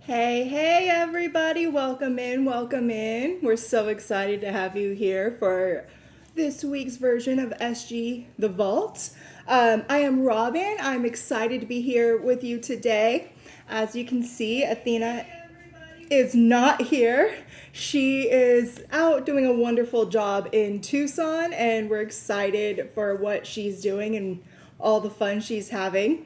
Hey everybody, welcome in, welcome in. We're so excited to have you here for this week's version of SG The Vault. I am Robin. I'm excited to be here with you today. As you can see, Athena is not here. She is out doing a wonderful job in Tucson, and we're excited for what she's doing and all the fun she's having.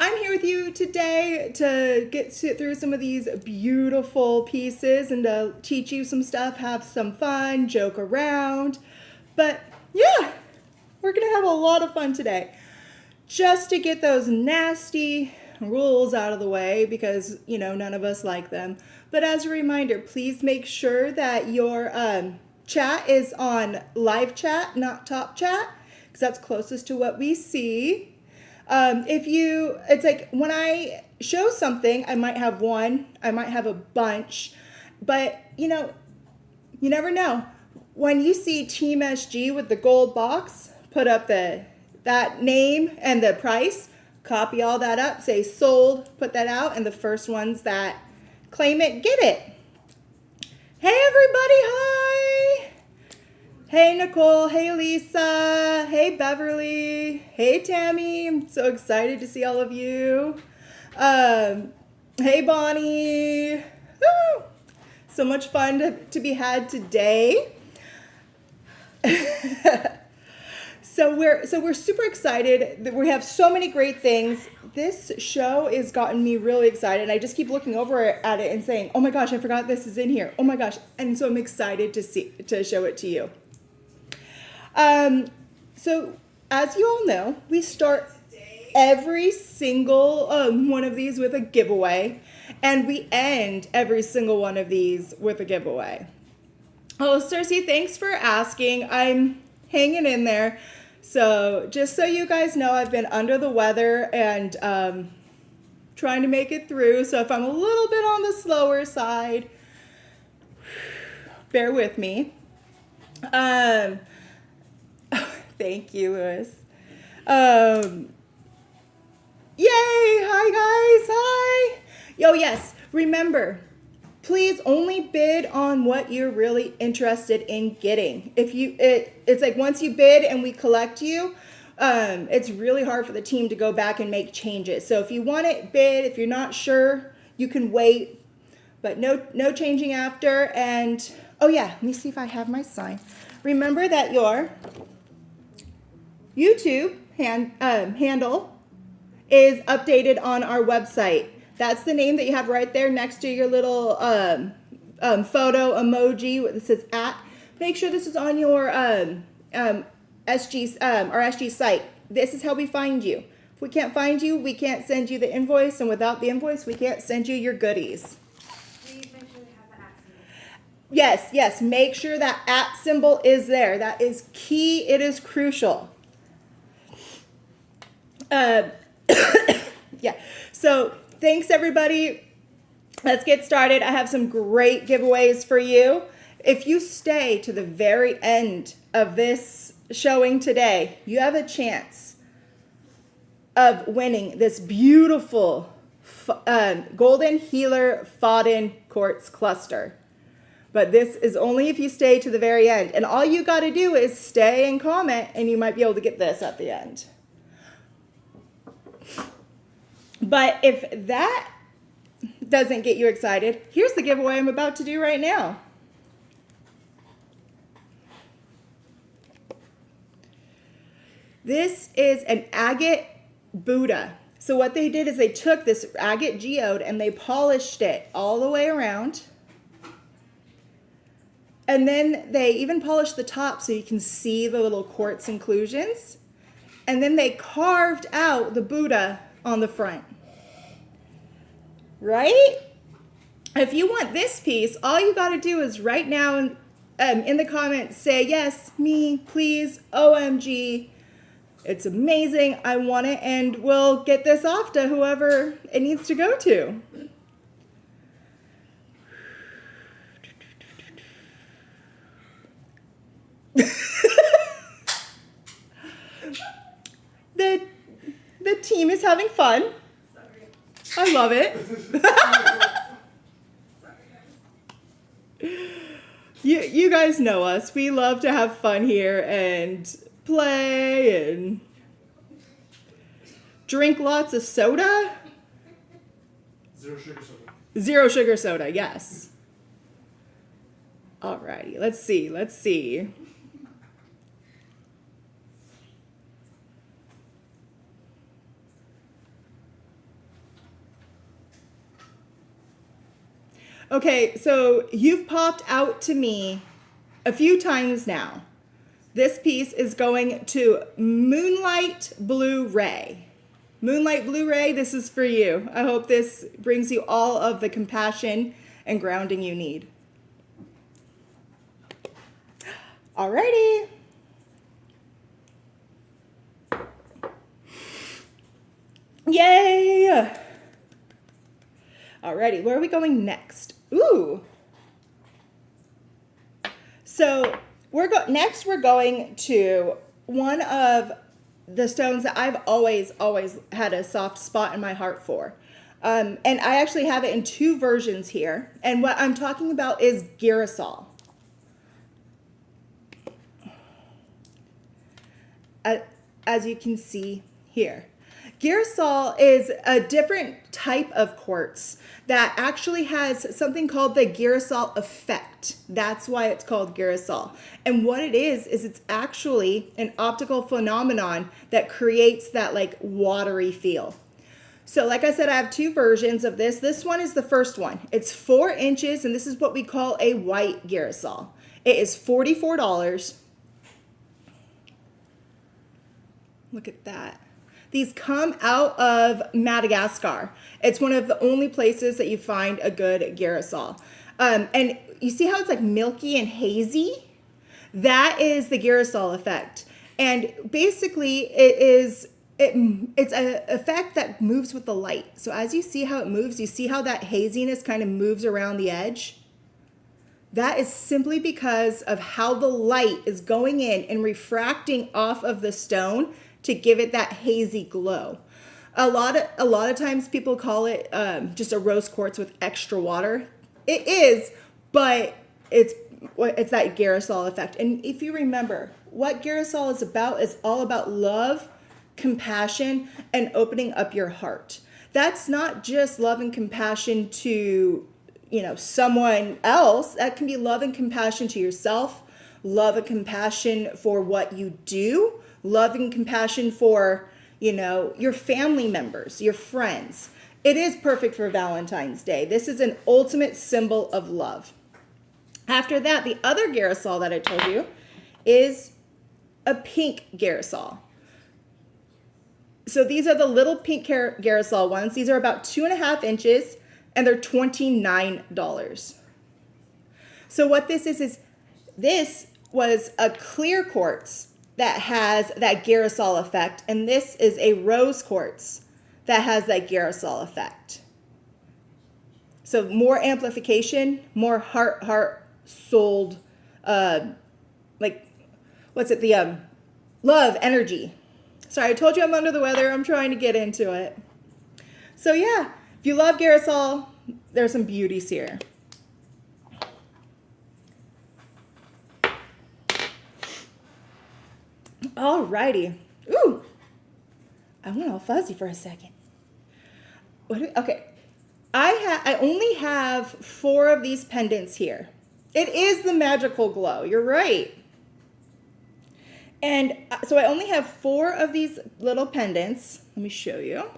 I'm here with you today to sit through some of these beautiful pieces and to teach you some stuff, have some fun, joke around. But yeah, we're going to have a lot of fun today. Just to get those nasty rules out of the way because, none of us like them. But as a reminder, please make sure that your chat is on live chat, not top chat, because that's closest to what we see. It's like when I show something, I might have one, I might have a bunch, but you never know. When you see Team SG with the gold box, put up that name and the price, copy all that up, say sold, put that out, and the first ones that claim it, get it. Hey everybody, hi! Hey Nicole, hey Lisa, hey Beverly, hey Tammy, I'm so excited to see all of you. Hey Bonnie, woo! So much fun to be had today. So we're super excited that we have so many great things. This show has gotten me really excited. I just keep looking over at it and saying, oh my gosh, I forgot this is in here. Oh my gosh. And so I'm excited to show it to you. So as you all know, we start every single one of these with a giveaway, and we end every single one of these with a giveaway. Oh, Cersei, thanks for asking. I'm hanging in there. So just so you guys know, I've been under the weather and trying to make it through. So if I'm a little bit on the slower side, bear with me. Thank you, Louis. Yay! Hi, guys. Hi. Yo, yes. Remember, please only bid on what you're really interested in getting. It's like once you bid and we collect you, it's really hard for the team to go back and make changes. So if you want it, bid. If you're not sure, you can wait. But no changing after. And oh yeah, let me see if I have my sign. Remember that your YouTube handle is updated on our website. That's the name that you have right there next to your little photo emoji that says @ Make sure this is on your our SG site. This is how we find you. If we can't find you, we can't send you the invoice, and without the invoice, we can't send you your goodies. Please make sure they have the @ symbol. Yes, make sure that @ symbol is there. That is key. It is crucial. Yeah, so thanks everybody. Let's get started. I have some great giveaways for you. If you stay to the very end of this showing today, you have a chance of winning this beautiful golden healer Fodden quartz cluster. But this is only if you stay to the very end. And all you got to do is stay and comment, and you might be able to get this at the end. But if that doesn't get you excited, here's the giveaway I'm about to do right now. This is an agate Buddha. So what they did is they took this agate geode and they polished it all the way around. And then they even polished the top so you can see the little quartz inclusions. And then they carved out the Buddha on the front. Right? If you want this piece, all you got to do is right now in the comments say, yes, me, please, OMG. It's amazing. I want it, and we'll get this off to whoever it needs to go to. The team is having fun. I love it. You guys know us. We love to have fun here and play and drink lots of soda. Zero sugar soda. Zero sugar soda, yes. Alrighty, let's see. Okay, so you've popped out to me a few times now. This piece is going to Moonlight Blu-ray. Moonlight Blu-ray, this is for you. I hope this brings you all of the compassion and grounding you need. Alrighty. Yay! Alrighty, where are we going next? Ooh. So we're going to one of the stones that I've always had a soft spot in my heart for. And I actually have it in two versions here. And what I'm talking about is Gerasol. As you can see here. Gerasol is a different type of quartz that actually has something called the Gerasol effect. That's why it's called Gerasol. And what it is it's actually an optical phenomenon that creates that like watery feel. So like I said, I have two versions of this. This one is the first one. It's 4 inches, and this is what we call a white Gerasol. It is $44. Look at that. These come out of Madagascar. It's one of the only places that you find a good Gerasol. And you see how it's like milky and hazy? That is the Gerasol effect. And basically it's an effect that moves with the light. So as you see how it moves, you see how that haziness kind of moves around the edge? That is simply because of how the light is going in and refracting off of the stone to give it that hazy glow. A lot of times people call it just a rose quartz with extra water. It is, but it's that Gerasol effect. And if you remember, what Gerasol is all about love, compassion, and opening up your heart. That's not just love and compassion to, someone else. That can be love and compassion to yourself, love and compassion for what you do, love and compassion for, your family members, your friends. It is perfect for Valentine's Day. This is an ultimate symbol of love. After that, the other Gerasol that I told you is a pink Gerasol. So these are the little pink Gerasol ones. These are about 2.5 inches, and they're $29. So what this is this was a clear quartz that has that Gerasol effect, and this is a rose quartz that has that Gerasol effect. So more amplification, more heart-souled, love energy. Sorry, I told you I'm under the weather. I'm trying to get into it. So yeah, if you love Gerasol, there's some beauties here. Alrighty. Ooh, I went all fuzzy for a second. Okay, I only have 4 of these pendants here. It is the magical glow. You're right. And so I only have 4 of these little pendants. Let me show you.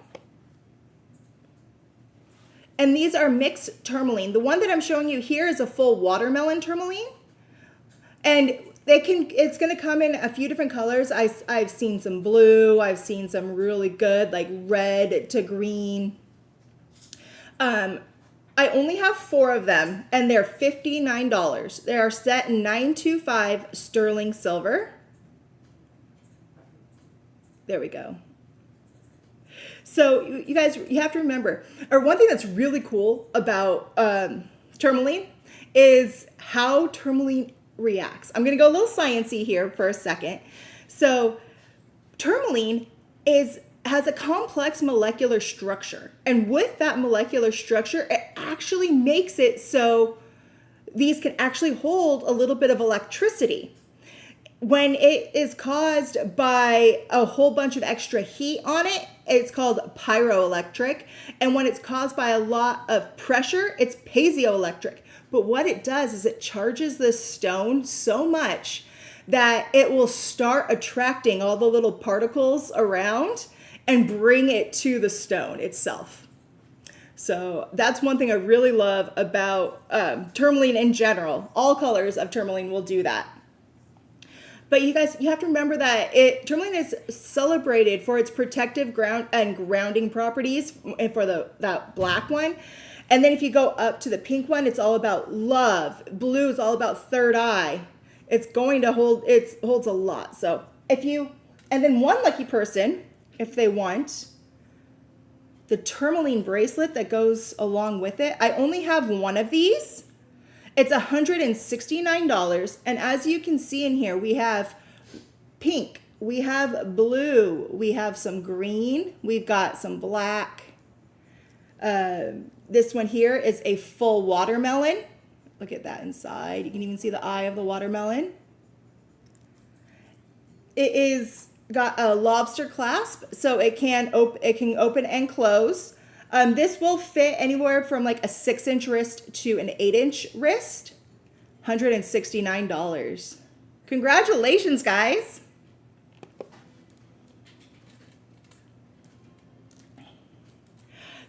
And these are mixed tourmaline. The one that I'm showing you here is a full watermelon tourmaline. And it's going to come in a few different colors. I've seen some blue. I've seen some really good, like red to green. I only have 4 of them, and they're $59. They are set in 925 sterling silver. There we go. So you guys, you have to remember, or one thing that's really cool about tourmaline is how tourmaline reacts. I'm going to go a little sciencey here for a second. So tourmaline has a complex molecular structure, and with that molecular structure, it actually makes it so these can actually hold a little bit of electricity. When it is caused by a whole bunch of extra heat on it, it's called pyroelectric. And when it's caused by a lot of pressure, it's piezoelectric. But what it does is it charges this stone so much that it will start attracting all the little particles around and bring it to the stone itself. So that's one thing I really love about tourmaline in general. All colors of tourmaline will do that. But you guys, you have to remember that tourmaline is celebrated for its protective ground and grounding properties, and for that black one. And then if you go up to the pink one, it's all about love. Blue is all about third eye. It's going to it holds a lot. So and then one lucky person, if they want the tourmaline bracelet that goes along with it. I only have one of these. It's $169, and as you can see in here, we have pink, we have blue, we have some green, we've got some black. This one here is a full watermelon. Look at that inside. You can even see the eye of the watermelon. It is got a lobster clasp, so it can open and close. This will fit anywhere from like a 6-inch wrist to an 8-inch wrist. $169. Congratulations, guys.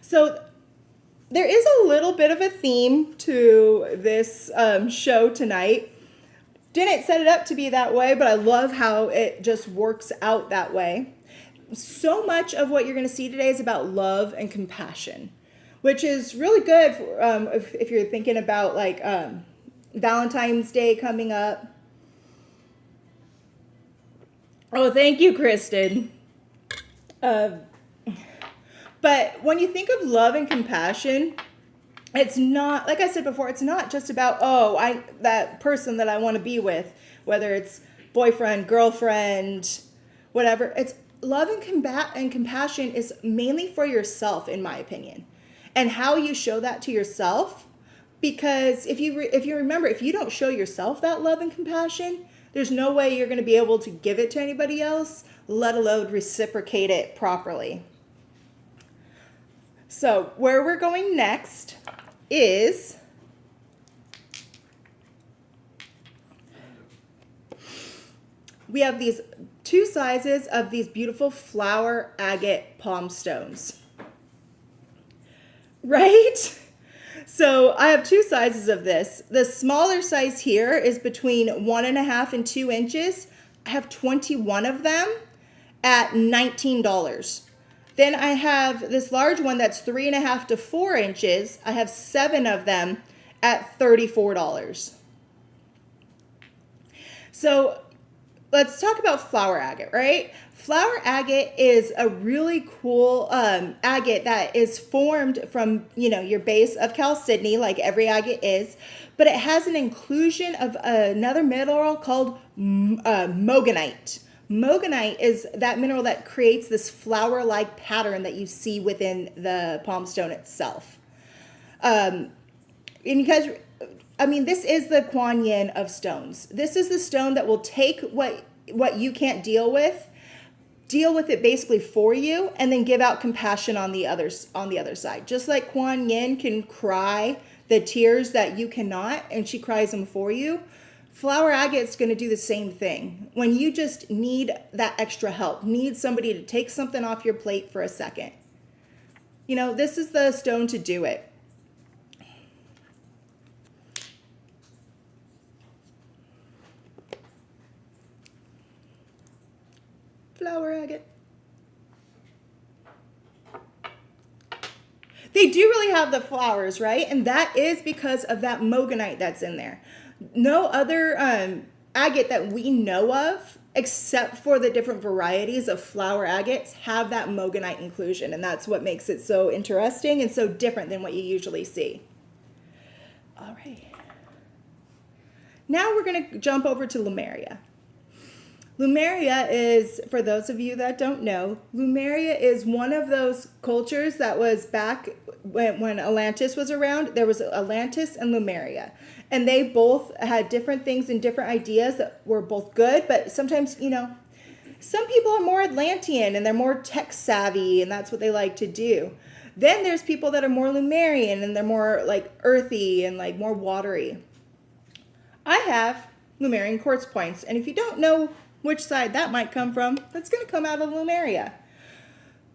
So there is a little bit of a theme to this show tonight. Didn't set it up to be that way, but I love how it just works out that way. So much of what you're going to see today is about love and compassion, which is really good for, if you're thinking about like Valentine's Day coming up. Oh, thank you, Kristen. But when you think of love and compassion, it's not, like I said before, it's not just about, that person that I want to be with, whether it's boyfriend, girlfriend, whatever. It's love and compassion is mainly for yourself, in my opinion, and how you show that to yourself. Because if you remember, if you don't show yourself that love and compassion, there's no way you're going to be able to give it to anybody else, let alone reciprocate it properly. So where we're going next is we have these 2 sizes of these beautiful flower agate palm stones. Right? So I have 2 sizes of this. The smaller size here is between 1.5 and 2 inches. I have 21 of them at $19. Then I have this large one that's 3.5 to 4 inches. I have 7 of them at $34. So let's talk about flower agate, right? Flower agate is a really cool agate that is formed from, your base of chalcedony, like every agate is, but it has an inclusion of another mineral called mogonite. Mogonite is that mineral that creates this flower-like pattern that you see within the palm stone itself. And you guys, this is the Kuan Yin of stones. This is the stone that will take what you can't deal with it basically for you, and then give out compassion on the other side. Just like Kuan Yin can cry the tears that you cannot, and she cries them for you, flower agate's going to do the same thing. When you just need that extra help, need somebody to take something off your plate for a second. This is the stone to do it. Flower agate. They do really have the flowers, right? And that is because of that mogonite that's in there. No other agate that we know of, except for the different varieties of flower agates, have that mogonite inclusion. And that's what makes it so interesting and so different than what you usually see. All right. Now we're going to jump over to Lemuria. Lemuria is, for those of you that don't know, Lemuria is one of those cultures that was back when Atlantis was around. There was Atlantis and Lemuria. And they both had different things and different ideas that were both good, but sometimes, some people are more Atlantean and they're more tech savvy and that's what they like to do. Then there's people that are more Lemurian and they're more like earthy and like more watery. I have Lemurian quartz points, and if you don't know which side that might come from, that's going to come out of Lemuria.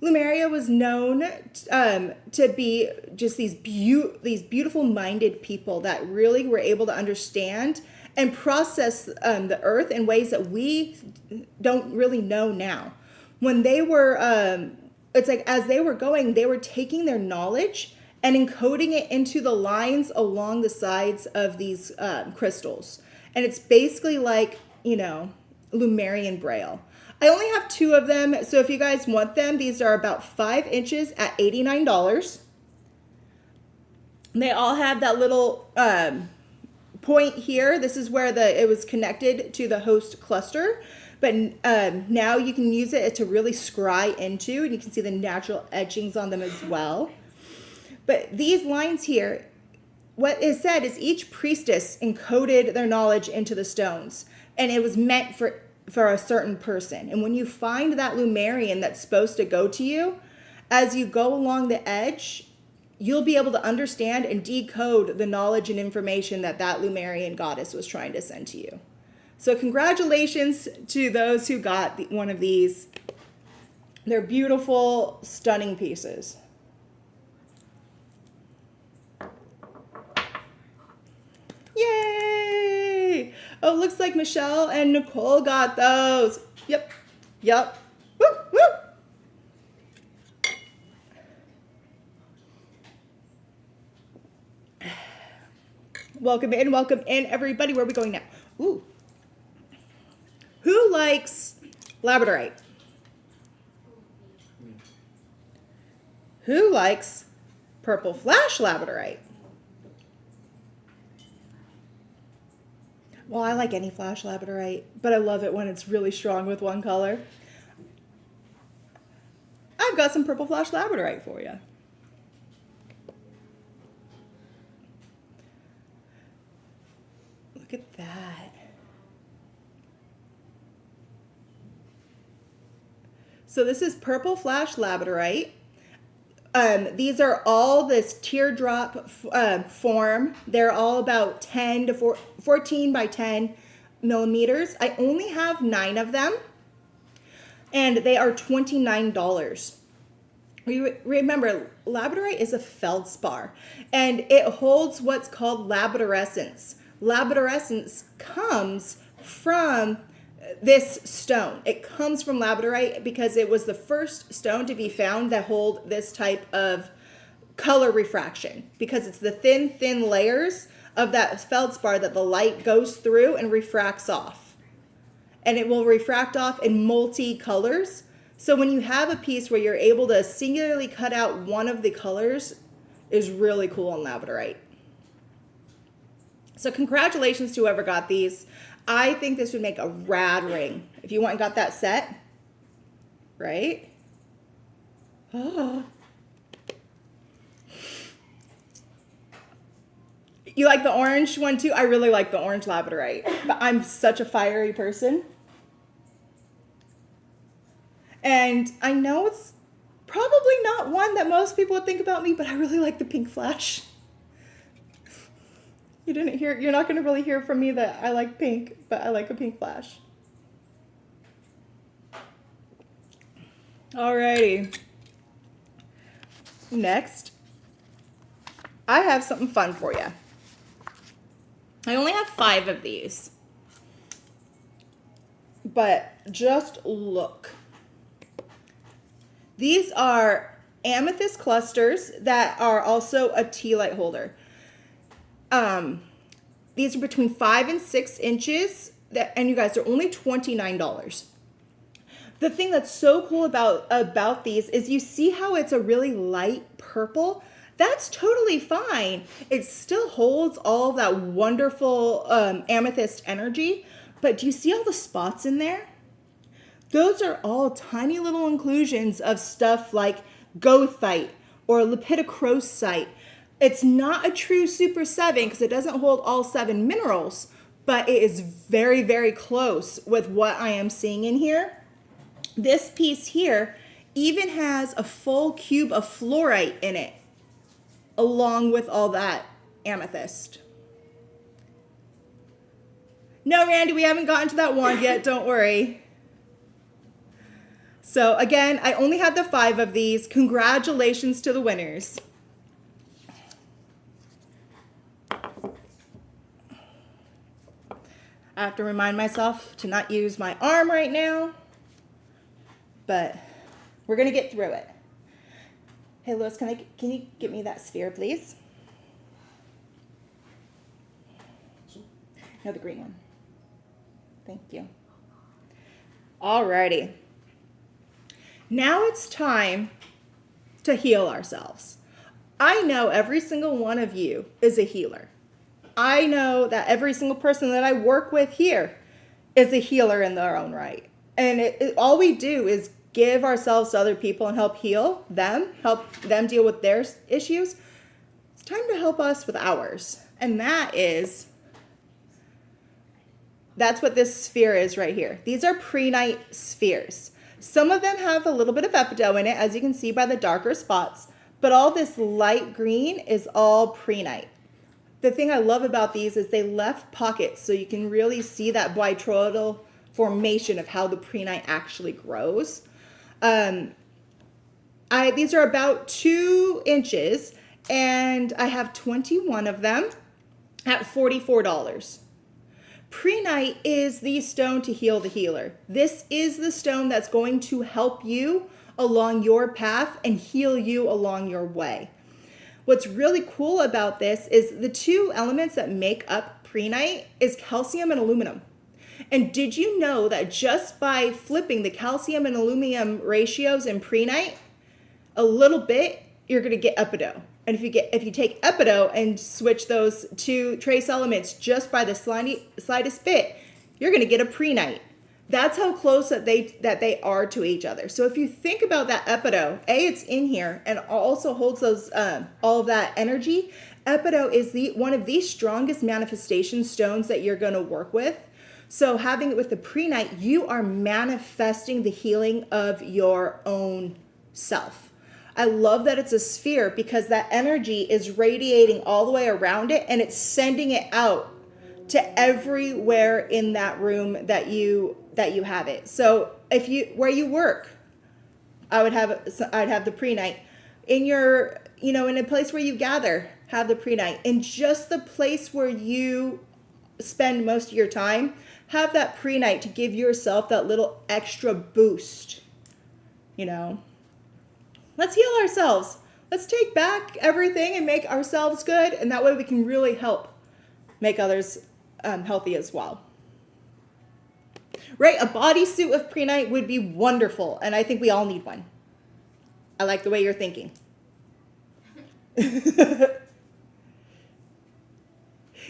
Lemuria was known to be just these beautiful minded people that really were able to understand and process the earth in ways that we don't really know now. When they were, it's like as they were going, they were taking their knowledge and encoding it into the lines along the sides of these crystals. And it's basically like, Lemurian Braille. I only have 2 of them, so if you guys want them, these are about 5 inches at $89. They all have that little point here. This is where it was connected to the host cluster, but now you can use it to really scry into, and you can see the natural etchings on them as well. But these lines here, what is said is each priestess encoded their knowledge into the stones, and it was meant for a certain person. And when you find that Lemurian that's supposed to go to you, as you go along the edge, you'll be able to understand and decode the knowledge and information that Lemurian goddess was trying to send to you. So congratulations to those who got one of these. They're beautiful, stunning pieces. Yay! Oh, looks like Michelle and Nicole got those. Yep. Woo, woo. Welcome in, everybody. Where are we going now? Ooh. Who likes Labradorite? Who likes Purple Flash Labradorite? Well, I like any flash Labradorite, but I love it when it's really strong with one color. I've got some Purple Flash Labradorite for you. Look at that. So this is Purple Flash Labradorite. These are all this teardrop form. They're all about 10 to 14 by 10 millimeters. I only have 9 of them, and they are $29. Remember, Labradorite is a feldspar, and it holds what's called labradorescence. Labradorescence comes from this stone. It comes from Labradorite because it was the first stone to be found that hold this type of color refraction, because it's the thin layers of that feldspar that the light goes through and refracts off. And it will refract off in multi-colors. So when you have a piece where you're able to singularly cut out one of the colors, is really cool on Labradorite. So congratulations to whoever got these. I think this would make a rad ring if you went and got that set, right? Oh. You like the orange one too? I really like the orange Labradorite, but I'm such a fiery person. And I know it's probably not one that most people would think about me, but I really like the pink flash. You're not going to really hear from me that I like pink, but I like a pink flash. Alrighty. Next, I have something fun for you. I only have 5 of these, but just look. These are amethyst clusters that are also a tea light holder. These are between 5 and 6 inches, and you guys, they're only $29. The thing that's so cool about these is you see how it's a really light purple. That's totally fine. It still holds all that wonderful amethyst energy, but do you see all the spots in there? Those are all tiny little inclusions of stuff like goethite or lepidocrosite. It's not a true super 7 because it doesn't hold all 7 minerals, but it is very, very close with what I am seeing in here. This piece here even has a full cube of fluorite in it, along with all that amethyst. No, Randy, we haven't gotten to that wand yet. Don't worry. So again, I only had the 5 of these. Congratulations to the winners. I have to remind myself to not use my arm right now, but we're gonna get through it. Hey, Louis, can you get me that sphere, please? No, the green one. Thank you. Alrighty. Now it's time to heal ourselves. I know every single one of you is a healer. I know that every single person that I work with here is a healer in their own right. And all we do is give ourselves to other people and help heal them, help them deal with their issues. It's time to help us with ours. And that's what this sphere is right here. These are Prehnite spheres. Some of them have a little bit of Peridot in it, as you can see by the darker spots, but all this light green is all Prehnite. The thing I love about these is they left pockets so you can really see that botryoidal formation of how the Prehnite actually grows. These are about 2 inches, and I have 21 of them at $44. Prehnite is the stone to heal the healer. This is the stone that's going to help you along your path and heal you along your way. What's really cool about this is the 2 elements that make up Prehnite is calcium and aluminum. And did you know that just by flipping the calcium and aluminum ratios in Prehnite a little bit, you're going to get Peridot. And if you take Peridot and switch those 2 trace elements just by the slightest bit, you're going to get a Prehnite. That's how close that they are to each other. So if you think about that Peridot, it's in here and also holds those all of that energy. Peridot is one of the strongest manifestation stones that you're going to work with. So having it with the Prehnite, you are manifesting the healing of your own self. I love that it's a sphere because that energy is radiating all the way around it and it's sending it out to everywhere in that room that you have it. So where you work, I'd have the Prehnite. In your, in a place where you gather, have the Prehnite. In just the place where you spend most of your time, have that Prehnite to give yourself that little extra boost. Let's heal ourselves. Let's take back everything and make ourselves good, and that way we can really help make others healthy as well. Right? A bodysuit of Prehnite would be wonderful, and I think we all need one. I like the way you're thinking.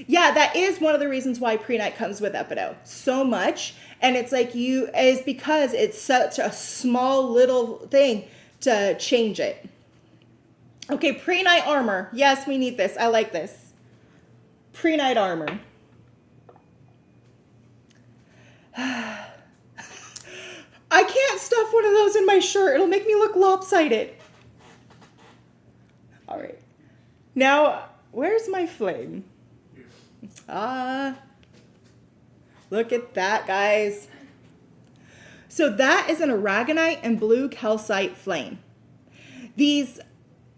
Yeah, that is one of the reasons why Prehnite comes with Peridot so much, and it's because it's such a small little thing to change it. Okay, Prehnite armor. Yes, we need this. I like this. Prehnite armor. I can't stuff one of those in my shirt. It'll make me look lopsided. All right. Now, where's my flame? Look at that, guys. So that is an Aragonite and blue calcite flame.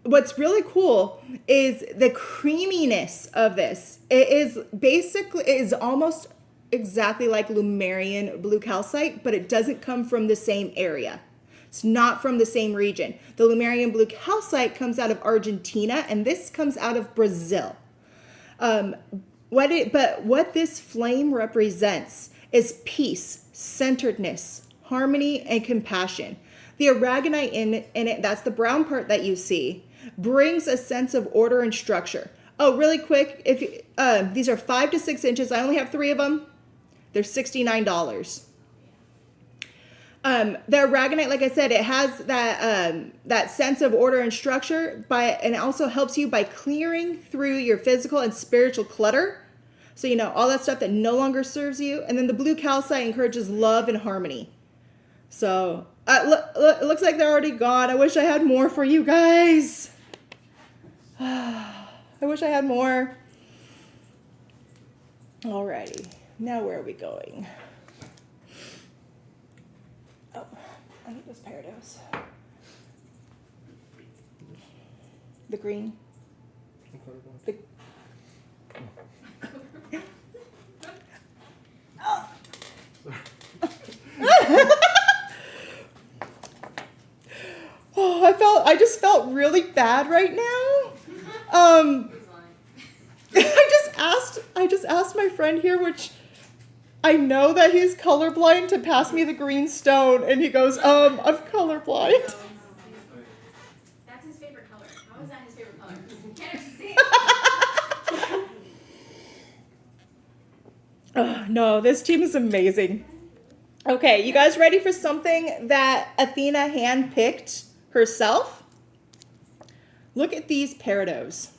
What's really cool is the creaminess of this. It is almost exactly like Lemurian blue calcite, but it doesn't come from the same area. It's not from the same region. The Lemurian blue calcite comes out of Argentina, and this comes out of Brazil. What this flame represents is peace, centeredness, harmony, and compassion. The Aragonite in it, that's the brown part that you see, brings a sense of order and structure. Oh, really quick, these are 5 to 6 inches. I only have 3 of them. They're $69. The Aragonite, like I said, it has that sense of order and structure, and it also helps you by clearing through your physical and spiritual clutter. So, you know, all that stuff that no longer serves you. And then the blue calcite encourages love and harmony. So, it looks like they're already gone. I wish I had more for you guys. I wish I had more. Alrighty, now where are we going? Oh, I need those Peridots. The green. The... Oh, I just felt really bad right now. I just asked my friend here, which I know that he's colorblind, to pass me the green stone, and he goes, I'm colorblind. That's his favorite color. How is that his favorite color? Can't you see it? No, this team is amazing. Okay, you guys ready for something that Athena handpicked herself? Look at these Peridots.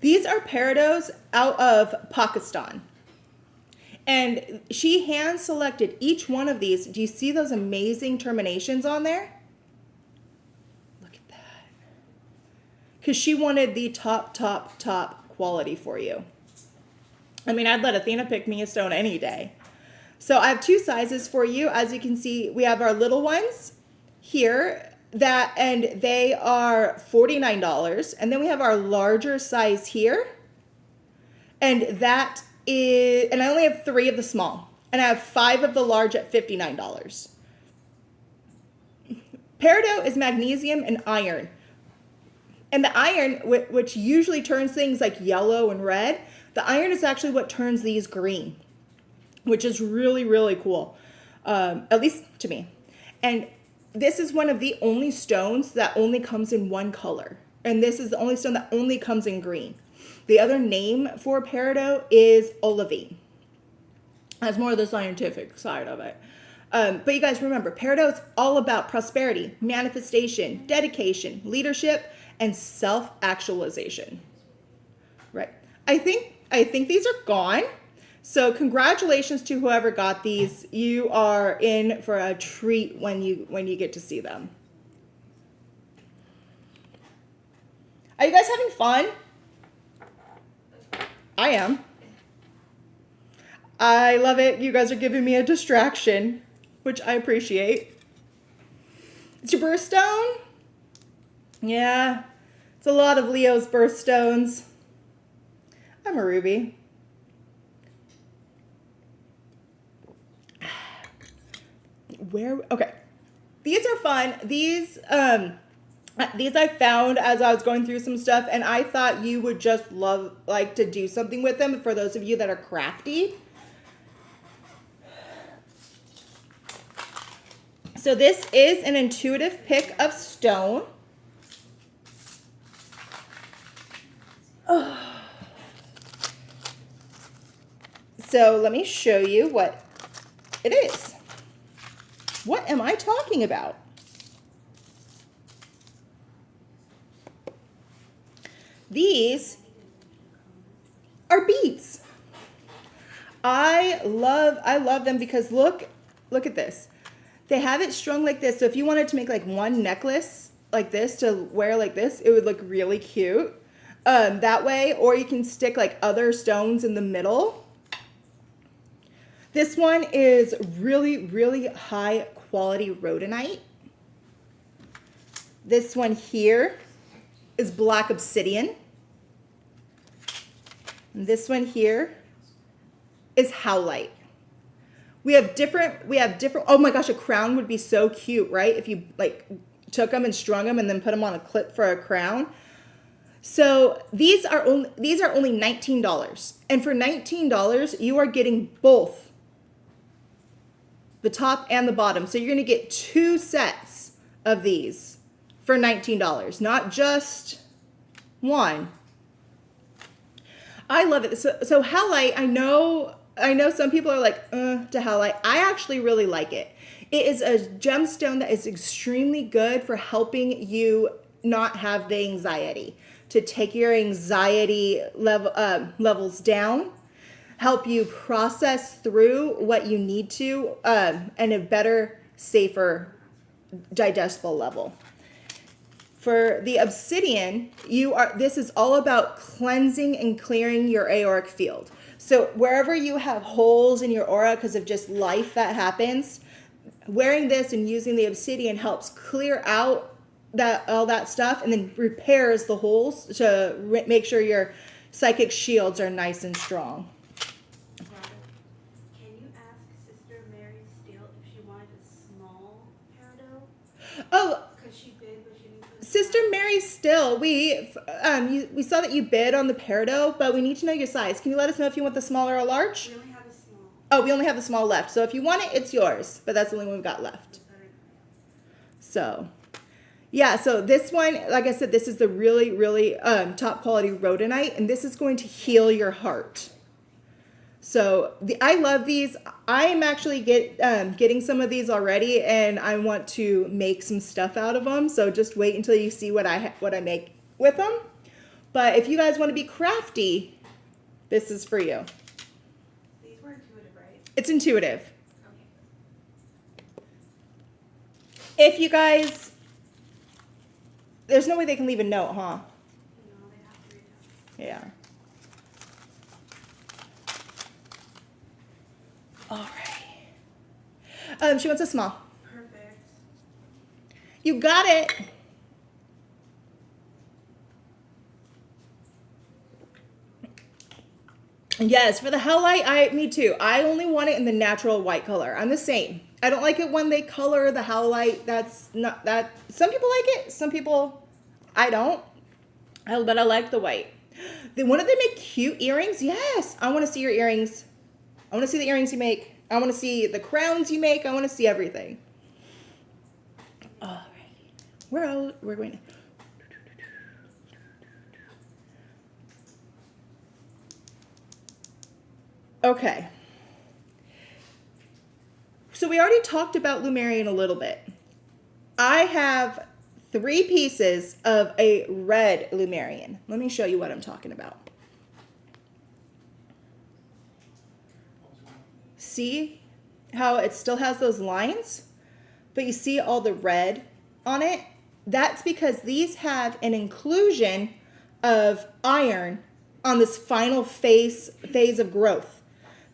These are Peridots out of Pakistan. And she hand selected each one of these. Do you see those amazing terminations on there? Look at that. Because she wanted the top quality for you. I mean, I'd let Athena pick me a stone any day. So I have two sizes for you. As you can see, we have our little ones here, and they are $49. And then we have our larger size here. And I only have 3 of the small. And I have 5 of the large at $59. Peridot is magnesium and iron. And the iron, which usually turns things like yellow and red, the iron is actually what turns these green, which is really, really cool, at least to me. And this is one of the only stones that only comes in one color. And this is the only stone that only comes in green. The other name for Peridot is olivine. That's more of the scientific side of it. But you guys remember, Peridot is all about prosperity, manifestation, dedication, leadership, and self-actualization. Right. I think these are gone. So congratulations to whoever got these. You are in for a treat when you get to see them. Are you guys having fun? I am. I love it. You guys are giving me a distraction, which I appreciate. It's your birthstone? Yeah. It's a lot of Leo's birthstones. I'm a ruby. Okay. These are fun. These I found as I was going through some stuff, and I thought you would just like to do something with them for those of you that are crafty. So this is an intuitive pick of stone. Oh. So let me show you what it is. What am I talking about? These are beads. I love them because look at this. They have it strung like this. So if you wanted to make like one necklace like this to wear like this, it would look really cute. That way, or you can stick like other stones in the middle. This one is really, really high quality rhodonite. This one here is black obsidian. And this one here is howlite. We have different, oh my gosh, a crown would be so cute, right? If you like took them and strung them and then put them on a clip for a crown. So these are only $19. And for $19, you are getting both the top and the bottom. So you're going to get 2 sets of these for $19, not just one. I love it. So howlite, I know I know some people are like, to halite. I actually really like it. It is a gemstone that is extremely good for helping you not have the anxiety, to take your anxiety levels down, help you process through what you need to, and a better, safer, digestible level. For the obsidian, this is all about cleansing and clearing your auric field. So wherever you have holes in your aura because of just life that happens, wearing this and using the obsidian helps clear out all that stuff and then repairs the holes to make sure your psychic shields are nice and strong. Robert, can you ask Sister Mary Steele if she wanted a small Peridot? Oh, Because she bid, but she didn't put Sister Mary Still, we saw that you bid on the Peridot, but we need to know your size. Can you let us know if you want the small or a large? We only have a small. Oh, we only have the small left. So if you want it, it's yours. But that's the only one we've got left. So, yeah. So this one, like I said, this is the really, really top quality rhodonite, and this is going to heal your heart. So I love these. I am actually getting some of these already, and I want to make some stuff out of them. So just wait until you see what I make with them. But if you guys want to be crafty, this is for you. These were intuitive, right? It's intuitive. Okay. If you guys, there's no way they can leave a note, huh? No, they have to read them. Yeah. All right. She wants a small. Perfect. You got it. Yes, for the halite, me too. I only want it in the natural white color. I'm the same. I don't like it when they color the halite. That's not that. Some people like it. Some people, I don't. But I like the white. One of them make cute earrings. Yes, I want to see your earrings. I want to see the earrings you make. I want to see the crowns you make. I want to see everything. All right. We're going to. Okay. So we already talked about Lemurian a little bit. I have 3 pieces of a red Lemurian. Let me show you what I'm talking about. See how it still has those lines? But you see all the red on it? That's because these have an inclusion of iron on this final phase of growth.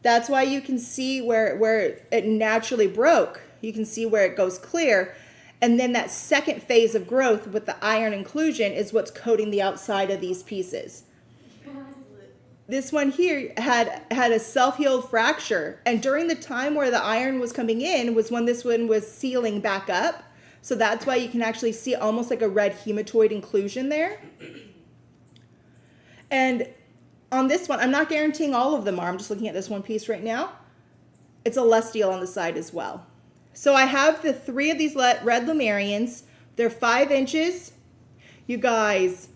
That's why you can see where it naturally broke. You can see where it goes clear. And then that second phase of growth with the iron inclusion is what's coating the outside of these pieces. This one here had a self-healed fracture. And during the time where the iron was coming in was when this one was sealing back up. So that's why you can actually see almost like a red hematoid inclusion there. And on this one, I'm not guaranteeing all of them are. I'm just looking at this one piece right now. It's a lustial on the side as well. So I have the 3 of these red Lemurians. They're 5 inches. You guys,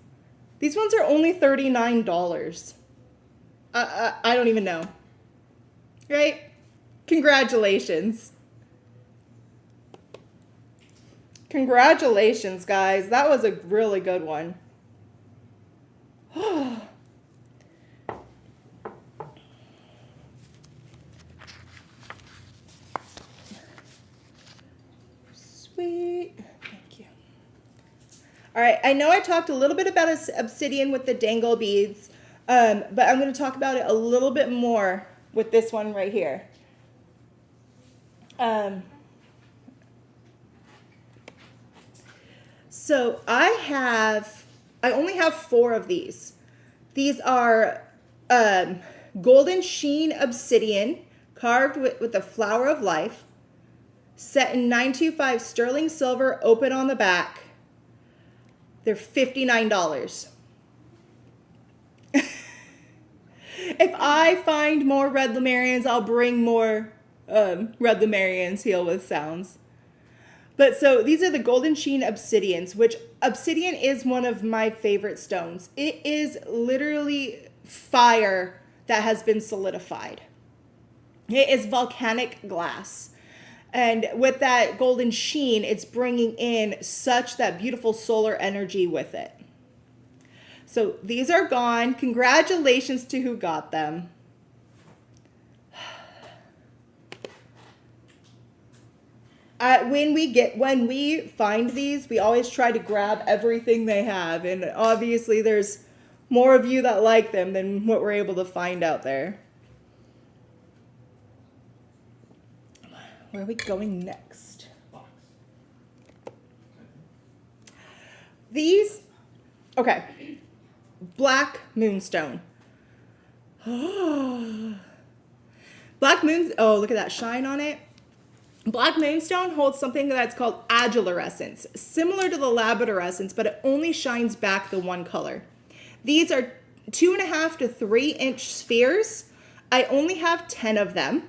these ones are only $39. I don't even know. Right? Congratulations. Congratulations, guys. That was a really good one. Sweet. Thank you. All right. I know I talked a little bit about obsidian with the dangle beads, but I'm going to talk about it a little bit more with this one right here. So I only have 4 of these. These are golden sheen obsidian carved with the flower of life, set in 925 sterling silver, open on the back. They're $59. If I find more red Lemurians, I'll bring more red Lemurians heal with sounds. But so these are the golden sheen obsidians, which obsidian is one of my favorite stones. It is literally fire that has been solidified. It is volcanic glass. And with that golden sheen, it's bringing in such that beautiful solar energy with it. So these are gone. Congratulations to who got them. When we find these, we always try to grab everything they have. And obviously there's more of you that like them than what we're able to find out there. Where are we going next? Box. These, okay. Black moonstone. Black moon, oh, look at that shine on it. Black moonstone holds something that's called agelorescence, similar to the labradorescence, but it only shines back the one color. These are 2.5 to 3 inch spheres. I only have 10 of them,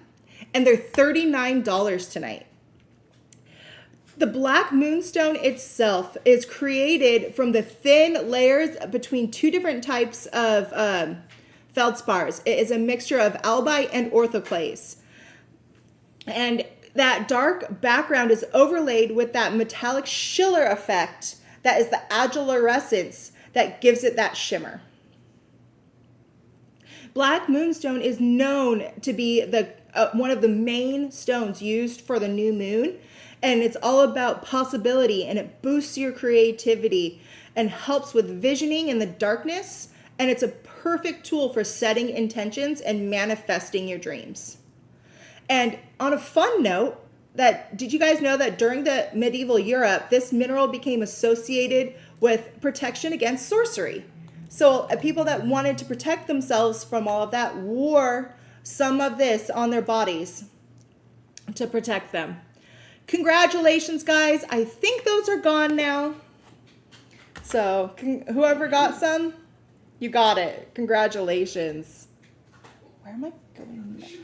and they're $39 tonight. The black moonstone itself is created from the thin layers between two different types of feldspars. It is a mixture of albite and orthoclase. And that dark background is overlaid with that metallic schiller effect that is the agelorescence that gives it that shimmer. Black moonstone is known to be one of the main stones used for the new moon, and it's all about possibility, and it boosts your creativity and helps with visioning in the darkness, and it's a perfect tool for setting intentions and manifesting your dreams. And on a fun note, did you guys know that during the medieval Europe, this mineral became associated with protection against sorcery? So people that wanted to protect themselves from all of that wore some of this on their bodies to protect them. Congratulations, guys. I think those are gone now. So whoever got some, you got it. Congratulations. Where am I going next?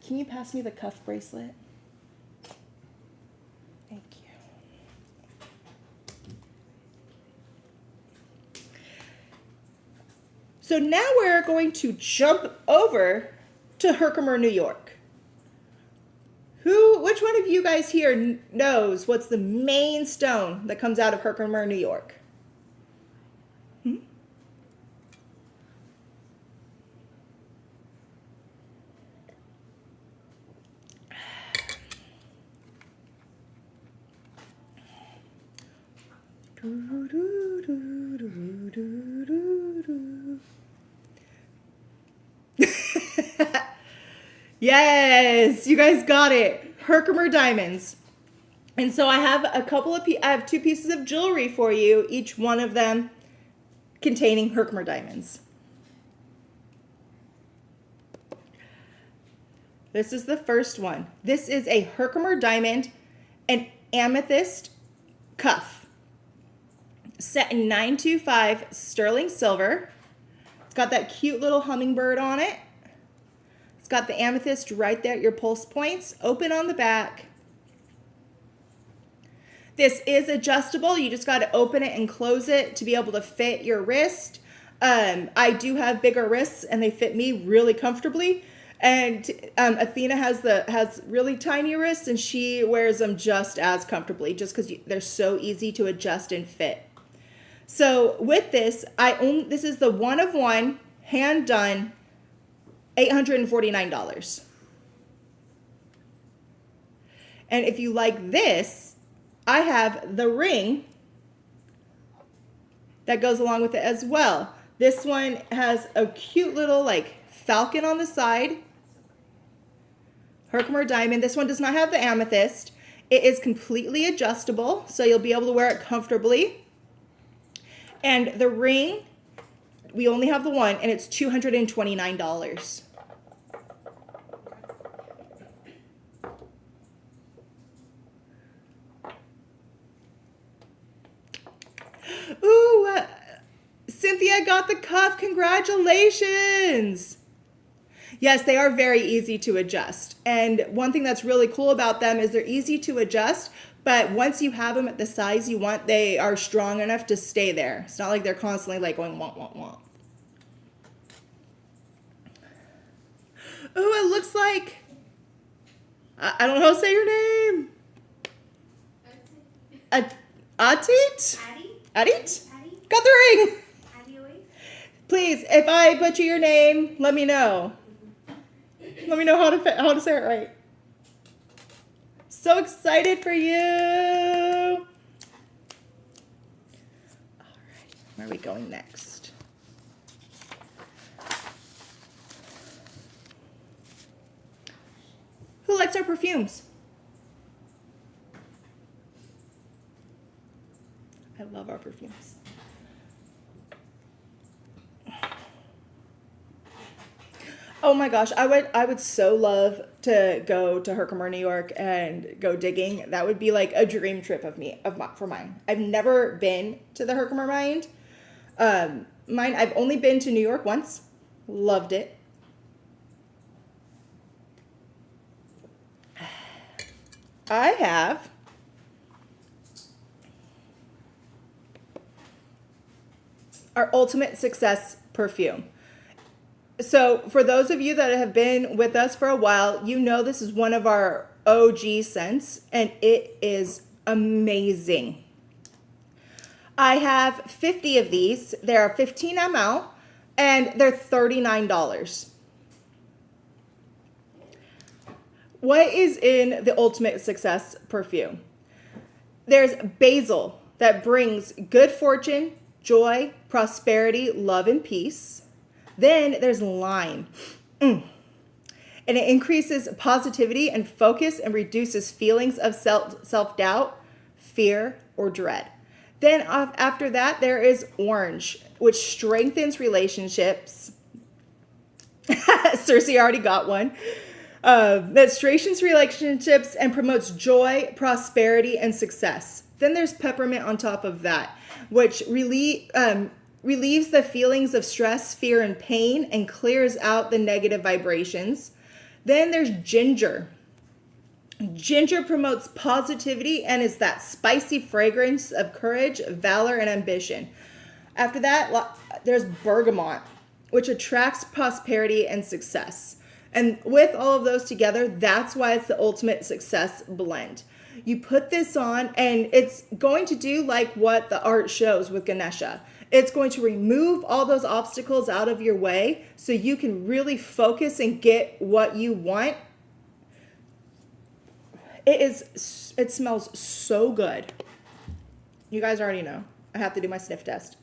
Can you pass me the cuff bracelet? Thank you. So now we're going to jump over to Herkimer, New York. Which one of you guys here knows what's the main stone that comes out of Herkimer, New York? Yes, you guys got it. Herkimer diamonds. And so I have I have 2 pieces of jewelry for you, each one of them containing Herkimer diamonds. This is the first one. This is a Herkimer diamond and amethyst cuff set in 925 sterling silver. It's got that cute little hummingbird on it. It's got the amethyst right there at your pulse points, open on the back. This is adjustable. You just got to open it and close it to be able to fit your wrist. I do have bigger wrists and they fit me really comfortably. And Athena has really tiny wrists and she wears them just as comfortably just because they're so easy to adjust and fit. So with this, this is the one of one, hand done, $849. And if you like this, I have the ring that goes along with it as well. This one has a cute little falcon on the side. Herkimer diamond. This one does not have the amethyst. It is completely adjustable, so you'll be able to wear it comfortably. And the ring, we only have the one, and it's $229. Ooh, Cynthia got the cuff. Congratulations. Yes, they are very easy to adjust. And one thing that's really cool about them is they're easy to adjust, but once you have them at the size you want, they are strong enough to stay there. It's not like they're constantly going womp, womp, womp. Ooh, it looks like, I don't know how to say your name. Atit? Addie? Atit? Addie? Got the ring. Addie Oath? Please, if I butcher your name, let me know. Let me know how to say it right. So excited for you. All right, where are we going next? Who likes our perfumes? I love our perfumes. Oh my gosh, I would so love to go to Herkimer, New York and go digging. That would be like a dream trip for mine. I've never been to the Herkimer mine. I've only been to New York once. Loved it. I have our Ultimate Success perfume. So for those of you that have been with us for a while, you know this is one of our OG scents, and it is amazing. I have 50 of these. There are 15 ml, and they're $39. What is in the Ultimate Success perfume? There's basil that brings good fortune, joy, prosperity, love, and peace. Then there's lime. And it increases positivity and focus and reduces feelings of self-doubt, fear, or dread. Then after that, there is orange, which strengthens relationships. Cersei already got one. That strengthens relationships and promotes joy, prosperity, and success. Then there's peppermint on top of that, which relieves the feelings of stress, fear, and pain, and clears out the negative vibrations. Then there's ginger. Ginger promotes positivity and is that spicy fragrance of courage, valor, and ambition. After that, there's bergamot, which attracts prosperity and success. And with all of those together, that's why it's the Ultimate Success blend. You put this on, and it's going to do like what the art shows with Ganesha. It's going to remove all those obstacles out of your way so you can really focus and get what you want. It smells so good. You guys already know. I have to do my sniff test.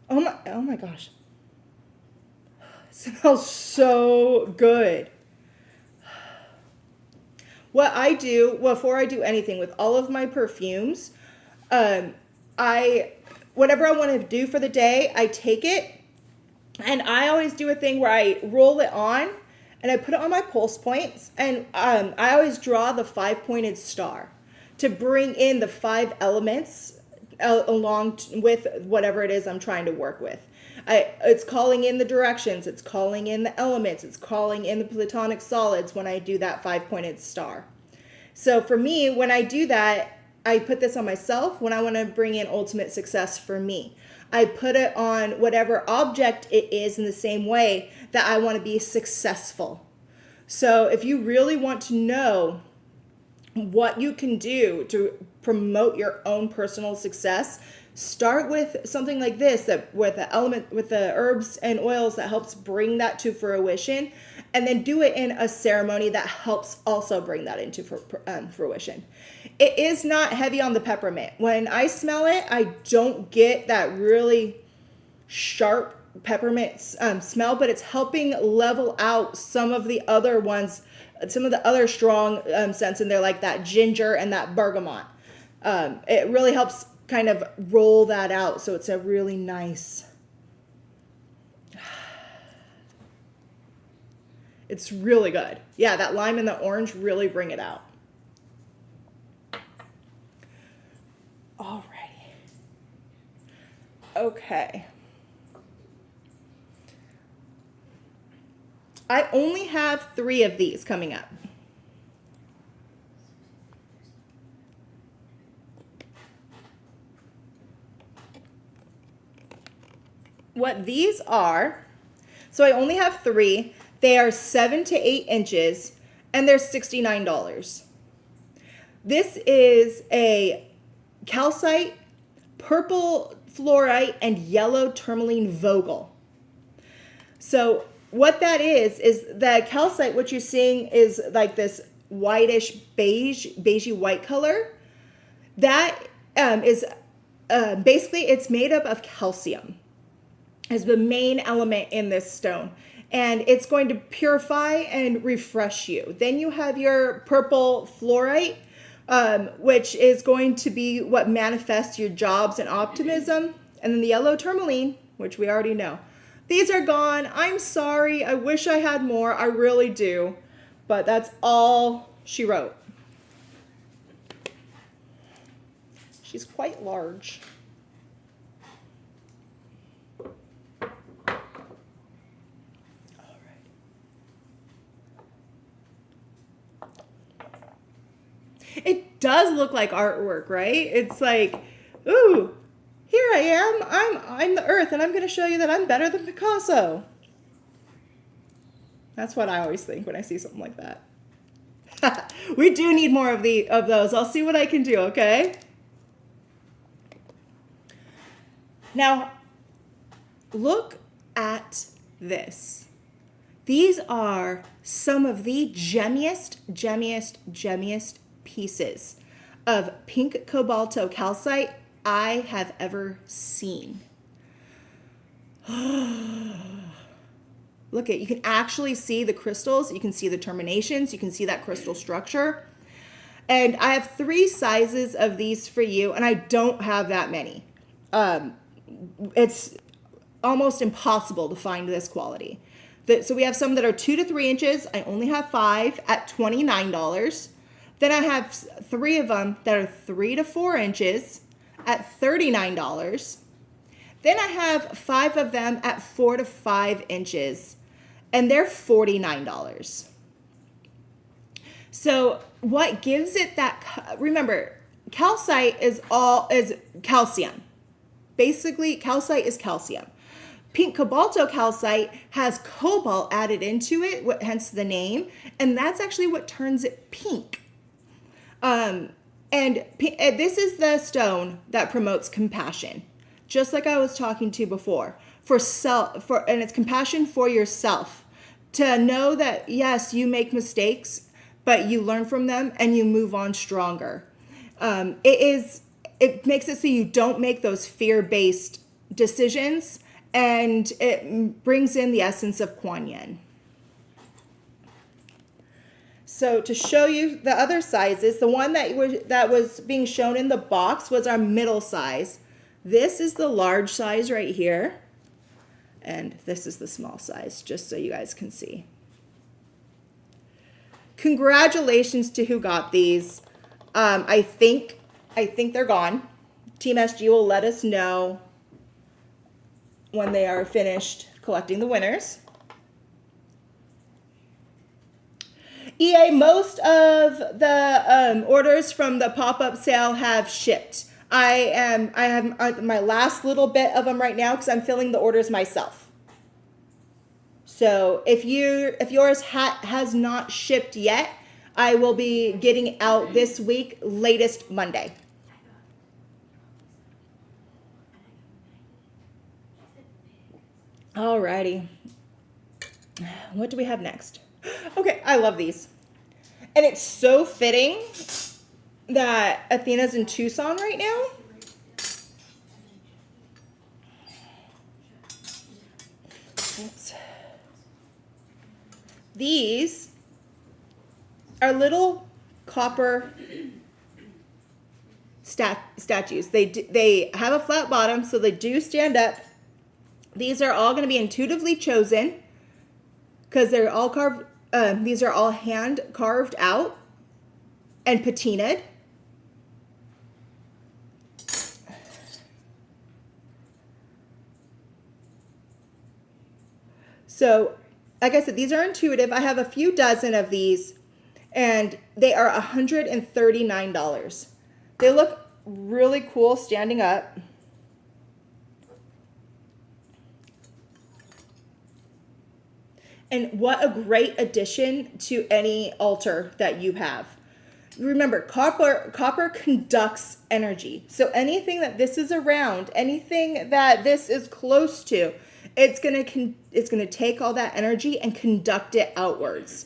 Oh my gosh. It smells so good. What I do before I do anything with all of my perfumes, whatever I want to do for the day, I take it, and I always do a thing where I roll it on and I put it on my pulse points, and I always draw the 5-pointed star to bring in the 5 elements along with whatever it is I'm trying to work with. It's calling in the directions, it's calling in the elements, it's calling in the platonic solids when I do that 5-pointed star. So for me, when I do that, I put this on myself when I want to bring in ultimate success for me. I put it on whatever object it is in the same way that I want to be successful. So if you really want to know what you can do to promote your own personal success, start with something like this, that with the herbs and oils that helps bring that to fruition, and then do it in a ceremony that helps also bring that into fruition. It is not heavy on the peppermint. When I smell it, I don't get that really sharp peppermint smell, but it's helping level out some of the other ones, some of the other strong scents in there, like that ginger and that bergamot. It really helps kind of roll that out, so it's a really nice. It's really good. Yeah, that lime and the orange really bring it out. Alrighty. Okay. I only have 3 of these coming up. What these are, so I only have 3. They are 7 to 8 inches, and they're $69. This is a calcite, purple fluorite, and yellow tourmaline vogal. So what that is the calcite, what you're seeing is like this whitish beigey white color. That is basically, it's made up of calcium as the main element in this stone. And it's going to purify and refresh you. Then you have your purple fluorite, which is going to be what manifests your jobs and optimism. And then the yellow tourmaline, which we already know. These are gone. I'm sorry. I wish I had more. I really do. But that's all she wrote. She's quite large. It does look like artwork, right? It's like, ooh, here I am. I'm the earth, and I'm going to show you that I'm better than Picasso. That's what I always think when I see something like that. We do need more of those. I'll see what I can do, okay? Now, look at this. These are some of the gemmiest pieces of pink cobalto calcite I have ever seen. Look at, you can actually see the crystals, you can see the terminations, you can see that crystal structure. And I have 3 sizes of these for you, and I don't have that many. It's almost impossible to find this quality. So we have some that are 2 to 3 inches. I only have 5 at $29. Then I have 3 of them that are 3 to 4 inches at $39. Then I have 5 of them at 4 to 5 inches, and they're $49. So what gives it that, remember, calcite is calcium. Basically, calcite is calcium. Pink cobalto calcite has cobalt added into it, hence the name, and that's actually what turns it pink. And this is the stone that promotes compassion, just like I was talking to before, and it's compassion for yourself, to know that yes, you make mistakes, but you learn from them and you move on stronger. It makes it so you don't make those fear-based decisions, and it brings in the essence of Kuan Yin. So to show you the other sizes, the one that was being shown in the box was our middle size. This is the large size right here, and this is the small size, just so you guys can see. Congratulations to who got these. I think they're gone. Team SG will let us know when they are finished collecting the winners. EA, most of the orders from the pop-up sale have shipped. I have my last little bit of them right now because I'm filling the orders myself. So if yours has not shipped yet, I will be getting out this week, latest Monday. Alrighty. What do we have next? Okay, I love these. And it's so fitting that Athena's in Tucson right now. Oops. These are little copper statues. They have a flat bottom, so they do stand up. These are all going to be intuitively chosen because they're all carved. These are all hand carved out and patinaed. So, like I said, these are intuitive. I have a few dozen of these, and they are $139. They look really cool standing up. And what a great addition to any altar that you have. Remember, copper conducts energy. So anything that this is around, anything that this is close to, it's gonna take all that energy and conduct it outwards.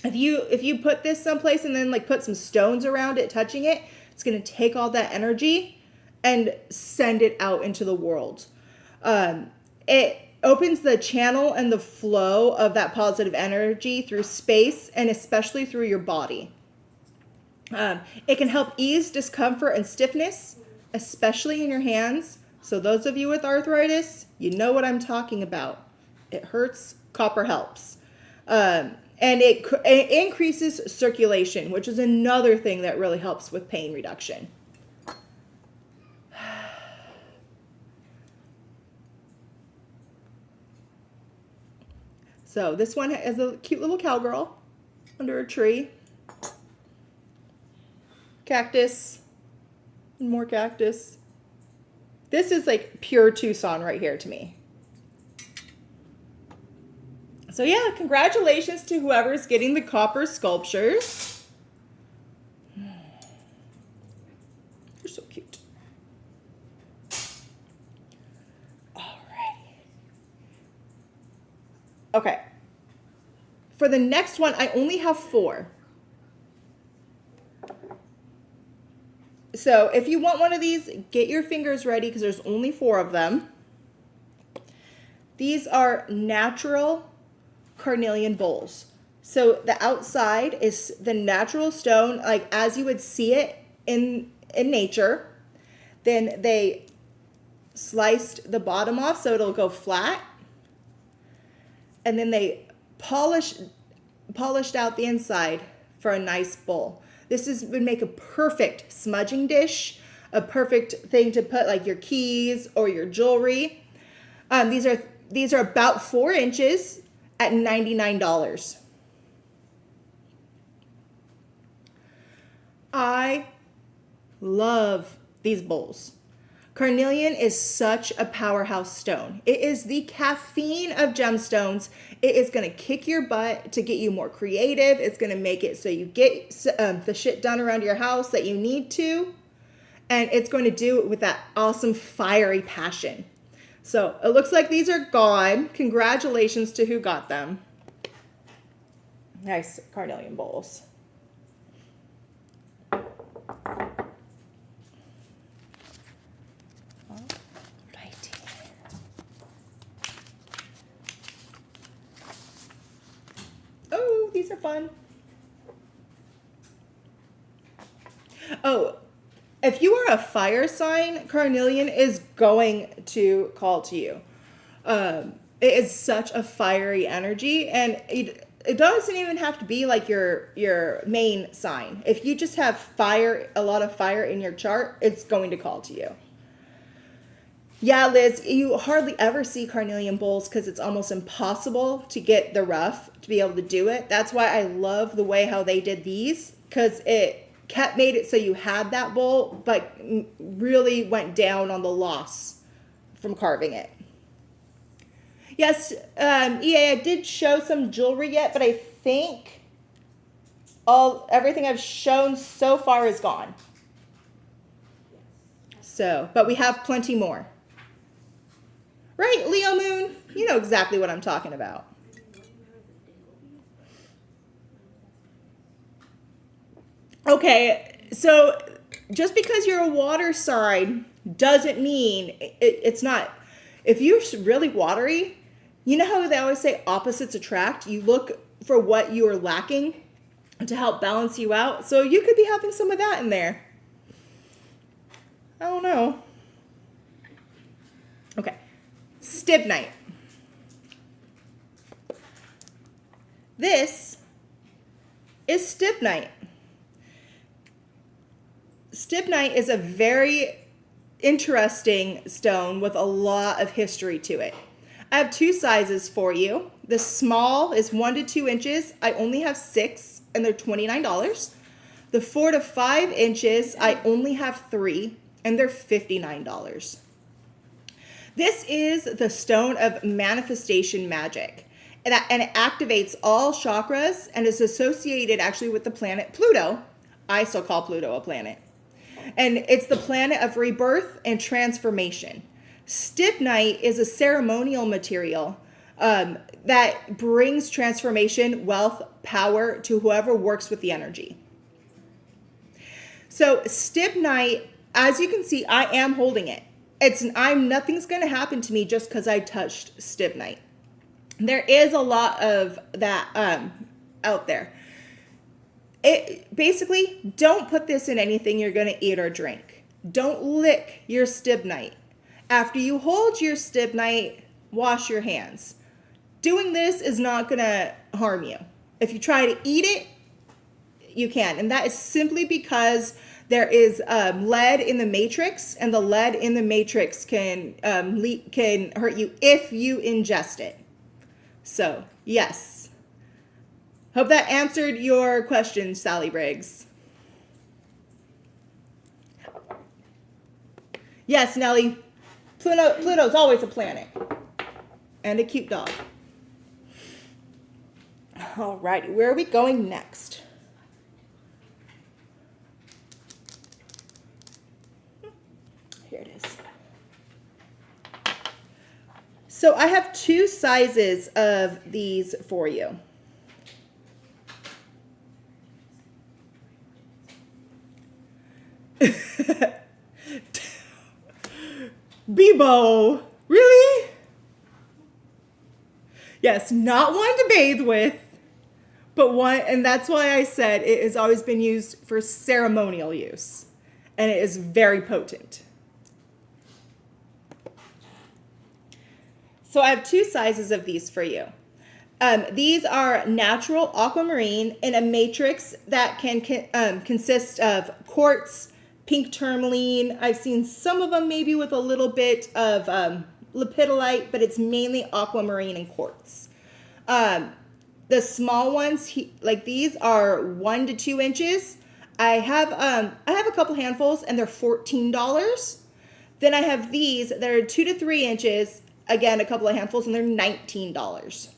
If you put this someplace and then like put some stones around it, touching it, it's gonna take all that energy and send it out into the world. It opens the channel and the flow of that positive energy through space and especially through your body. It can help ease discomfort and stiffness, especially in your hands. So those of you with arthritis, you know what I'm talking about. It hurts, copper helps. And it increases circulation, which is another thing that really helps with pain reduction. So this one is a cute little cowgirl under a tree. Cactus. And more cactus. This is like pure Tucson right here to me. So yeah, congratulations to whoever's getting the copper sculptures. You're so cute. Alrighty. Okay. For the next one, I only have 4. So if you want one of these, get your fingers ready because there's only 4 of them. These are natural carnelian bowls. So the outside is the natural stone, like as you would see it in nature. Then they sliced the bottom off so it'll go flat. And then they polished out the inside for a nice bowl. This would make a perfect smudging dish, a perfect thing to put like your keys or your jewelry. These are about 4 inches at $99. I love these bowls. Carnelian is such a powerhouse stone. It is the caffeine of gemstones. It is going to kick your butt to get you more creative. It's going to make it so you get the shit done around your house that you need to. And it's going to do it with that awesome fiery passion. So it looks like these are gone. Congratulations to who got them. Nice carnelian bowls. Oh, these are fun. Oh, if you are a fire sign, carnelian is going to call to you. It is such a fiery energy, and it doesn't even have to be like your main sign. If you just have fire, a lot of fire in your chart, it's going to call to you. Yeah, Liz, you hardly ever see carnelian bowls because it's almost impossible to get the rough to be able to do it. That's why I love the way how they did these, because it made it so you had that bowl, but really went down on the loss from carving it. Yes, EA, I did show some jewelry yet, but I think everything I've shown so far is gone. So, but we have plenty more. Right, Leo Moon? You know exactly what I'm talking about. Okay, so just because you're a water sign doesn't mean it's not. If you're really watery, you know how they always say opposites attract? You look for what you are lacking to help balance you out. So you could be having some of that in there. I don't know. Okay. Stibnite. This is stibnite. Stibnite is a very interesting stone with a lot of history to it. I have 2 sizes for you. The small is 1 to 2 inches. I only have 6 and they're $29. The 4 to 5 inches, I only have 3 and they're $59. This is the stone of manifestation magic. and it activates all chakras and is associated actually with the planet Pluto. I still call Pluto a planet. And it's the planet of rebirth and transformation. Stibnite is a ceremonial material that brings transformation, wealth, power to whoever works with the energy. So stibnite, as you can see, I am holding it. Nothing's going to happen to me just because I touched stibnite. There is a lot of that out there. Basically, don't put this in anything you're going to eat or drink. Don't lick your stibnite. After you hold your stibnite, wash your hands. Doing this is not going to harm you. If you try to eat it, you can. And that is simply because there is lead in the matrix, and the lead in the matrix can hurt you if you ingest it. So, yes. Hope that answered your question, Sally Briggs. Yes, Nellie. Pluto's always a planet. And a cute dog. Alrighty, where are we going next? Here it is. So I have 2 sizes of these for you. Bebo, really? Yes, not one to bathe with, but one, and that's why I said it has always been used for ceremonial use, and it is very potent. So I have 2 sizes of these for you. These are natural aquamarine in a matrix that can consist of quartz, pink tourmaline. I've seen some of them maybe with a little bit of lepidolite, but it's mainly aquamarine and quartz. The small ones, like these, are 1 to 2 inches. I have a couple handfuls, and they're $14. Then I have these that are 2 to 3 inches. Again, a couple of handfuls, and they're $19.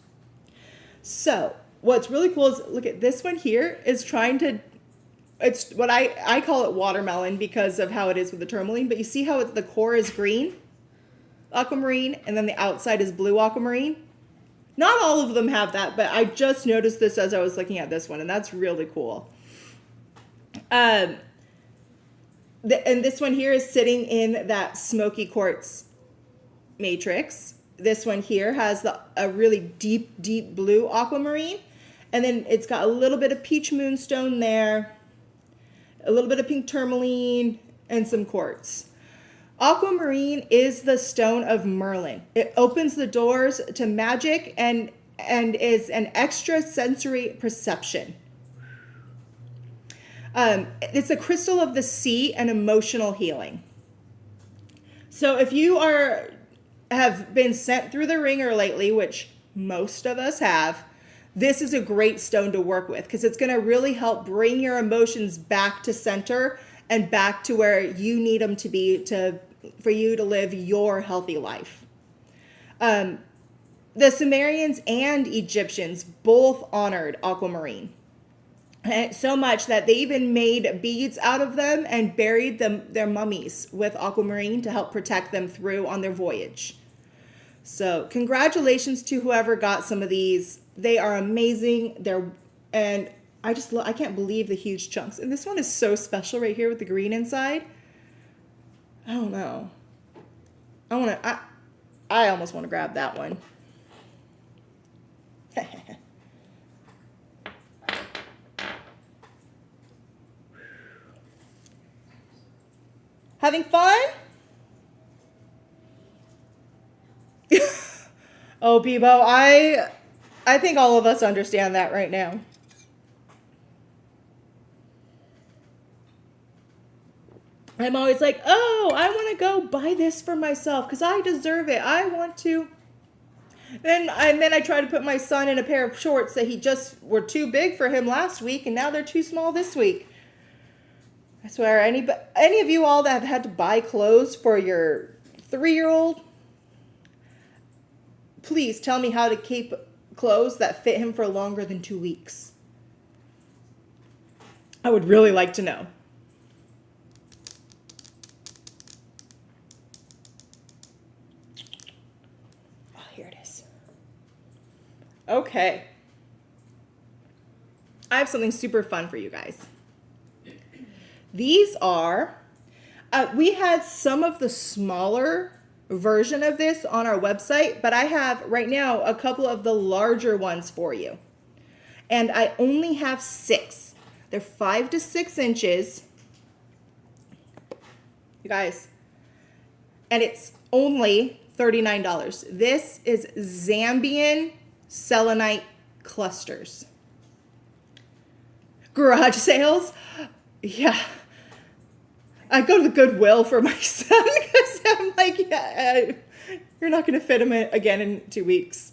So what's really cool is, look at this one here is it's what I call it watermelon because of how it is with the tourmaline, but you see how the core is green aquamarine and then the outside is blue aquamarine? Not all of them have that, but I just noticed this as I was looking at this one, and that's really cool. And this one here is sitting in that smoky quartz matrix. This one here has a really deep blue aquamarine, and then it's got a little bit of peach moonstone there, a little bit of pink tourmaline, and some quartz. Aquamarine is the stone of Merlin. It opens the doors to magic and is an extra sensory perception. It's a crystal of the sea and emotional healing. So if you have been sent through the ringer lately, which most of us have, this is a great stone to work with because it's going to really help bring your emotions back to center and back to where you need them to be for you to live your healthy life. The Sumerians and Egyptians both honored aquamarine. And so much that they even made beads out of them and buried their mummies with aquamarine to help protect them through on their voyage. So congratulations to whoever got some of these. They are amazing. And I can't believe the huge chunks. And this one is so special right here with the green inside. I don't know. I almost want to grab that one. Having fun? Oh, Bebo, I think all of us understand that right now. I'm always like, oh, I want to go buy this for myself because I deserve it. I want to. And then I try to put my son in a pair of shorts that he just were too big for him last week, and now they're too small this week. I swear, any of you all that have had to buy clothes for your 3-year-old, please tell me how to keep clothes that fit him for longer than 2 weeks? I would really like to know. Oh, here it is. Okay. I have something super fun for you guys. These are, we had some of the smaller version of this on our website, but I have right now a couple of the larger ones for you. And I only have 6. They're 5 to 6 inches. You guys. And it's only $39. This is Zambian selenite clusters. Garage sales? Yeah. I go to the Goodwill for my son because I'm like, yeah, you're not going to fit him again in 2 weeks.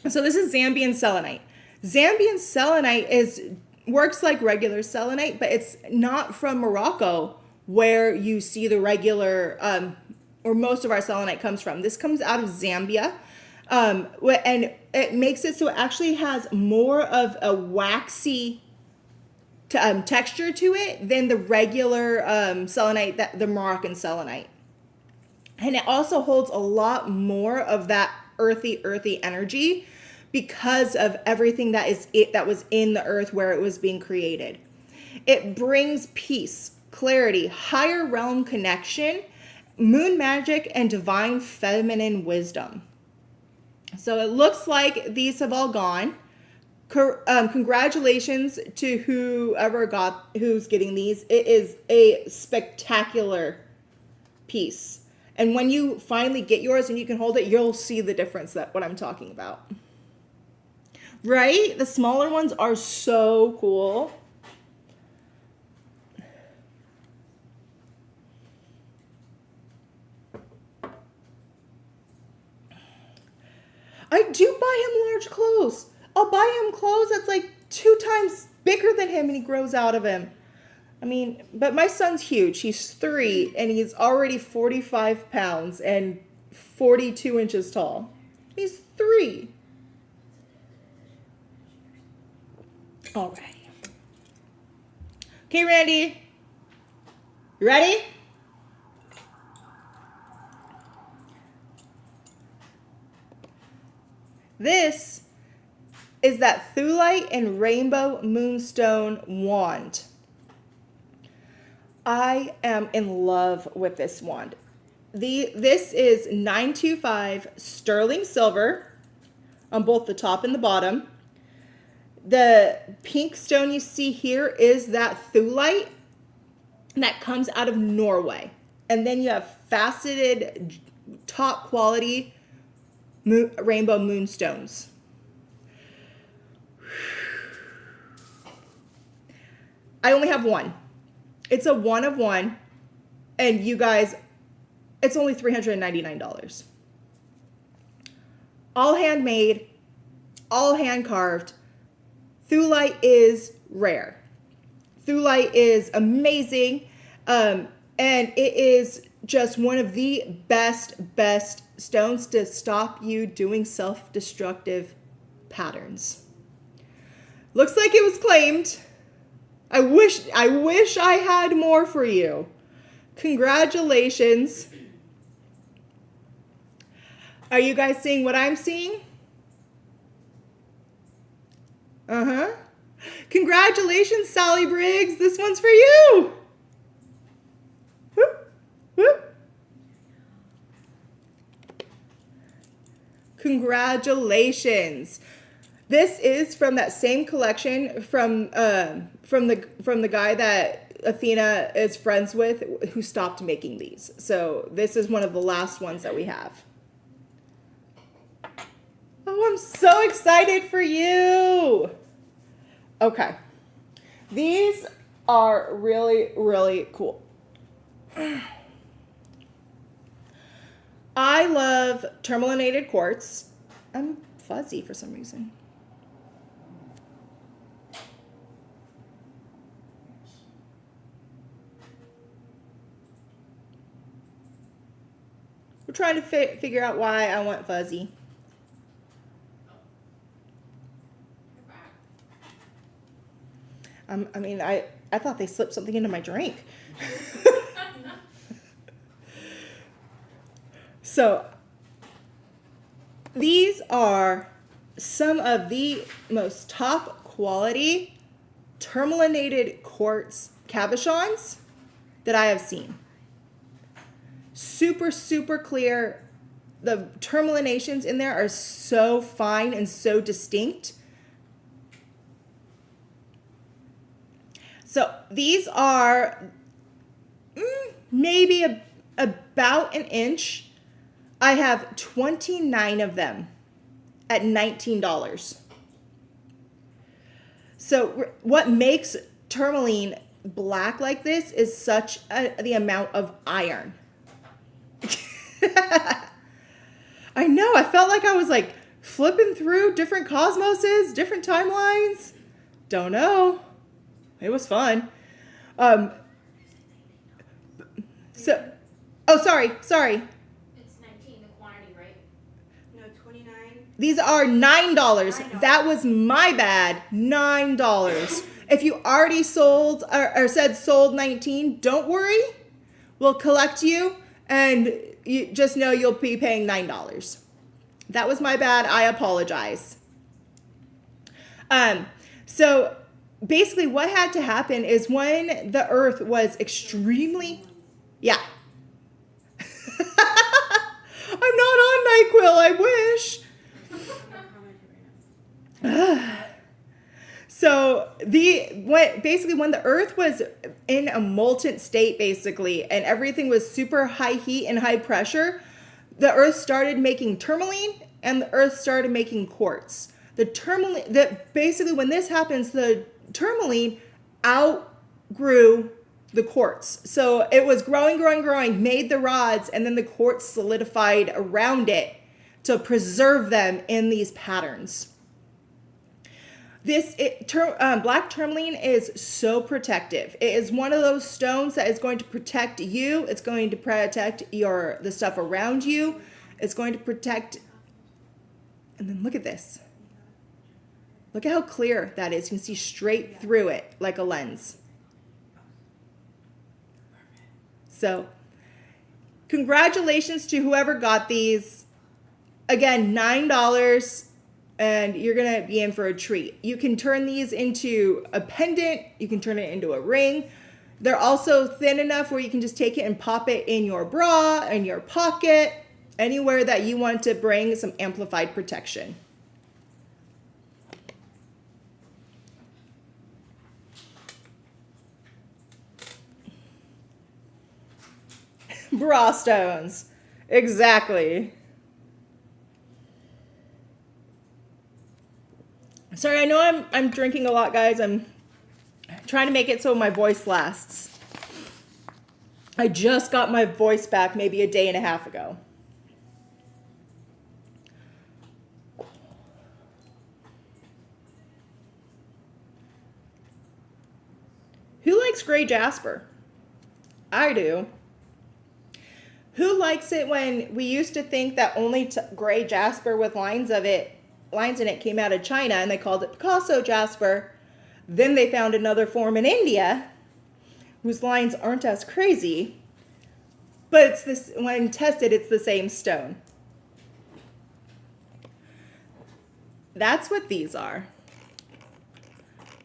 So this is Zambian selenite. Zambian selenite works like regular selenite, but it's not from Morocco where you see the regular, or most of our selenite comes from. This comes out of Zambia. And it makes it so it actually has more of a waxy texture to it than the regular selenite, the Moroccan selenite. And it also holds a lot more of that earthy energy because of everything that was in the earth where it was being created. It brings peace, clarity, higher realm connection, moon magic, and divine feminine wisdom. So it looks like these have all gone. Congratulations to who's getting these. It is a spectacular piece. And when you finally get yours and you can hold it, you'll see the difference, that what I'm talking about. Right? The smaller ones are so cool. I do buy him large clothes. I'll buy him clothes that's like 2 times bigger than him and he grows out of him. I mean, but my son's huge. He's 3 and he's already 45 pounds and 42 inches tall. He's 3. All right. Okay, Randy. You ready? This is that Thulite and Rainbow Moonstone wand. I am in love with this wand. This is 925 sterling silver on both the top and the bottom. The pink stone you see here is that Thulite that comes out of Norway. And then you have faceted top quality rainbow moonstones. I only have one. It's a 1 of 1. And you guys, it's only $399. All handmade, all hand carved. Thulite is rare. Thulite is amazing. And it is just one of the best stones to stop you doing self-destructive patterns. Looks like it was claimed. I wish I had more for you. Congratulations. Are you guys seeing what I'm seeing? Uh-huh. Congratulations, Sally Briggs. This one's for you. Whoop, whoop. Congratulations. This is from that same collection from the guy that Athena is friends with, who stopped making these. So this is one of the last ones that we have. Oh, I'm so excited for you. Okay. These are really, really cool. I love tourmalinated quartz. I'm fuzzy for some reason. We're trying to figure out why I want fuzzy. I thought they slipped something into my drink. So these are some of the most top quality tourmalinated quartz cabochons that I have seen. Super, super clear. The tourmalinations in there are so fine and so distinct. So these are maybe about an inch. I have 29 of them at $19. So what makes tourmaline black like this is the amount of iron. I know, I felt like I was like flipping through different cosmoses, different timelines. Don't know. It was fun. Oh, sorry. It's 19, the quantity, right? No, 29. These are $9. That was my bad. $9. If you already sold or said sold 19, don't worry. We'll collect you, and you just know you'll be paying $9. That was my bad. I apologize. So basically what had to happen is when the earth was extremely, yeah. I'm not on NyQuil, I wish. So when the earth was in a molten state, basically, and everything was super high heat and high pressure, the earth started making tourmaline and the earth started making quartz. Basically when this happens, the tourmaline outgrew the quartz. So it was growing, made the rods, and then the quartz solidified around it to preserve them in these patterns. Black tourmaline is so protective. It is one of those stones that is going to protect you. It's going to protect the stuff around you. It's going to protect. And then look at this. Look at how clear that is. You can see straight through it like a lens. So, congratulations to whoever got these. Again, $9, and you're going to be in for a treat. You can turn these into a pendant. You can turn it into a ring. They're also thin enough where you can just take it and pop it in your bra, in your pocket, anywhere that you want to bring some amplified protection. Bra stones. Exactly. Sorry, I know I'm drinking a lot, guys. I'm trying to make it so my voice lasts. I just got my voice back maybe a day and a half ago. Who likes gray jasper? I do. Who likes it when we used to think that only gray jasper with lines in it came out of China and they called it Picasso jasper. Then they found another form in India whose lines aren't as crazy, but when tested, it's the same stone. That's what these are.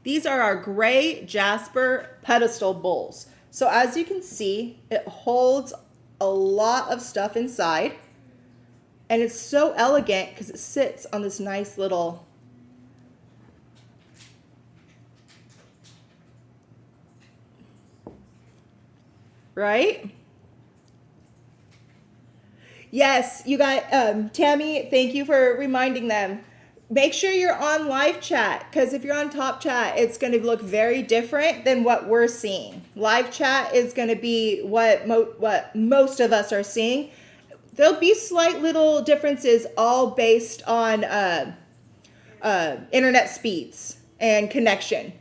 These are our gray jasper pedestal bowls. So as you can see, it holds a lot of stuff inside, and it's so elegant because it sits on this nice little right? Yes, you got Tammy, thank you for reminding them. Make sure you're on live chat, because if you're on top chat, it's going to look very different than what we're seeing. Live chat is going to be what most of us are seeing. There'll be slight little differences, all based on internet speeds and connection.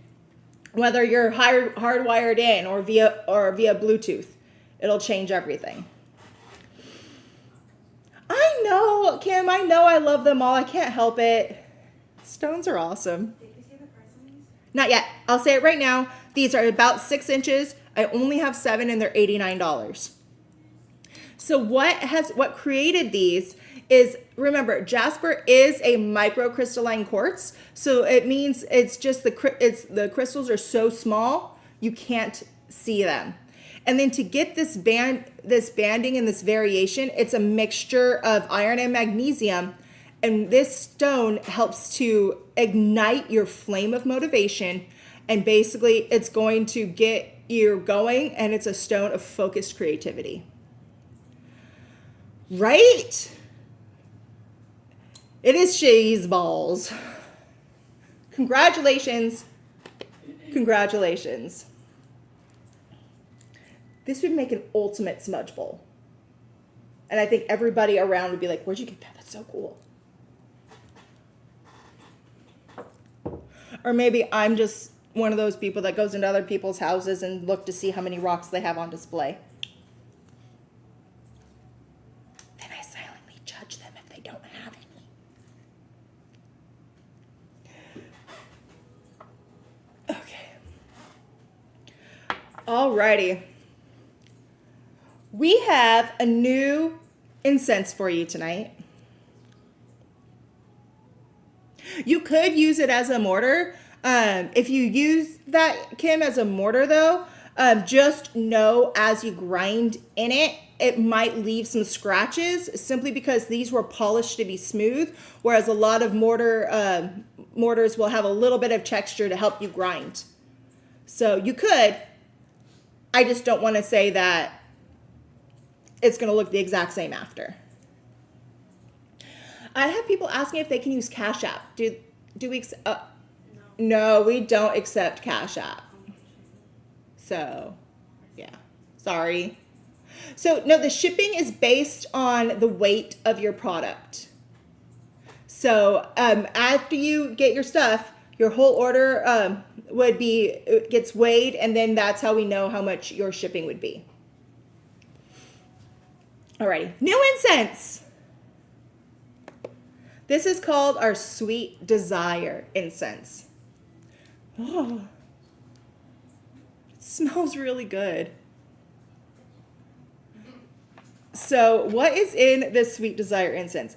Whether you're hardwired in or via Bluetooth, it'll change everything. I know, Kim, I know I love them all. I can't help it. Stones are awesome. Did you see the price on these? Not yet. I'll say it right now. These are about 6 inches. I only have 7 and they're $89. So what created these is, remember, jasper is a microcrystalline quartz. So it means it's just the crystals are so small you can't see them. And then to get this banding and this variation, it's a mixture of iron and magnesium. And this stone helps to ignite your flame of motivation. And basically, it's going to get you going. And it's a stone of focused creativity. Right? It is cheese balls. Congratulations. Congratulations. This would make an ultimate smudge bowl. And I think everybody around would be like, where'd you get that? That's so cool. Or maybe I'm just one of those people that goes into other people's houses and look to see how many rocks they have on display. Then I silently judge them if they don't have any. Okay. Alrighty. We have a new incense for you tonight. You could use it as a mortar. If you use that, Kim, as a mortar though, just know as you grind in it, it might leave some scratches simply because these were polished to be smooth, whereas a lot of mortars will have a little bit of texture to help you grind. So you could. I just don't want to say that it's going to look the exact same after. I have people asking if they can use Cash App. Do we? No, we don't accept Cash App. So, yeah, sorry. So, no, the shipping is based on the weight of your product. So, after you get your stuff, your whole order gets weighed, and then that's how we know how much your shipping would be. Alrighty, new incense. This is called our Sweet Desire incense. Oh, it smells really good. So what is in this Sweet Desire incense?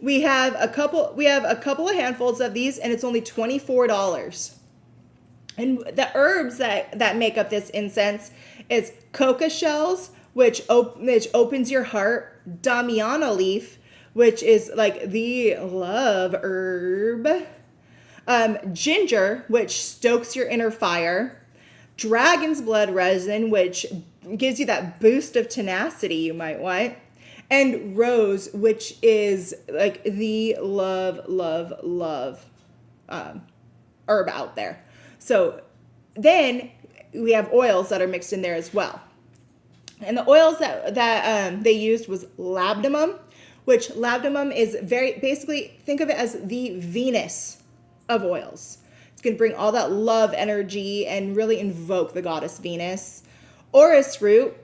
We have a couple of handfuls of these, and it's only $24. And the herbs that make up this incense is coca shells, which opens your heart, damiana leaf, which is like the love herb, ginger, which stokes your inner fire, dragon's blood resin, which gives you that boost of tenacity you might want, and rose, which is like the love herb out there. So then we have oils that are mixed in there as well. And the oils that they used was labdanum, which labdanum is basically think of it as the Venus of oils. It's going to bring all that love energy and really invoke the goddess Venus. Orris root,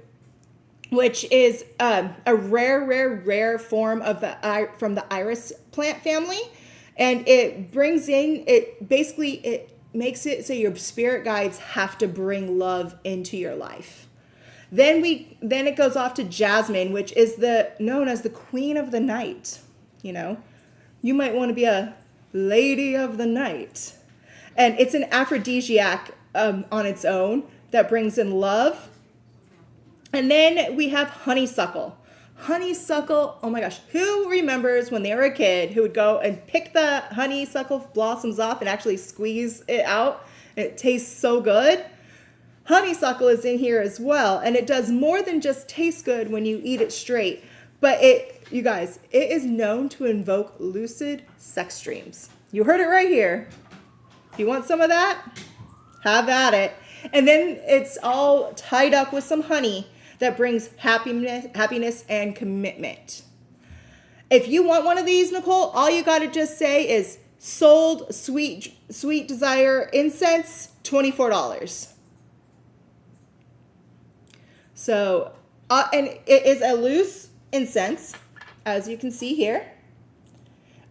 which is a rare form of from the iris plant family. And it makes it so your spirit guides have to bring love into your life. Then it goes off to jasmine, which is known as the queen of the night. You know, you might want to be a lady of the night. And it's an aphrodisiac on its own that brings in love. And then we have honeysuckle. Honeysuckle, oh my gosh, who remembers when they were a kid who would go and pick the honeysuckle blossoms off and actually squeeze it out? And it tastes so good. Honeysuckle is in here as well, and it does more than just taste good when you eat it straight, but you guys, it is known to invoke lucid sex dreams. You heard it right here. If you want some of that, have at it. And then it's all tied up with some honey that brings happiness and commitment. If you want one of these, Nicole, all you got to just say is sold Sweet Desire incense, $24. So, and it is a loose incense, as you can see here.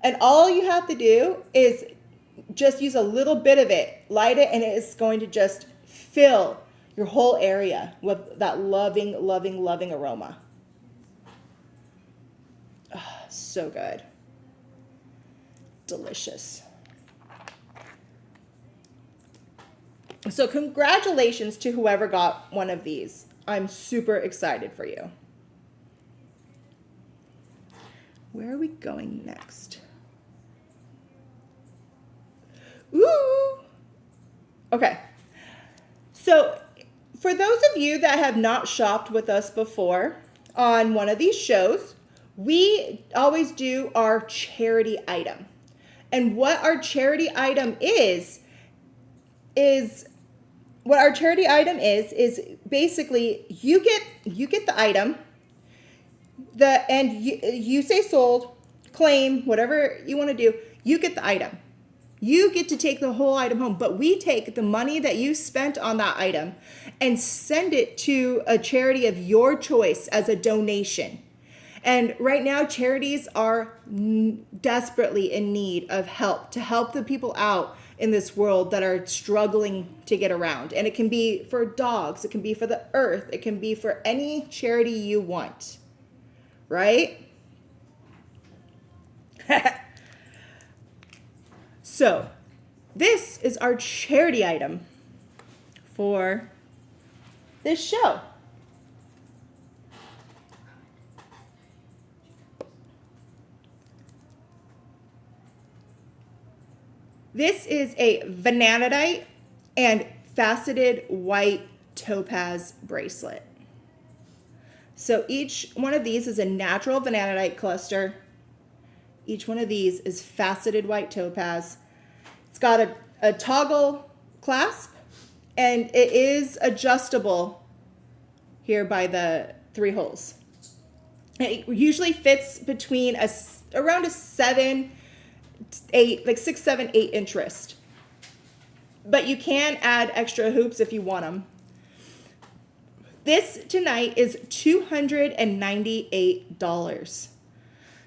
And all you have to do is just use a little bit of it, light it, and it is going to just fill your whole area with that loving, loving, loving aroma. Oh, so good. Delicious. So congratulations to whoever got one of these. I'm super excited for you. Where are we going next? Ooh. Okay. So for those of you that have not shopped with us before on one of these shows, we always do our charity item. And what our charity item is basically you get the item, and you say sold, claim, whatever you want to do, you get the item. You get to take the whole item home, but we take the money that you spent on that item and send it to a charity of your choice as a donation. And right now, charities are desperately in need of help to help the people out in this world that are struggling to get around. And it can be for dogs, it can be for the earth, it can be for any charity you want, right? So, this is our charity item for this show. This is a vanadite and faceted white topaz bracelet. So each one of these is a natural vanadite cluster. Each one of these is faceted white topaz. It's got a toggle clasp, and it is adjustable here by the 3 holes. It usually fits between around a 7, 8, like 6, 7, 8 inch wrist. But you can add extra hoops if you want them. This tonight is $298.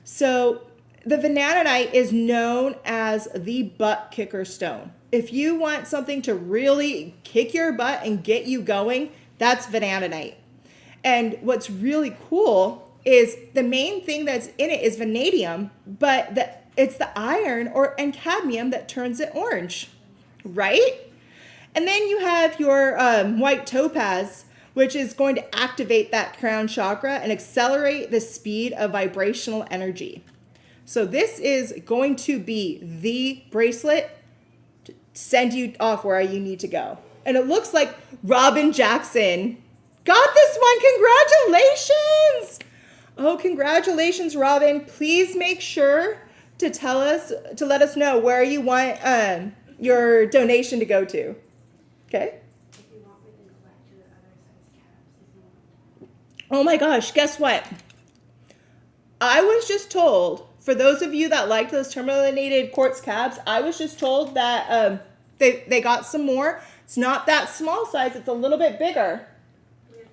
So the vanadite is known as the butt kicker stone. If you want something to really kick your butt and get you going, that's vanadite. And what's really cool is the main thing that's in it is vanadium, but it's the iron and cadmium that turns it orange, right? And then you have your white topaz, which is going to activate that crown chakra and accelerate the speed of vibrational energy. So this is going to be the bracelet to send you off where you need to go. And it looks like Robin Jackson got this one. Congratulations! Oh, congratulations, Robin. Please make sure to let us know where you want your donation to go to. Okay? If you want, we can go back to the other size caps if you want. Oh my gosh, guess what? I was just told, for those of you that like those tourmalinated quartz cabs, I was just told that they got some more. It's not that small size, it's a little bit bigger. We have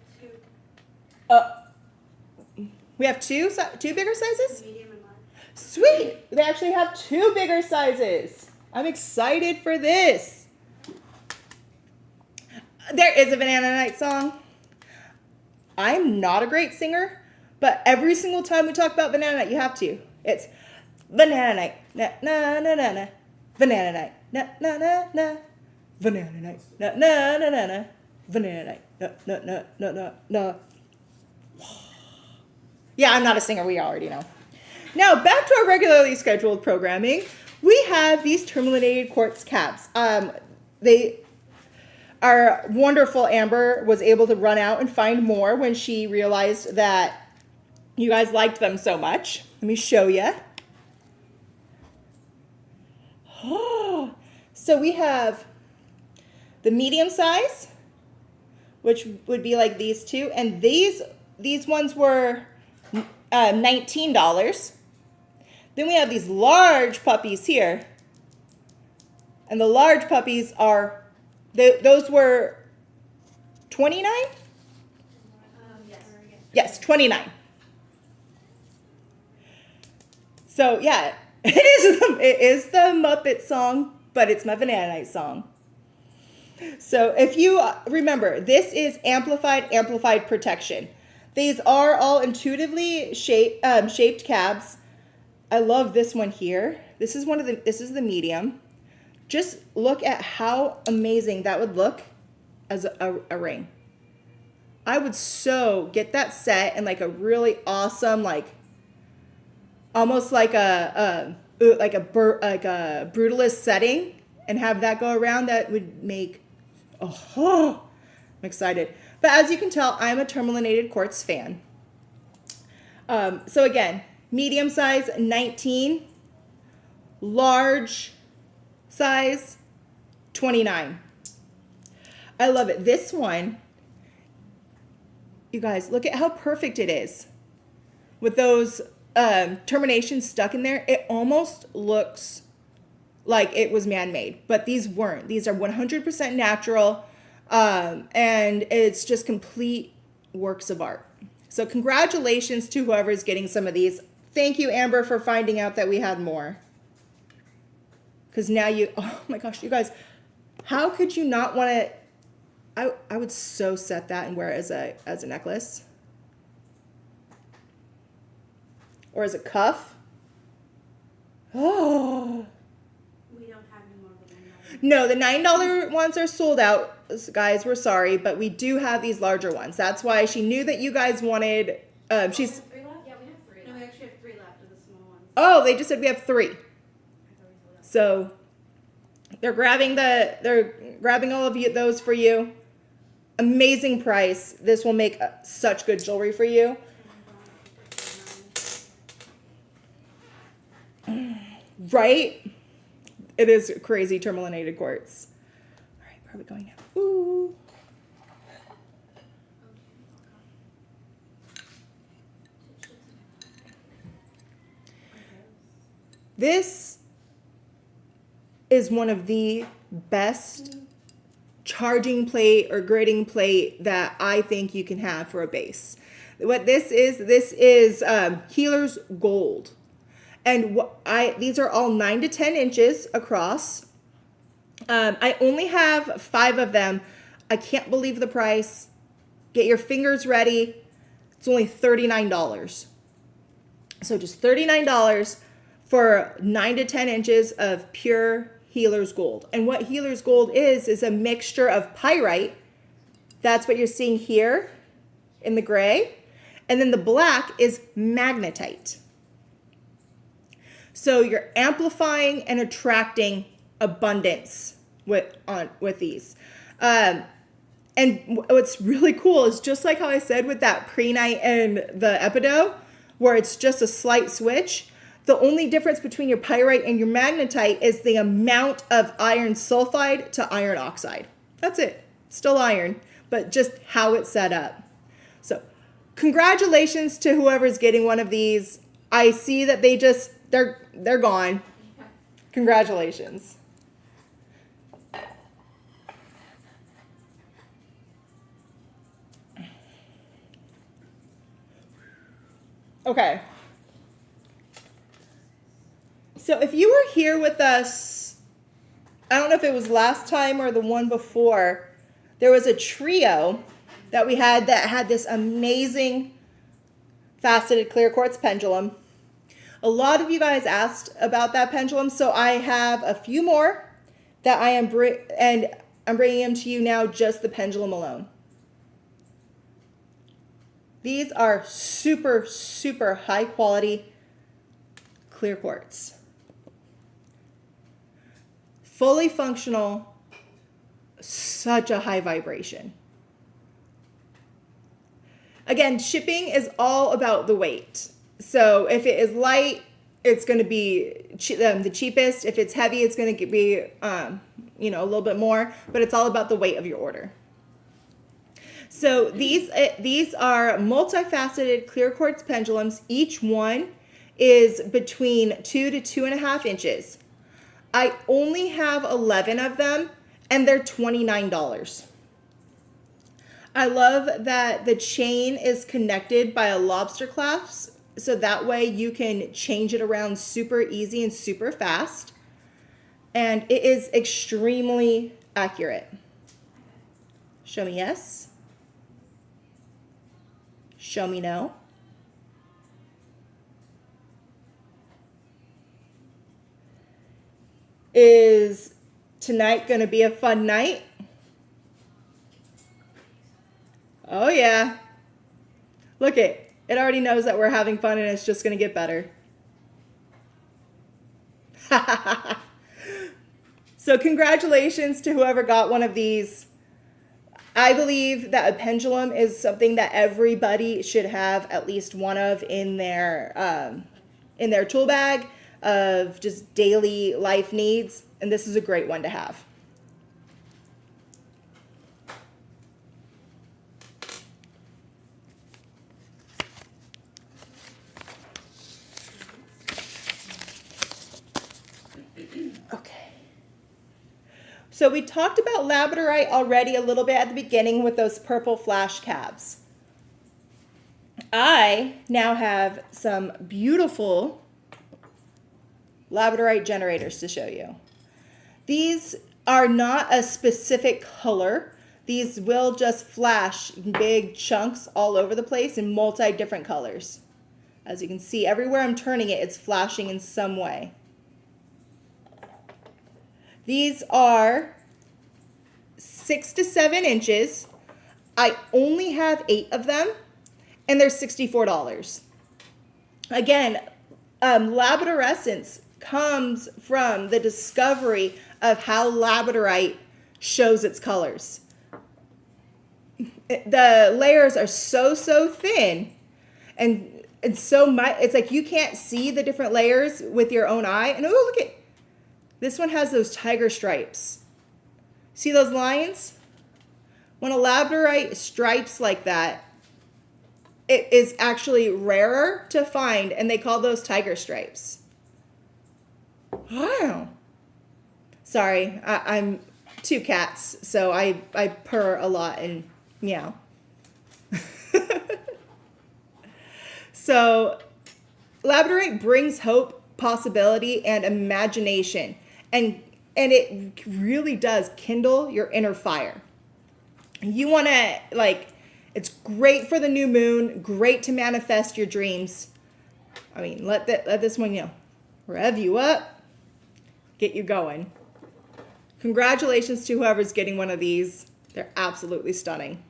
2. We have two bigger sizes? Medium and large. Sweet! They actually have 2 bigger sizes. I'm excited for this. There is a vanadite song. I'm not a great singer, but every single time we talk about vanadite, you have to. It's vanadite, na na na na na, vanadite, na na na na, vanadite, na na na na na, vanadite, na na na na na na. Yeah, I'm not a singer, we already know. Now, back to our regularly scheduled programming. We have these tourmalinated quartz caps. Our wonderful Amber was able to run out and find more when she realized that you guys liked them so much. Let me show you. Oh, so we have the medium size, which would be like these two, and these ones were $19. Then we have these large puppies here, and the large puppies are those were $29? Yes. Yes, $29. So yeah, it is the Muppet song, but it's my Vanadite song. So if you remember, this is amplified protection. These are all intuitively shaped cabs. I love this one here. This is the medium. Just look at how amazing that would look as a ring. I would so get that set in like a really awesome, like almost like a brutalist setting, and have that go around. That would make, I'm excited. But as you can tell, I'm a tourmalinated quartz fan. So again, medium size 19, large size 29. I love it. This one, you guys, look at how perfect it is. With those terminations stuck in there, it almost looks like it was man-made, but these weren't. These are 100% natural, and it's just complete works of art. So congratulations to whoever's getting some of these. Thank you, Amber, for finding out that we had more. Because now oh my gosh, you guys, how could you not want to? I would so set that and wear it as a necklace. Or as a cuff. Oh. We don't have any more of them. No, the $9 ones are sold out, guys. We're sorry, but we do have these larger ones. That's why she knew that you guys wanted. She's. 3 left? Yeah, we have 3 No, left. we actually have 3 left of the small ones. Oh, they just said we have 3. I thought we sold out. So they're grabbing all of those for you. Amazing price. This will make such good jewelry for you. Right? It is crazy tourmalinated quartz. All right, where are we going now? Ooh. This is one of the best charging plate or grading plate that I think you can have for a base. What this is Healer's Gold. And these are all 9 to 10 inches across. I only have 5 of them. I can't believe the price. Get your fingers ready. It's only $39. So just $39 for 9 to 10 inches of pure Healer's Gold. And what Healer's Gold is a mixture of pyrite. That's what you're seeing here in the gray. And then the black is magnetite. So you're amplifying and attracting abundance with these. And what's really cool is just like how I said with that Prehnite and the Peridot, where it's just a slight switch. The only difference between your pyrite and your magnetite is the amount of iron sulfide to iron oxide. That's it. Still iron, but just how it's set up. So congratulations to whoever's getting one of these. I see that they're gone. Congratulations. Okay. So if you were here with us, I don't know if it was last time or the one before, there was a trio that we had that had this amazing faceted clear quartz pendulum. A lot of you guys asked about that pendulum, so I have a few more that I'm bringing them to you now, just the pendulum alone. These are super, super high quality clear quartz. Fully functional, such a high vibration. Again, shipping is all about the weight. So if it is light, it's going to be the cheapest. If it's heavy, it's going to be a little bit more. But it's all about the weight of your order. So these are multifaceted clear quartz pendulums. Each one is between 2 to 2.5 inches. I only have 11 of them, and they're $29. I love that the chain is connected by a lobster clasp, so that way you can change it around super easy and super fast. And it is extremely accurate. Show me yes. Show me no. Is tonight going to be a fun night? Oh yeah. Look it. It already knows that we're having fun and it's just going to get better. So congratulations to whoever got one of these. I believe that a pendulum is something that everybody should have at least one of in their tool bag of just daily life needs, and this is a great one to have. Okay. So we talked about Labradorite already a little bit at the beginning with those purple flash cabs. I now have some beautiful Labradorite generators to show you. These are not a specific color. These will just flash in big chunks all over the place in multi different colors. As you can see, everywhere I'm turning it, it's flashing in some way. These are 6 to 7 inches. I only have 8 of them, and they're $64. Again, labradorescence comes from the discovery of how labradorite shows its colors. The layers are so thin, and it's like you can't see the different layers with your own eye. And oh, look at this one has those tiger stripes. See those lines? When a labradorite stripes like that, it is actually rarer to find, and they call those tiger stripes. Wow. Sorry, I'm 2 cats, so I purr a lot and meow. So labradorite brings hope, possibility, and imagination. And it really does kindle your inner fire. You want to, it's great for the new moon, great to manifest your dreams. I mean, let this one, rev you up, get you going. Congratulations to whoever's getting one of these. They're absolutely stunning.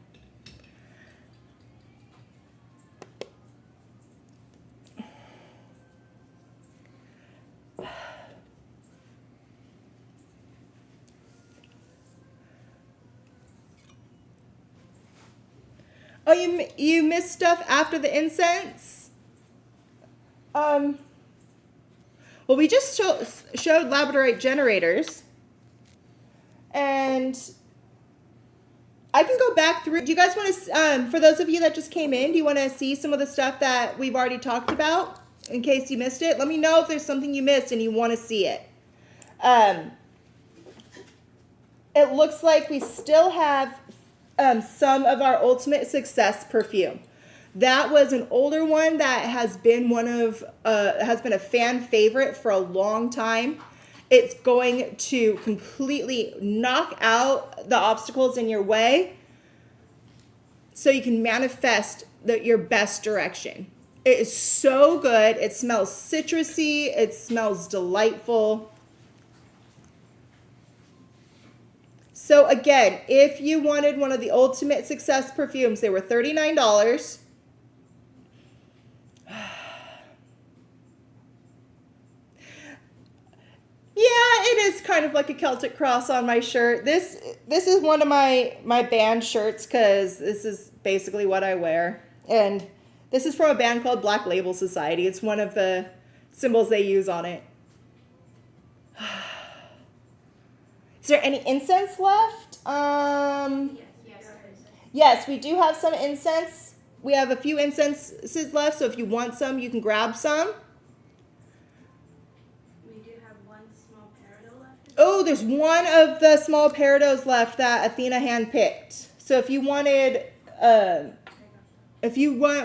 Oh, you missed stuff after the incense? Well, we just showed Labradorite generators. And I can go back through. Do you guys want to, for those of you that just came in, do you want to see some of the stuff that we've already talked about in case you missed it? Let me know if there's something you missed and you want to see it. It looks like we still have some of our Ultimate Success perfume. That was an older one that has been has been a fan favorite for a long time. It's going to completely knock out the obstacles in your way so you can manifest your best direction. It is so good. It smells citrusy. It smells delightful. So again, if you wanted one of the Ultimate Success perfumes, they were $39. Yeah, it is kind of like a Celtic cross on my shirt. This is one of my band shirts because this is basically what I wear. And this is from a band called Black Label Society. It's one of the symbols they use on it. Is there any incense left? Yes, we do have some incense. We have a few incenses left, so if you want some, you can grab some. Oh, there's one of the small Peridots left that Athena handpicked. So if you want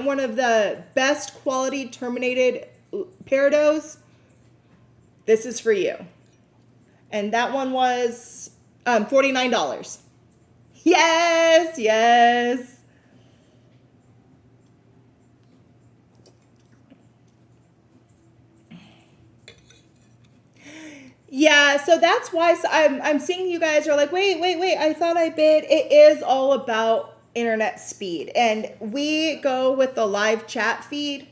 one of the best quality terminated Peridots, this is for you. And that one was $49. Yes, yes. Yeah, so that's why I'm seeing you guys are like, wait, I thought I bid. It is all about internet speed. And we go with the live chat feed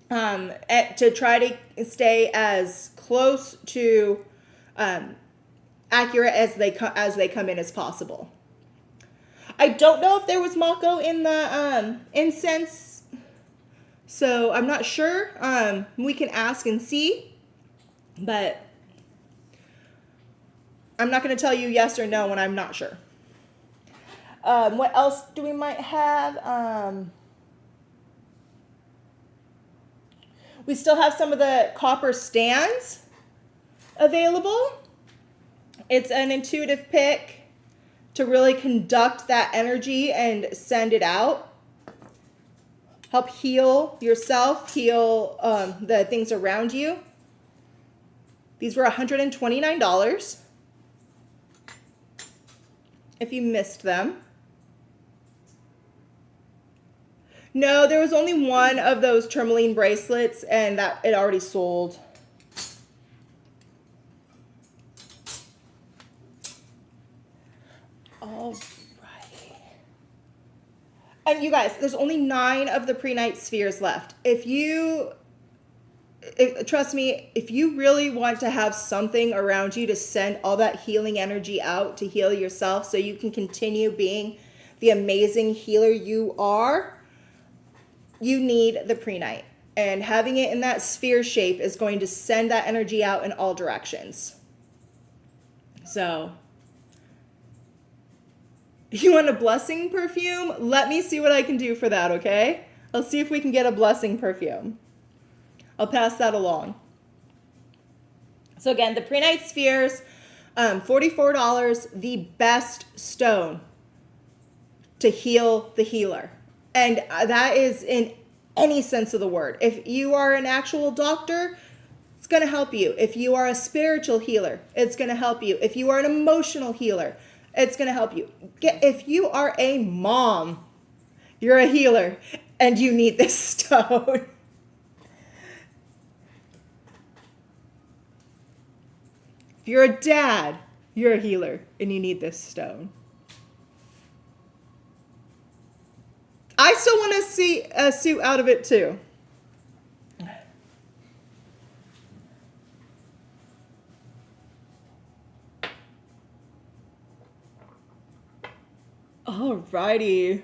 to try to stay as close to accurate as they come in as possible. I don't know if there was Mako in the incense, so I'm not sure. We can ask and see, but I'm not going to tell you yes or no when I'm not sure. What else do we might have? We still have some of the copper stands available. It's an intuitive pick to really conduct that energy and send it out. Help heal yourself, heal the things around you. These were $129 if you missed them. No, there was only one of those Tourmaline bracelets, and that it already sold. Alrighty. And you guys, there's only 9 of the Prehnite spheres left. Trust me, if you really want to have something around you to send all that healing energy out to heal yourself so you can continue being the amazing healer you are, you need the Prehnite. And having it in that sphere shape is going to send that energy out in all directions. So, you want a blessing perfume? Let me see what I can do for that, okay? I'll see if we can get a blessing perfume. I'll pass that along. So again, the Prehnite spheres, $44, the best stone to heal the healer. And that is in any sense of the word. If you are an actual doctor, it's going to help you. If you are a spiritual healer, it's going to help you. If you are an emotional healer, it's going to help you. If you are a mom, you're a healer, and you need this stone. If you're a dad, you're a healer, and you need this stone. I still want to see a suit out of it too. Alrighty.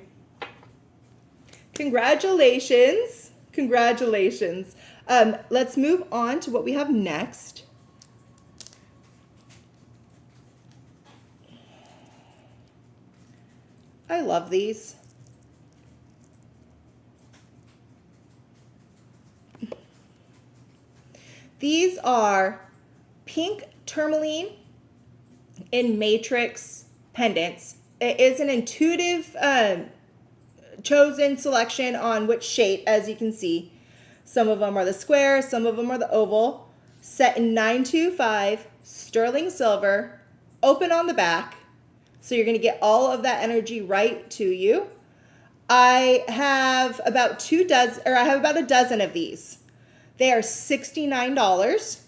Congratulations. Congratulations. Let's move on to what we have next. I love these. These are pink tourmaline in matrix pendants. It is an intuitive chosen selection on which shape, as you can see. Some of them are the square, some of them are the oval. Set in 925 sterling silver, open on the back. So you're going to get all of that energy right to you. I have about a dozen of these. They are $69.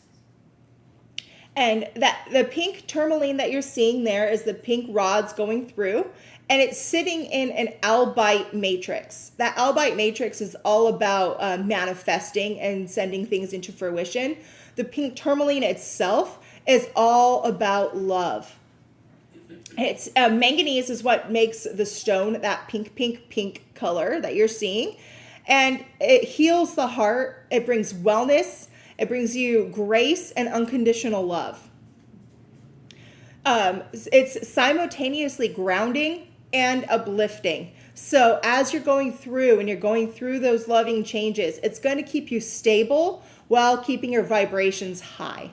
And the pink tourmaline that you're seeing there is the pink rods going through, and it's sitting in an albite matrix. That albite matrix is all about manifesting and sending things into fruition. The pink tourmaline itself is all about love. It's manganese is what makes the stone that pink color that you're seeing. And it heals the heart. It brings wellness. It brings you grace and unconditional love. It's simultaneously grounding and uplifting. So as you're going through and you're going through those loving changes, it's going to keep you stable while keeping your vibrations high.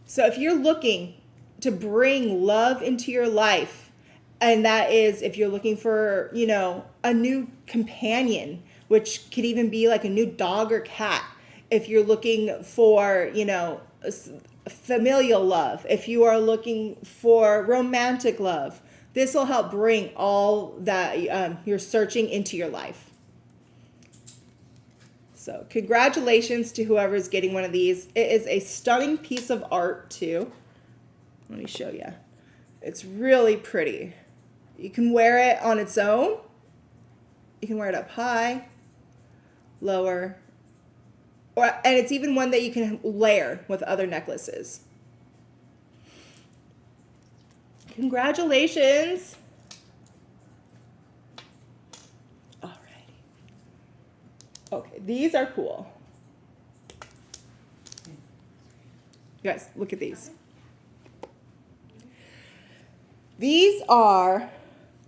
So if you're looking to bring love into your life, and that is if you're looking for, a new companion, which could even be like a new dog or cat. If you're looking for, familial love, if you are looking for romantic love, this will help bring all that you're searching into your life. So congratulations to whoever's getting one of these. It is a stunning piece of art too. Let me show you. It's really pretty. You can wear it on its own. You can wear it up high, lower, and it's even one that you can layer with other necklaces. Congratulations. Alrighty. Okay, these are cool. You guys, look at these. These are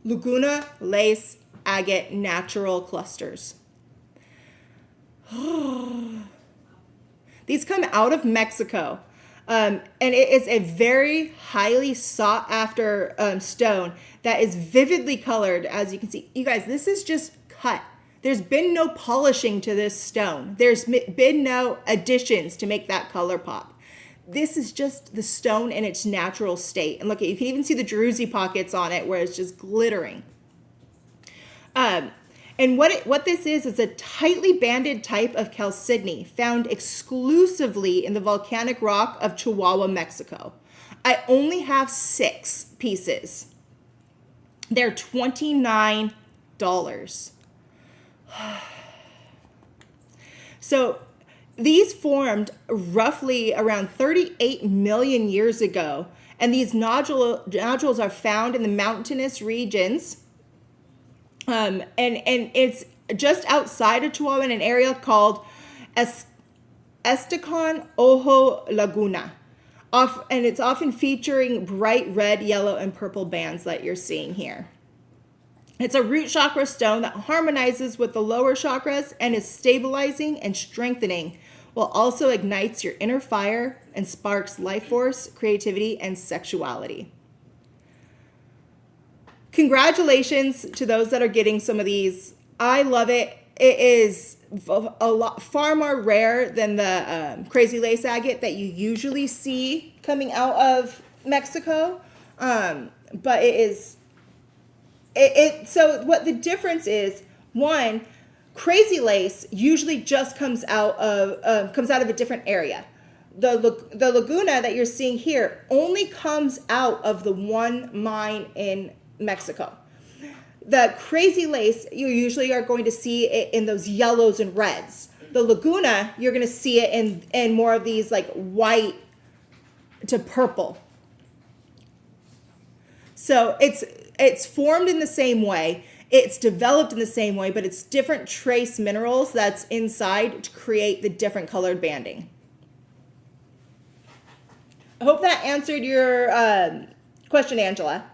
Laguna Lace Agate Natural Clusters. These come out of Mexico. And it is a very highly sought after stone that is vividly colored, as you can see. You guys, this is just cut. There's been no polishing to this stone. There's been no additions to make that color pop. This is just the stone in its natural state. And look, you can even see the druzy pockets on it where it's just glittering. And what this is a tightly banded type of chalcedony found exclusively in the volcanic rock of Chihuahua, Mexico. I only have 6 pieces. They're $29. So these formed roughly around 38 million years ago, and these nodules are found in the mountainous regions. And it's just outside of Chihuahua in an area called Estecan Ojo Laguna. And it's often featuring bright red, yellow, and purple bands that you're seeing here. It's a root chakra stone that harmonizes with the lower chakras and is stabilizing and strengthening, while also ignites your inner fire and sparks life force, creativity, and sexuality. Congratulations to those that are getting some of these. I love it. It is far more rare than the crazy lace agate that you usually see coming out of Mexico. But it is. So what the difference is, one, crazy lace usually just comes out of a different area. The Laguna that you're seeing here only comes out of the one mine in Mexico. The crazy lace, you usually are going to see it in those yellows and reds. The Laguna, you're going to see it in more of these like white to purple. So it's formed in the same way. It's developed in the same way, but it's different trace minerals that's inside to create the different colored banding. I hope that answered your question, Angela.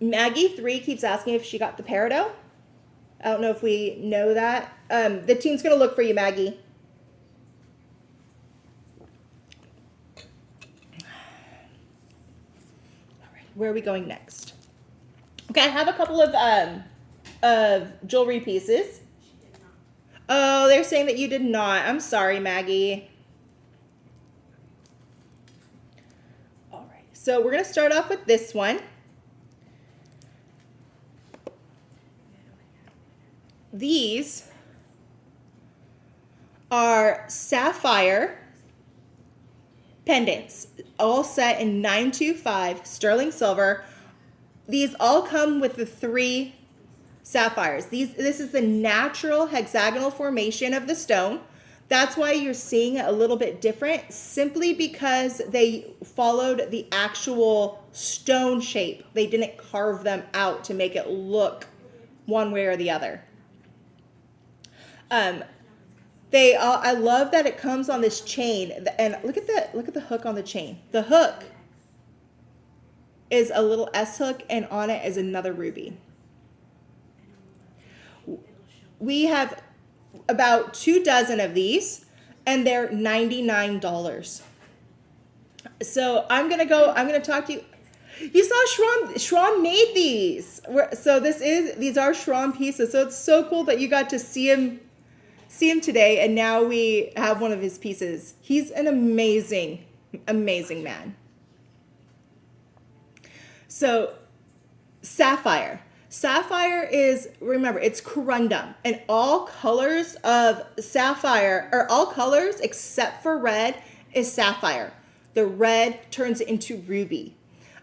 Maggie 3 keeps asking if she got the Peridot. I don't know if we know that. The team's going to look for you, Maggie. All right, where are we going next? Okay, I have a couple of jewelry pieces. Oh, they're saying that you did not. I'm sorry, Maggie. All right, so we're going to start off with this one. These are sapphire pendants, all set in 925 sterling silver. These all come with the 3 sapphires. This is the natural hexagonal formation of the stone. That's why you're seeing it a little bit different, simply because they followed the actual stone shape. They didn't carve them out to make it look one way or the other. I love that it comes on this chain, and look at the hook on the chain. The hook is a little S hook, and on it is another ruby. We have about 24 of these, and they're $99. So I'm gonna talk to you. You saw Shram made these. So these are Shram pieces. So it's so cool that you got to see him today, and now we have one of his pieces. He's an amazing, amazing man. So sapphire. Sapphire is, remember, it's corundum, and all colors of sapphire, or all colors except for red, is sapphire. The red turns into ruby.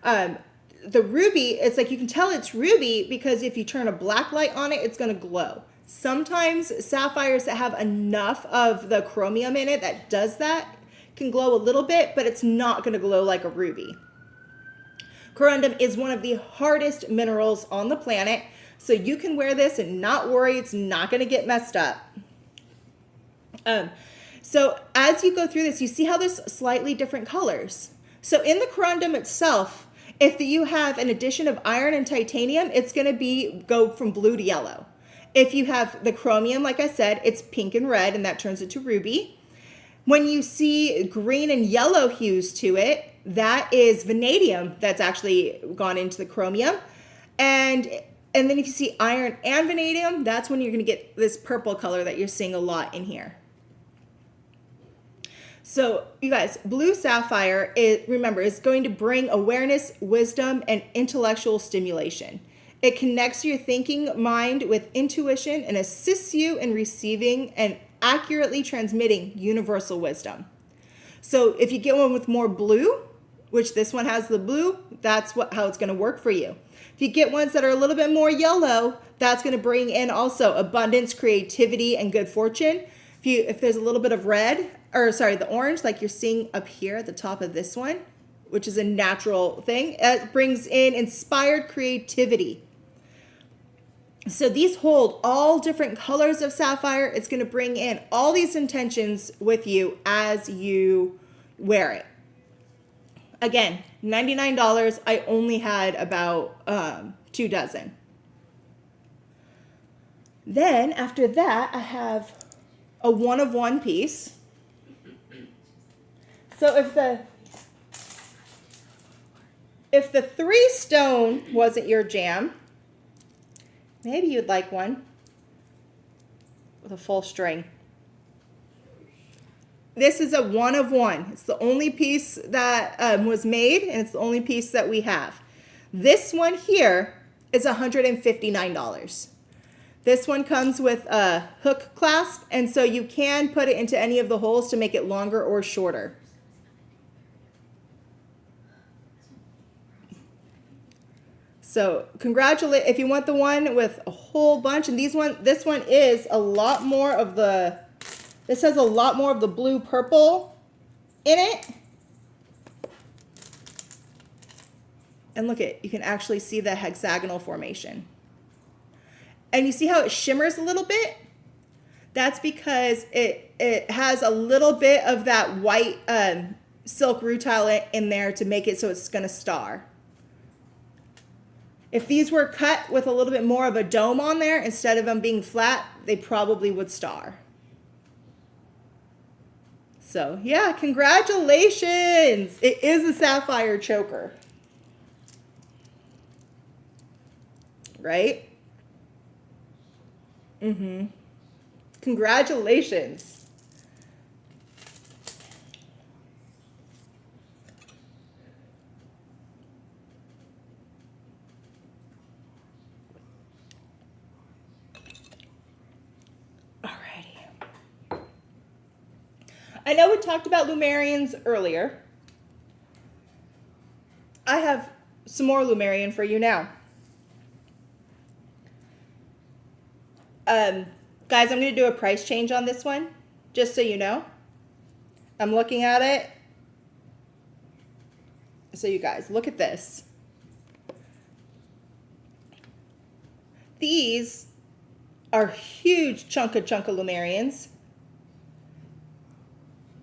The ruby, it's like you can tell it's ruby because if you turn a black light on it, it's going to glow. Sometimes sapphires that have enough of the chromium in it that does that can glow a little bit, but it's not going to glow like a ruby. Corundum is one of the hardest minerals on the planet, so you can wear this and not worry it's not going to get messed up. So as you go through this, you see how there's slightly different colors. So in the corundum itself, if you have an addition of iron and titanium, it's going to go from blue to yellow. If you have the chromium, like I said, it's pink and red, and that turns into ruby. When you see green and yellow hues to it, that is vanadium that's actually gone into the chromium. And then if you see iron and vanadium, that's when you're going to get this purple color that you're seeing a lot in here. So you guys, blue sapphire, remember, is going to bring awareness, wisdom, and intellectual stimulation. It connects your thinking mind with intuition and assists you in receiving and accurately transmitting universal wisdom. So if you get one with more blue, which this one has the blue, that's how it's going to work for you. If you get ones that are a little bit more yellow, that's going to bring in also abundance, creativity, and good fortune. If there's a little bit of red, the orange, like you're seeing up here at the top of this one, which is a natural thing, it brings in inspired creativity. So these hold all different colors of sapphire. It's going to bring in all these intentions with you as you wear it. Again, $99. I only had about 2 dozen. Then after that, I have a one-of-one piece. So if the 3 stone wasn't your jam, maybe you'd like one with a full string. This is a one-of-one. It's the only piece that was made, and it's the only piece that we have. This one here is $159. This one comes with a hook clasp, and so you can put it into any of the holes to make it longer or shorter. So congratulate if you want the one with a whole bunch, and this one is a lot more of this has a lot more of the blue purple in it. And look you can actually see the hexagonal formation. And you see how it shimmers a little bit? That's because it has a little bit of that white silk rutile in there to make it so it's going to star. If these were cut with a little bit more of a dome on there, instead of them being flat, they probably would star. So yeah, congratulations! It is a sapphire choker. Right? Mm-hmm. Congratulations. I know we talked about Lemurians earlier. I have some more Lemurian for you now. Guys, I'm going to do a price change on this one, just so you know. I'm looking at it. So you guys, look at this. These are huge chunk of Lemurians.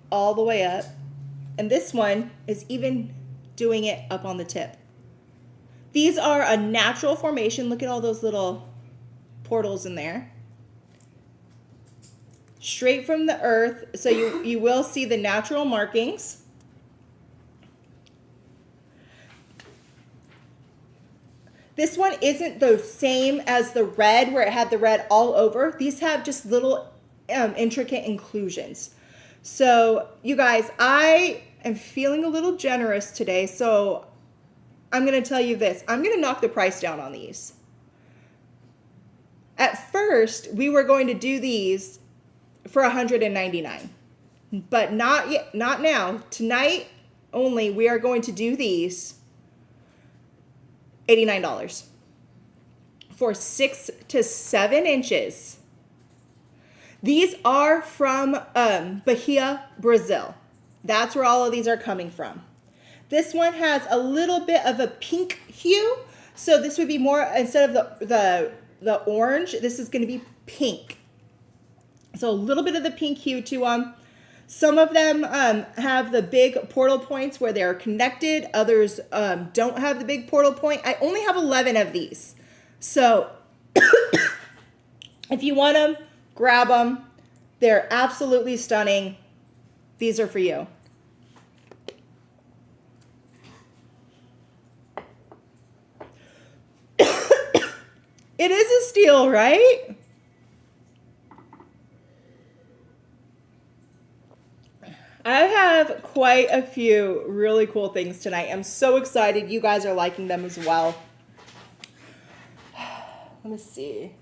All the way up, and this one is even doing it up on the tip. These are a natural formation. Look at all those little portals in there, straight from the earth, so you will see the natural markings. This one isn't the same as the red where it had the red all over. These have just little intricate inclusions. So you guys, I am feeling a little generous today. So I'm going to tell you this. I'm going to knock the price down on these. At first, we were going to do these for $199, but not yet, not now. Tonight only, we are going to do these $89 for 6 to 7 inches. These are from Bahia, Brazil. That's where all of these are coming from. This one has a little bit of a pink hue, so this would be more, instead of the orange, this is going to be pink. So a little bit of the pink hue to them. Some of them have the big portal points where they are connected. Others don't have the big portal point. I only have 11 of these. So if you want them, grab them. They're absolutely stunning. These are for you. It is a steal, right? I have quite a few really cool things tonight. I'm so excited you guys are liking them as well. Let me see.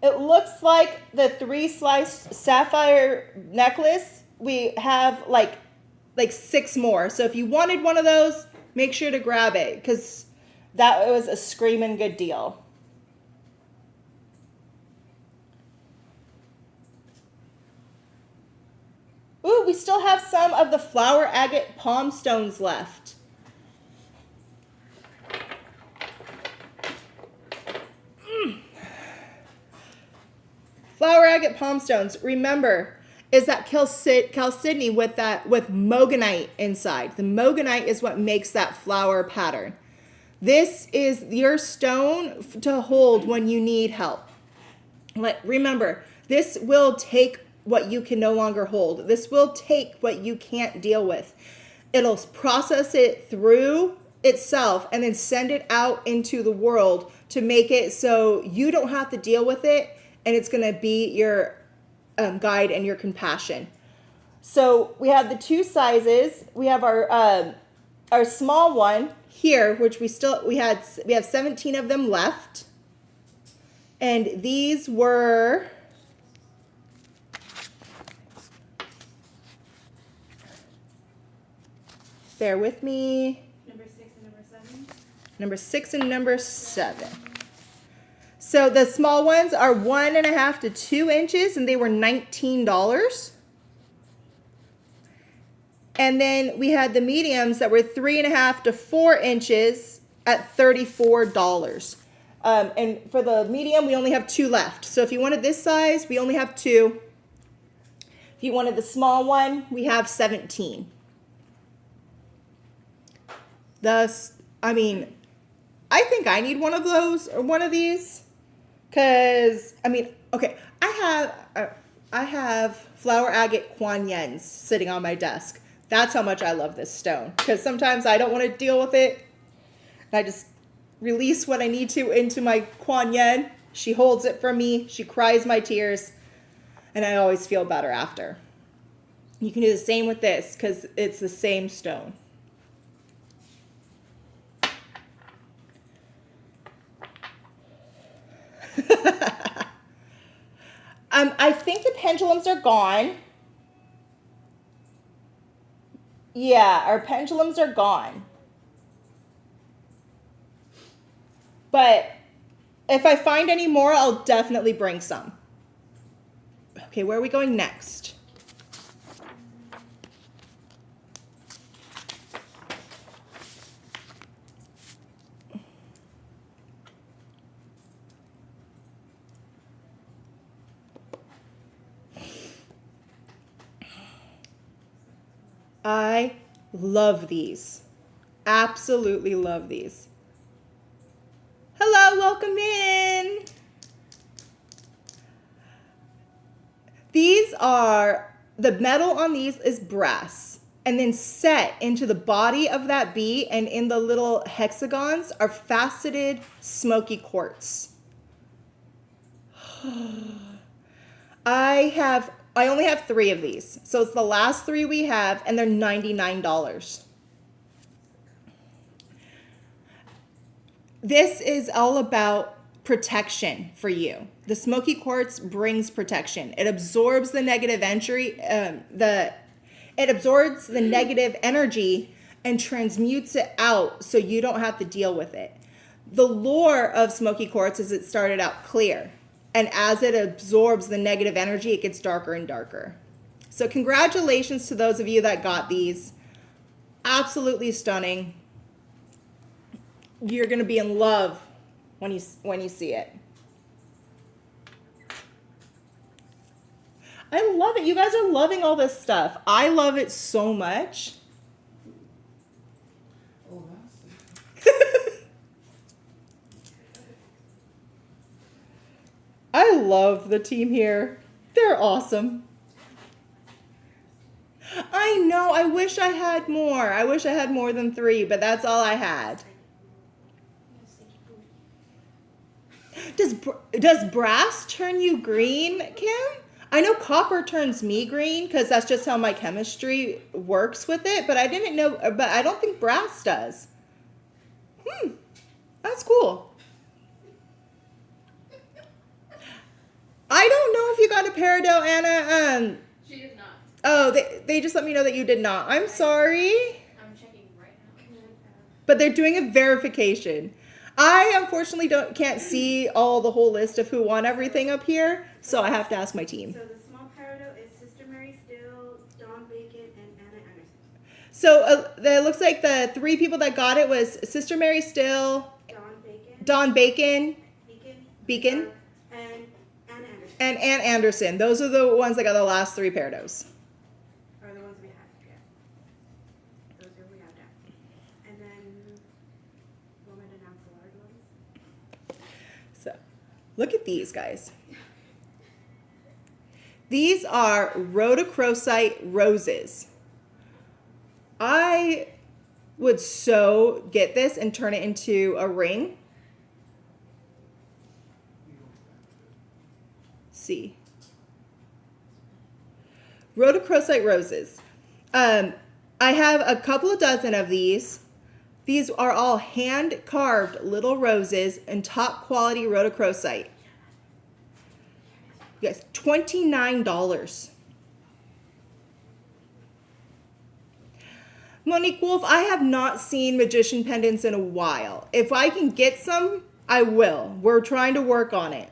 It looks like the 3-slice sapphire necklace. We have like 6 more. So if you wanted one of those, make sure to grab it because that was a screaming good deal. Ooh, we still have some of the flower agate palm stones left. Flower agate palm stones, remember, is that chalcedony with mogonite inside. The mogonite is what makes that flower pattern. This is your stone to hold when you need help. Remember, this will take what you can no longer hold. This will take what you can't deal with. It'll process it through itself and then send it out into the world to make it so you don't have to deal with it, and it's going to be your guide and your compassion. So we have the 2 sizes. We have our small one here, which we have 17 of them left, and these were bear with me. Number 6 and number 7. Number 6 and number 7. So the small ones are 1.5 to 2 inches, and they were $19. And then we had the mediums that were 3.5 to 4 inches at $34. And for the medium, we only have 2 left. So if you wanted this size, we only have 2. If you wanted the small one, we have 17. Thus, I mean, I think I need one of those or one of these. Because, I mean, okay, I have flower agate Kuan Yens sitting on my desk. That's how much I love this stone. Because sometimes I don't want to deal with it. I just release what I need to into my Kuan Yen. She holds it for me. She cries my tears. And I always feel better after. You can do the same with this because it's the same stone. I think the pendulums are gone. Yeah, our pendulums are gone. But if I find any more, I'll definitely bring some. Okay, where are we going next? I love these. Absolutely love these. Hello, welcome in. These are, the metal on these is brass. and then set into the body of that bead, and in the little hexagons are faceted smoky quartz. I only have 3 of these. So it's the last 3 we have, and they're $99. This is all about protection for you. The smoky quartz brings protection. It absorbs the negative it absorbs the negative energy and transmutes it out so you don't have to deal with it. The lore of smoky quartz is it started out clear, and as it absorbs the negative energy, it gets darker and darker. So congratulations to those of you that got these. Absolutely stunning. You're going to be in love when you see it. I love it. You guys are loving all this stuff. I love it so much. Oh, that's. I love the team here. They're awesome. I know. I wish I had more. I wish I had more than 3, but that's all I had. Does brass turn you green, Kim? I know copper turns me green because that's just how my chemistry works with it, but I didn't know, but I don't think brass does. That's cool. I don't know if you got a Peridot, Anna. She did not. Oh, they just let me know that you did not. I'm sorry. I'm checking right now. But they're doing a verification. I unfortunately can't see the whole list of who won everything up here, so I have to ask my team. So the small Peridot is Sister Mary Steele, Dawn Bacon, and Anna Anderson. So it looks like the 3 people that got it was Sister Mary Still, Dawn Bacon, Beacon, and Anna Anderson. and Ann Anderson. Those are the ones that got the last 3 Peridots. Are the ones we have, yeah. Those are we have down. And then, want me to announce the large ones? So look at these guys. These are rhodochrosite roses. I would so get this and turn it into a ring. See. Rhodochrosite roses. I have a couple of dozen of these. These are all hand-carved little roses in top quality rhodochrosite. You guys, $29. Monique Wolf, I have not seen magician pendants in a while. If I can get some, I will. We're trying to work on it.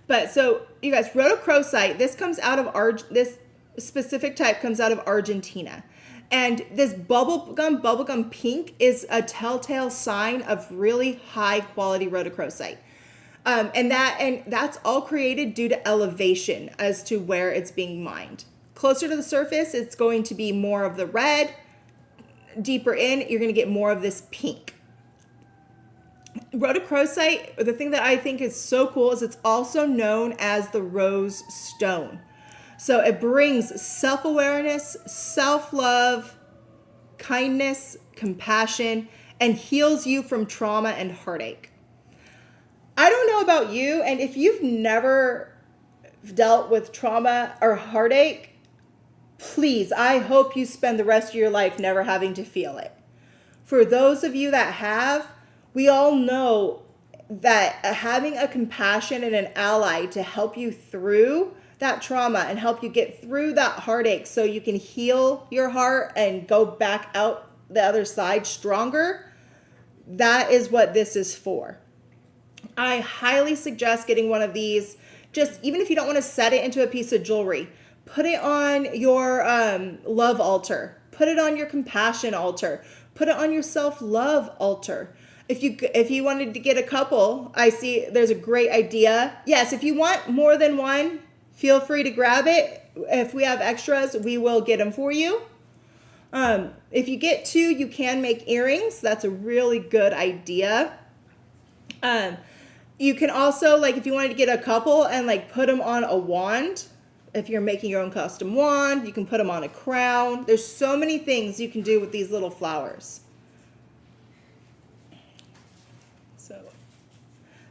But so, you guys, rhodochrosite, this comes out of this specific type comes out of Argentina. And this bubblegum pink is a telltale sign of really high quality rhodochrosite. And that's all created due to elevation as to where it's being mined. Closer to the surface, it's going to be more of the red. Deeper in, you're going to get more of this pink. Rhodochrosite, the thing that I think is so cool is it's also known as the rose stone. So it brings self-awareness, self-love, kindness, compassion, and heals you from trauma and heartache. I don't know about you, and if you've never dealt with trauma or heartache, please, I hope you spend the rest of your life never having to feel it. For those of you that have, we all know that having a compassion and an ally to help you through that trauma and help you get through that heartache so you can heal your heart and go back out the other side stronger, that is what this is for. I highly suggest getting one of these. Just even if you don't want to set it into a piece of jewelry, put it on your love altar. Put it on your compassion altar. Put it on your self-love altar. If you wanted to get a couple, I see there's a great idea. Yes, if you want more than one, feel free to grab it. If we have extras, we will get them for you. If you get 2, you can make earrings. That's a really good idea. You can also, like, if you wanted to get a couple and like put them on a wand, if you're making your own custom wand, you can put them on a crown. There's so many things you can do with these little flowers. So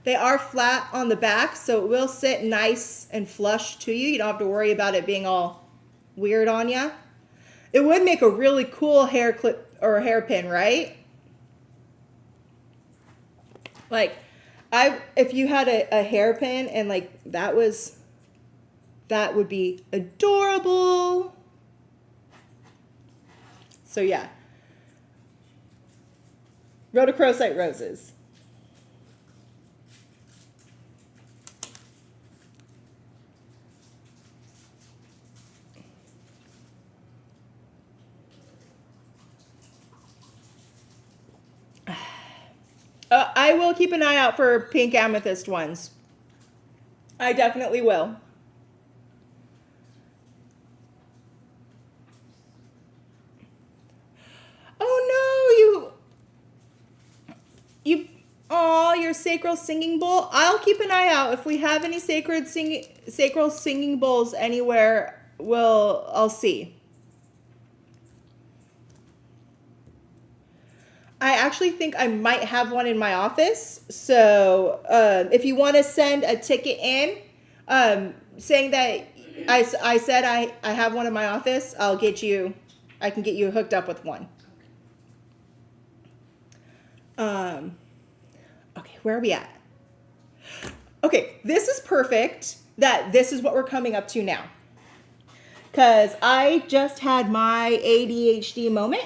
they are flat on the back, so it will sit nice and flush to you. You don't have to worry about it being all weird on you. It would make a really cool hair clip or a hairpin, right? Like, if you had a hairpin and like that would be adorable. So yeah. Rhodochrosite roses. I will keep an eye out for pink amethyst ones. I definitely will. Oh no, your sacral singing bowl. I'll keep an eye out. If we have any sacral singing bowls anywhere, I'll see. I actually think I might have one in my office. So if you want to send a ticket in saying that I said I have one in my office, I can get you hooked up with one. Okay, where are we at? Okay, this is perfect that this is what we're coming up to now. Because I just had my ADHD moment.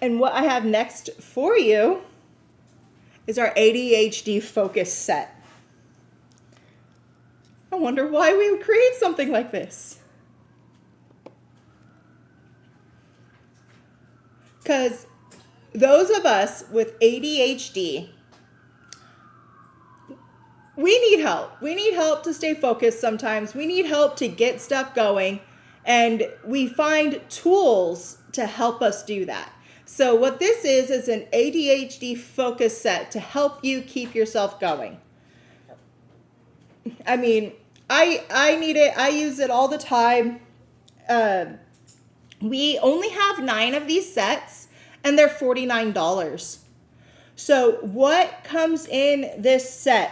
And what I have next for you is our ADHD focus set. I wonder why we would create something like this. Because those of us with ADHD, we need help. We need help to stay focused sometimes. We need help to get stuff going. And we find tools to help us do that. So what this is an ADHD focus set to help you keep yourself going. I mean, I need it. I use it all the time. We only have 9 of these sets, and they're $49. So what comes in this set?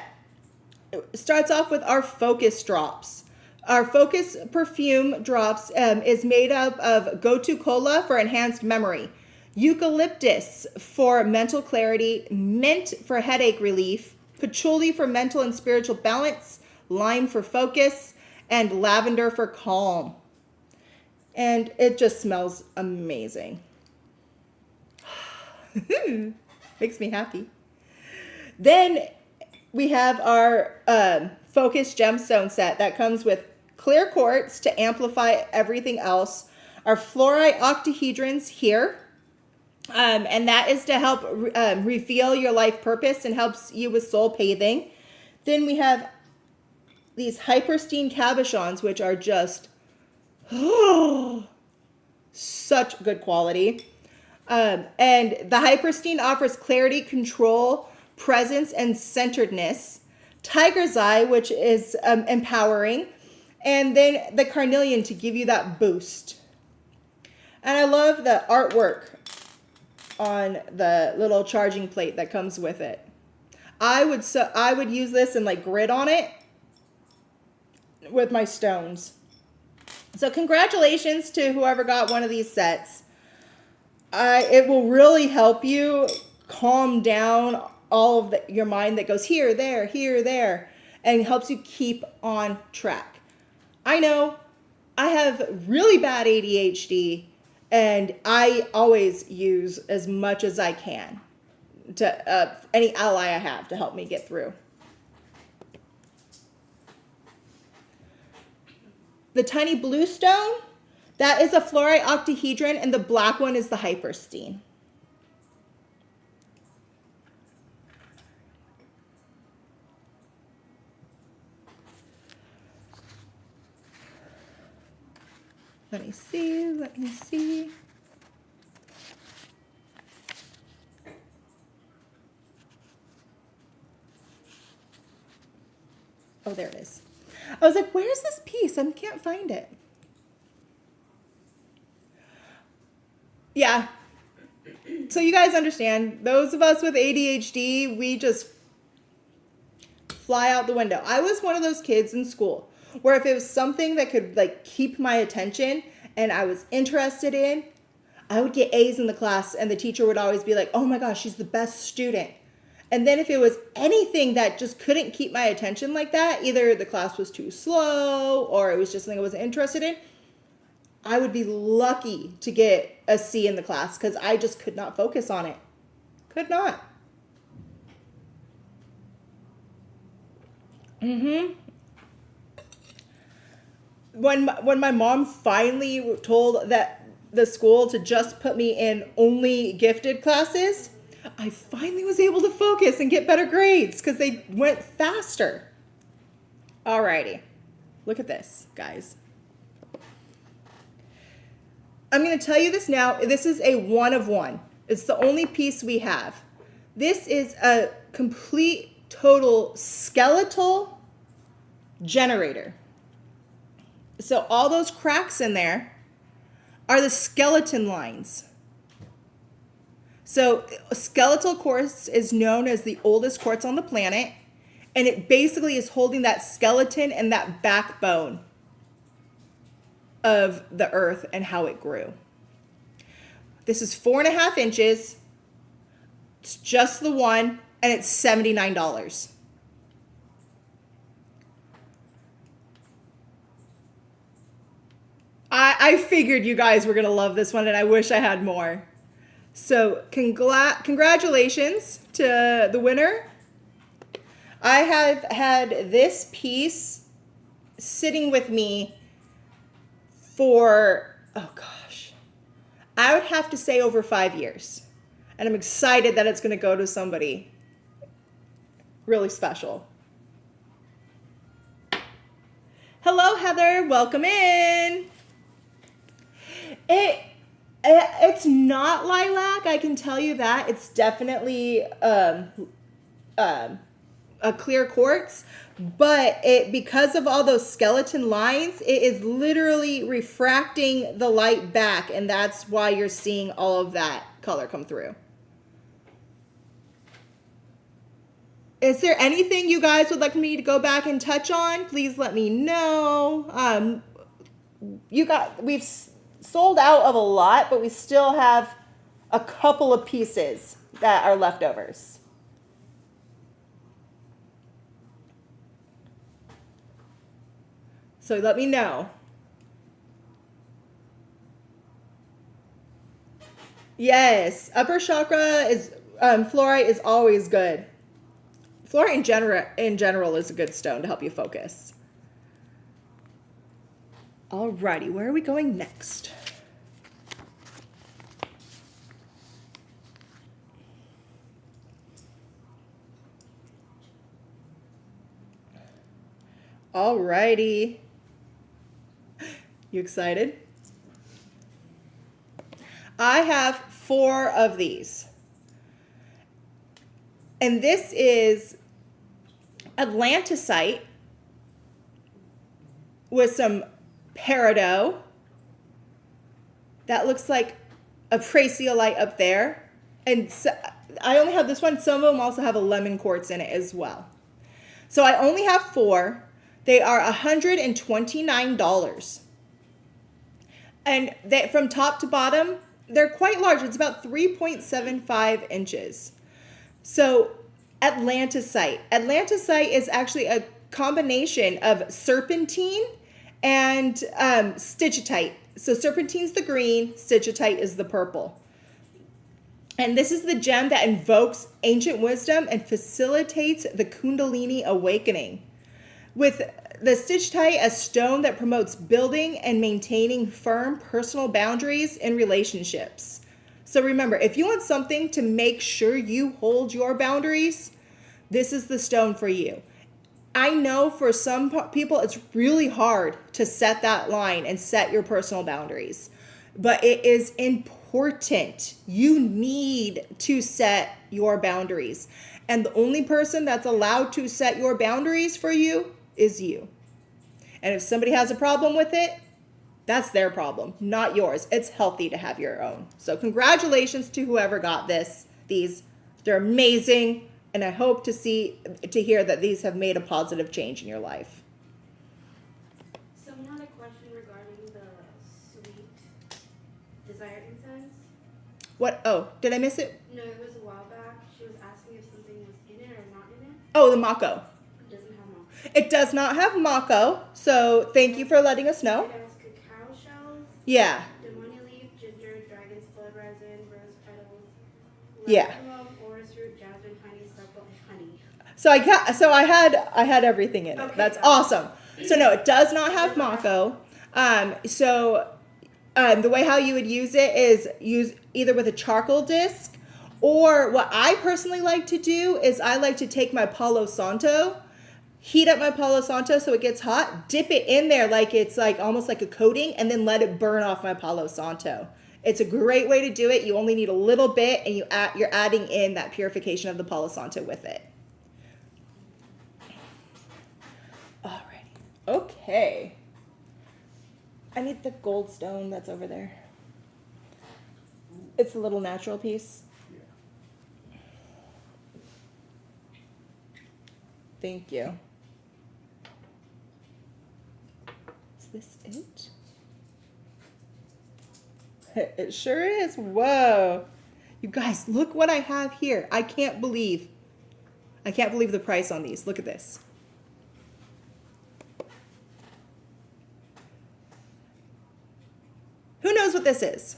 It starts off with our focus drops. Our focus perfume drops is made up of gotu kola for enhanced memory, eucalyptus for mental clarity, mint for headache relief, patchouli for mental and spiritual balance, lime for focus, and lavender for calm. And it just smells amazing. Makes me happy. Then we have our focus gemstone set that comes with clear quartz to amplify everything else, our fluorite octahedrons here, and that is to help reveal your life purpose and helps you with soul paving. Then we have these hyperstein cabochons, which are just such good quality. And the hyperstein offers clarity, control, presence, and centeredness. Tiger's eye, which is empowering. And then the carnelian to give you that boost. And I love the artwork on the little charging plate that comes with it. I would use this and like grid on it with my stones. So congratulations to whoever got one of these sets. It will really help you calm down all of your mind that goes here, there, and helps you keep on track. I know I have really bad ADHD, and I always use as much as I can to any ally I have to help me get through. The tiny blue stone, that is a fluorite octahedron, and the black one is the hyperstein. Let me see. Oh, Oh, there it is. I was like, where's this piece? I can't find it. Yeah. So you guys understand, those of us with ADHD, we just fly out the window. I was one of those kids in school where if it was something that could like keep my attention and I was interested in, I would get A's in the class and the teacher would always be like, oh my gosh, she's the best student. And then if it was anything that just couldn't keep my attention like that, either the class was too slow or it was just something I wasn't interested in, I would be lucky to get a C in the class because I just could not focus on it. Could not. When my mom finally told that the school to just put me in only gifted classes, I finally was able to focus and get better grades because they went faster. Alrighty, look at this, guys. I'm going to tell you this now. This is a 1 of 1. It's the only piece we have. This is a complete, total skeletal generator. So all those cracks in there are the skeleton lines. So skeletal quartz is known as the oldest quartz on the planet, and it basically is holding that skeleton and that backbone of the earth and how it grew. This is 4.5 inches. It's just the one, and it's $79. I figured you guys were going to love this one, and I wish I had more. So congratulations to the winner. I have had this piece sitting with me for, oh gosh, I would have to say over 5 years. And I'm excited that it's going to go to somebody really special. Hello, Heather. Welcome in. It's not lilac, I can tell you that. It's definitely a clear quartz, but because of all those skeleton lines, it is literally refracting the light back, and that's why you're seeing all of that color come through. Is there anything you guys would like me to go back and touch on? Please let me know. We've sold out of a lot, but we still have a couple of pieces that are leftovers. So let me know. Yes, upper chakra is fluorite is always good. Fluorite in general is a good stone to help you focus. Alrighty, where are we going next? Alrighty. You excited? I have 4 of these. And this is Atlanticite with some Peridot. That looks like a praseolite up there. And so, I only have this one. Some of them also have a lemon quartz in it as well. So I only have 4. They are $129. And from top to bottom, they're quite large. It's about 3.75 inches. So Atlanticite. Atlanticite is actually a combination of serpentine and stitchitite. So serpentine's the green, stitchitite is the purple. And this is the gem that invokes ancient wisdom and facilitates the Kundalini awakening. With the stitchitite, a stone that promotes building and maintaining firm personal boundaries in relationships. So remember, if you want something to make sure you hold your boundaries, this is the stone for you. I know for some people it's really hard to set that line and set your personal boundaries, but it is important. You need to set your boundaries. And the only person that's allowed to set your boundaries for you is you. And if somebody has a problem with it, that's their problem, not yours. It's healthy to have your own. So congratulations to whoever got these. They're amazing. And I hope to hear that these have made a positive change in your life. Someone had a question regarding the sweet desire incense. What? Oh, did I miss it? No, it was a while back. She was asking if something was in it or not in it. Oh, the Mako. It doesn't have milk. It does not have Mako. So thank you for letting us know. It has cacao shells, Yeah. demonia leaf, ginger, dragon's blood resin, rose petals, Yeah. lemon, orris root, jasmine, honeysuckle, and honey. I had everything in it. Okay, That's got it. awesome. So no, it does not have Mako. The way how you would use it is use either with a charcoal disc, or what I personally like to do is I like to take my Palo Santo, heat up my Palo Santo so it gets hot, dip it in there like it's like almost like a coating, and then let it burn off my Palo Santo. It's a great way to do it. You only need a little bit, and you're adding in that purification of the Palo Santo with it. Alrighty. Okay. I need the gold stone that's over there. It's a little natural piece. Yeah. Thank you. Is this it? It sure is. Whoa. You guys, look what I have here. I can't believe the price on these. Look at this. Who knows what this is?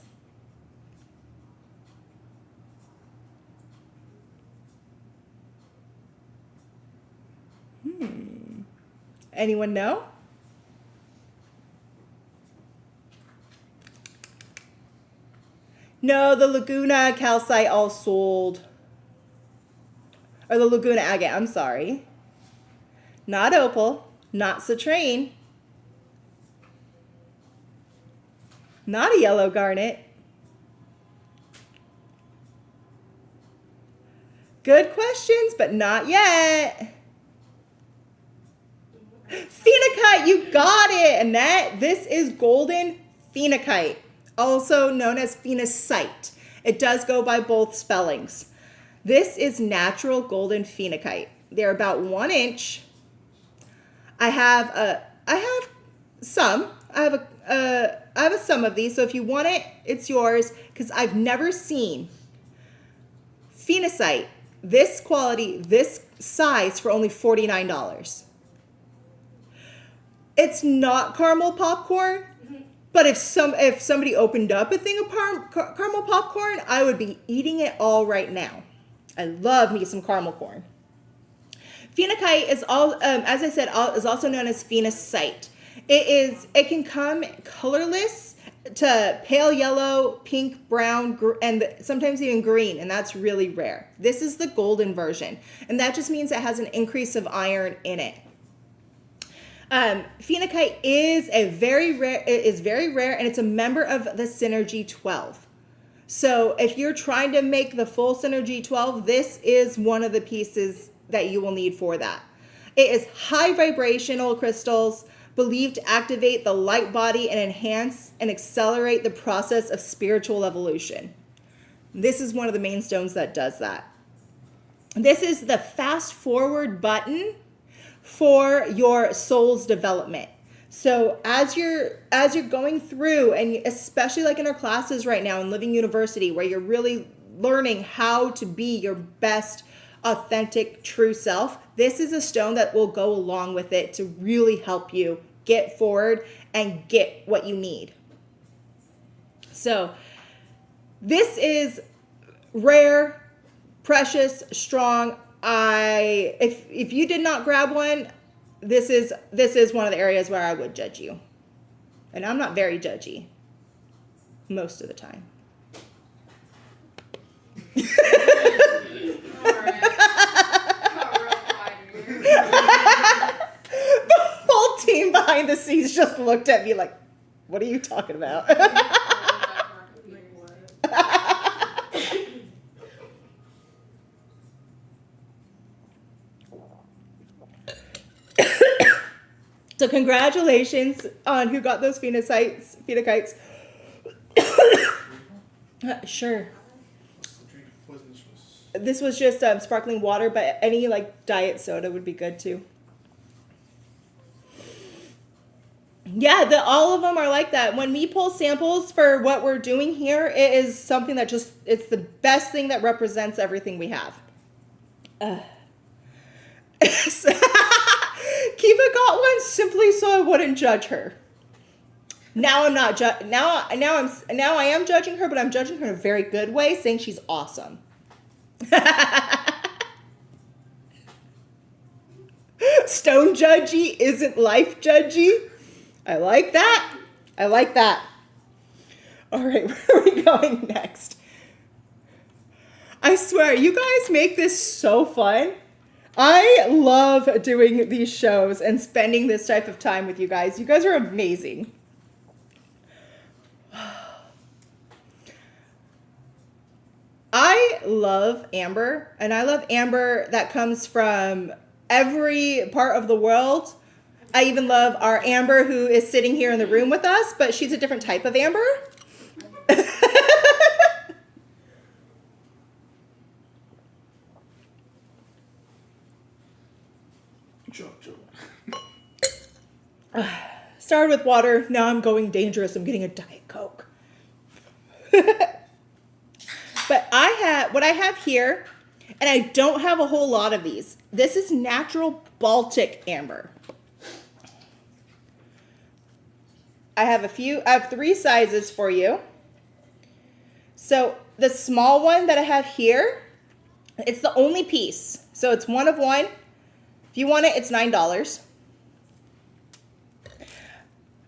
Anyone know? No, the Laguna Calcite all sold. Or the Laguna Agate, I'm sorry. Not opal, not citrine. Not a yellow garnet. Good questions, but not yet. Phenakite, you got it, Annette. This is golden phenakite, also known as phenacite. It does go by both spellings. This is natural golden phenakite. They're about 1 inch. I have some of these, so if you want it, it's yours, because I've never seen phenacite, this quality, this size, for only $49. It's not caramel popcorn, but if somebody opened up a thing of caramel popcorn, I would be eating it all right now. I love me some caramel corn. Phenakite is as I said, is also known as phenacite. It can come colorless to pale yellow, pink, brown, and sometimes even green, and that's really rare. This is the golden version, and that just means it has an increase of iron in it. Phenakite is very rare, and it's a member of the Synergy 12. So if you're trying to make the full Synergy 12, this is one of the pieces that you will need for that. It is high vibrational crystals, believed to activate the light body and enhance and accelerate the process of spiritual evolution. This is one of the main stones that does that. This is the fast forward button for your soul's development. So as you're going through, and especially like in our classes right now in Living University, where you're really learning how to be your best authentic true self, this is a stone that will go along with it to really help you get forward and get what you need. So this is rare, precious, strong. If you did not grab one, this is one of the areas where I would judge you. And I'm not very judgy most of the time. The whole team behind the scenes just looked at me like, what are you talking about? So congratulations on who got those phenicites, phenokites. Sure. Drink poisonous. This was just sparkling water, but any like diet soda would be good too. Yeah, all of them are like that. When we pull samples for what we're doing here, it is something that just, it's the best thing that represents everything we have. Kiva got one simply so I wouldn't judge her. Now I'm not now I am judging her, but I'm judging her in a very good way, saying she's awesome. Stone judgy isn't life judgy. I like that. I like that. All right, where are we going next? I swear, you guys make this so fun. I love doing these shows and spending this type of time with you guys. You guys are amazing. I love amber, and I love amber that comes from every part of the world. I even love our Amber who is sitting here in the room with us, but she's a different type of amber. Started with water, now I'm going dangerous. I'm getting a Diet Coke. But what I have here, and I don't have a whole lot of these. This is natural Baltic amber. I have 3 sizes for you. So the small one that I have here, it's the only piece. So it's one of one. If you want it, it's $9.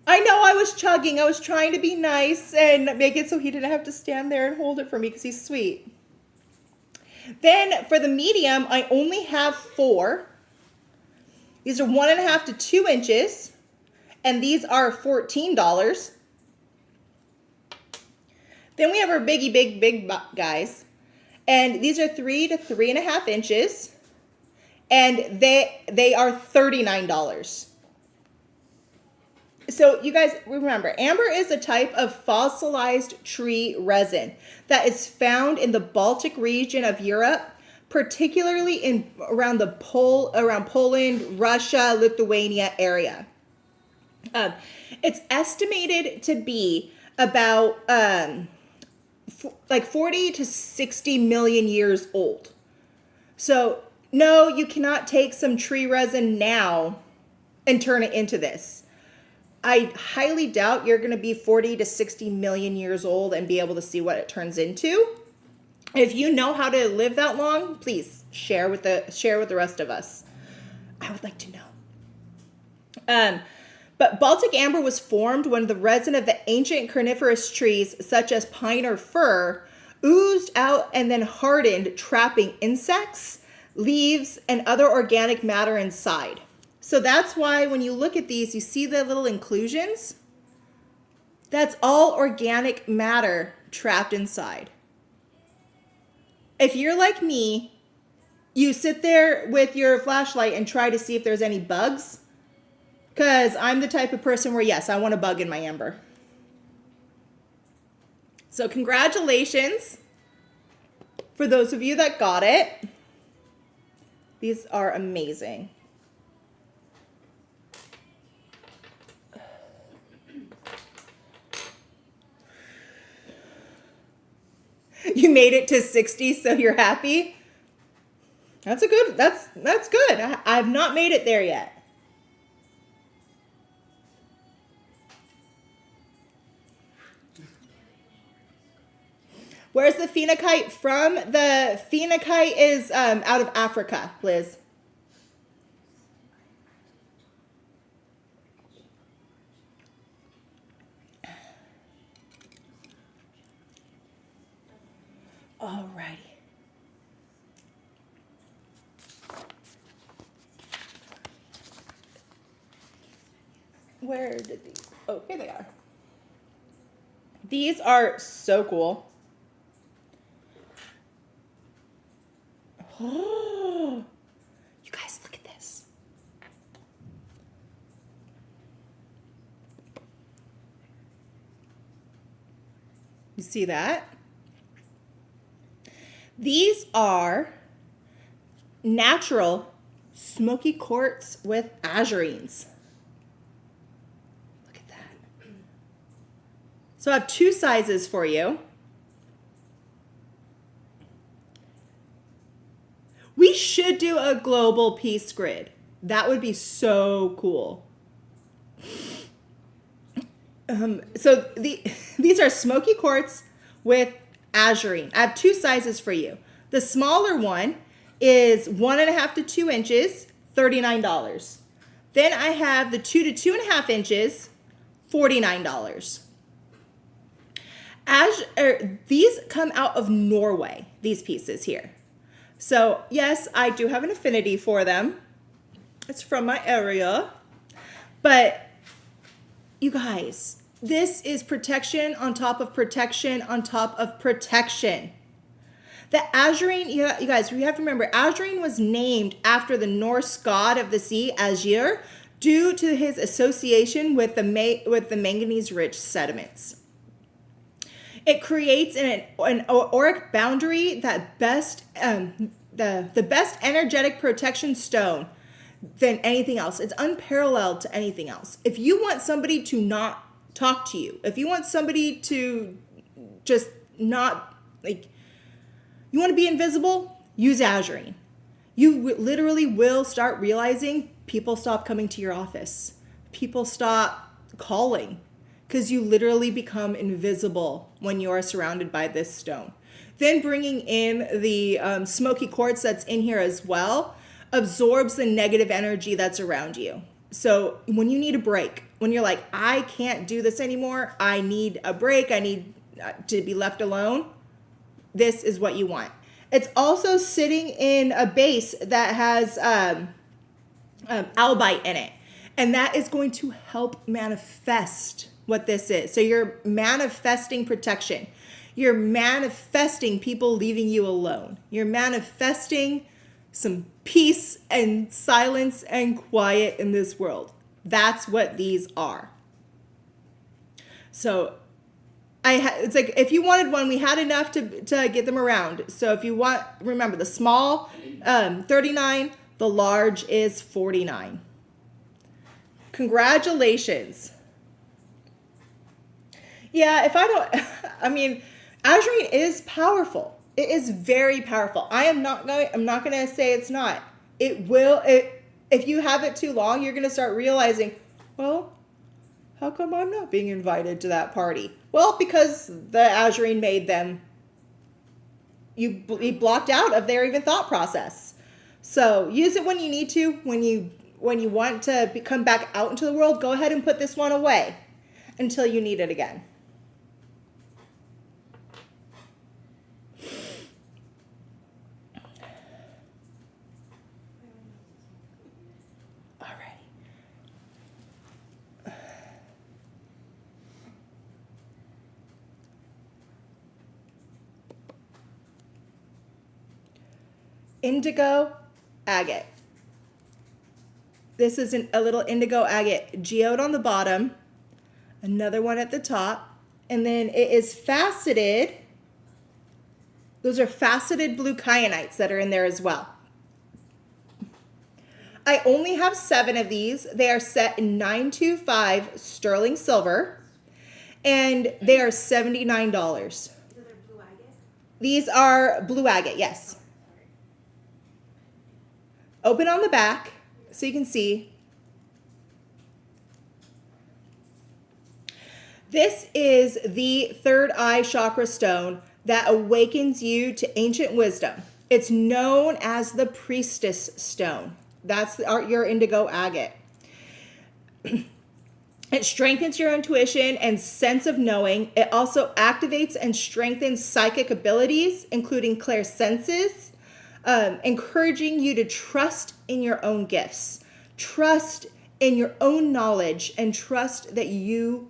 I know I was chugging. I was trying to be nice and make it so he didn't have to stand there and hold it for me because he's sweet. Then for the medium, I only have 4. These are 1.5 to 2 inches. And these are $14. Then we have our big guys. And these are 3 to 3.5 inches. And they are $39. So you guys remember, amber is a type of fossilized tree resin that is found in the Baltic region of Europe, particularly around Poland, Russia, Lithuania area. It's estimated to be about like 40 to 60 million years old. So no, you cannot take some tree resin now and turn it into this. I highly doubt you're going to be 40 to 60 million years old and be able to see what it turns into. If you know how to live that long, please share with the rest of us. I would like to know. But Baltic amber was formed when the resin of the ancient coniferous trees, such as pine or fir, oozed out and then hardened, trapping insects, leaves, and other organic matter inside. So that's why when you look at these, you see the little inclusions? That's all organic matter trapped inside. If you're like me, you sit there with your flashlight and try to see if there's any bugs. Because I'm the type of person where, yes, I want a bug in my amber. So congratulations for those of you that got it. These are amazing. You made it to 60, so you're happy? That's good. I've not made it there yet. Where's the phenakite from? The phenakite is out of Africa, Liz. Alrighty. Where did these? Oh, here they are. These are so cool. Oh, you guys, look at this. You see that? These are natural smoky quartz with azurines. Look at that. So I have two sizes for you. We should do a global piece grid. That would be so cool. These are smoky quartz with azurine. I have two sizes for you. The smaller one is 1.5 to 2 inches, $39. Then I have the 2 to 2.5 inches, $49. These come out of Norway, these pieces here. So yes, I do have an affinity for them. It's from my area. But you guys, this is protection on top of protection on top of protection. The azurine, you guys, we have to remember, azurine was named after the Norse god of the sea, Azure, due to his association with the manganese-rich sediments. It creates an auric boundary that the best energetic protection stone than anything else. It's unparalleled to anything else. If you want somebody to not talk to you, if you want somebody to just not, like, you want to be invisible, use azurine. You literally will start realizing people stop coming to your office. People stop calling because you literally become invisible when you are surrounded by this stone. Then bringing in the smoky quartz that's in here as well absorbs the negative energy that's around you. So when you need a break, when you're like, I can't do this anymore, I need a break, I need to be left alone, this is what you want. It's also sitting in a base that has albite in it. And that is going to help manifest what this is. So you're manifesting protection. You're manifesting people leaving you alone. You're manifesting some peace and silence and quiet in this world. That's what these are. So it's like, if you wanted one, we had enough to get them around. So if you want, remember the small, $39, the large is $49. Congratulations. Yeah, if I don't, I mean, azurine is powerful. It is very powerful. I'm not going to say it's not. If you have it too long, you're going to start realizing, well, how come I'm not being invited to that party? Well, because the azurine made them, you blocked out of their even thought process. So use it when you need to. When you want to come back out into the world, go ahead and put this one away until you need it again. Indigo agate. This is a little indigo agate geode on the bottom, another one at the top, and then it is faceted. Those are faceted blue kyanites that are in there as well. I only have 7 of these. They are set in 925 sterling silver, and they are $79. So they're blue agate? These are blue agate, yes. Open on the back so you can see. This is the third eye chakra stone that awakens you to ancient wisdom. It's known as the priestess stone. That's your indigo agate. It strengthens your intuition and sense of knowing. It also activates and strengthens psychic abilities, including clairsenses, encouraging you to trust in your own gifts, trust in your own knowledge, and trust that you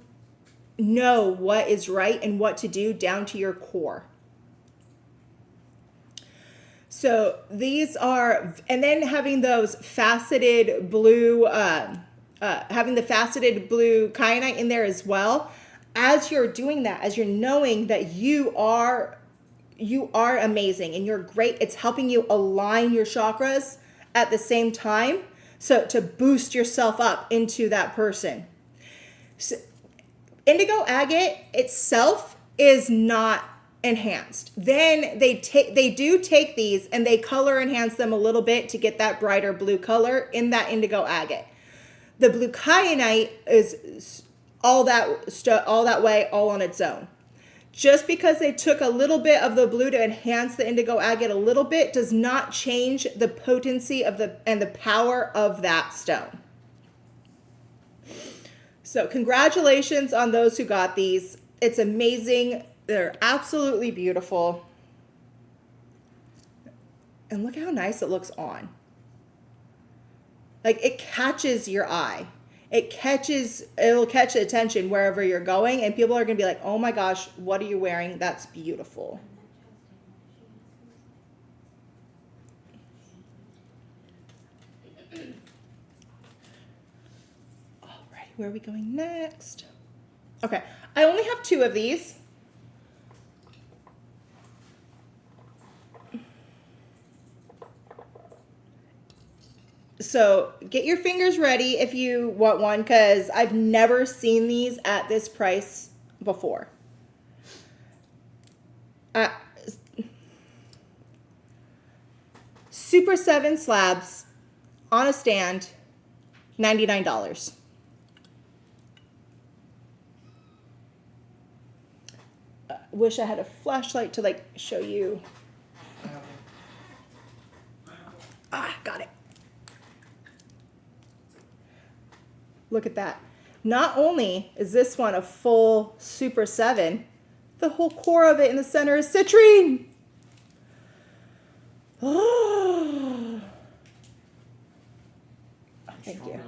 know what is right and what to do down to your core. So these are, and then having those faceted blue, having the faceted blue kyanite in there as well, as you're doing that, as you're knowing that you are amazing and you're great, it's helping you align your chakras at the same time. So to boost yourself up into that person. So, indigo agate itself is not enhanced. Then they do take these and they color enhance them a little bit to get that brighter blue color in that indigo agate. The blue kyanite is all that way, all on its own. Just because they took a little bit of the blue to enhance the indigo agate a little bit does not change the potency of and the power of that stone. So congratulations on those who got these. It's amazing. They're absolutely beautiful. And look how nice it looks on. Like it catches your eye. It'll catch attention wherever you're going, and people are going to be like, oh my gosh, what are you wearing? That's beautiful. All right, where are we going next? Okay, I only have 2 of these. So get your fingers ready if you want one, because I've never seen these at this price before. Super 7 slabs on a stand, $99. Wish I had a flashlight to like show you. Got it. Look at that. Not only is this one a full Super 7, the whole core of it in the center is citrine. Oh. Thank you.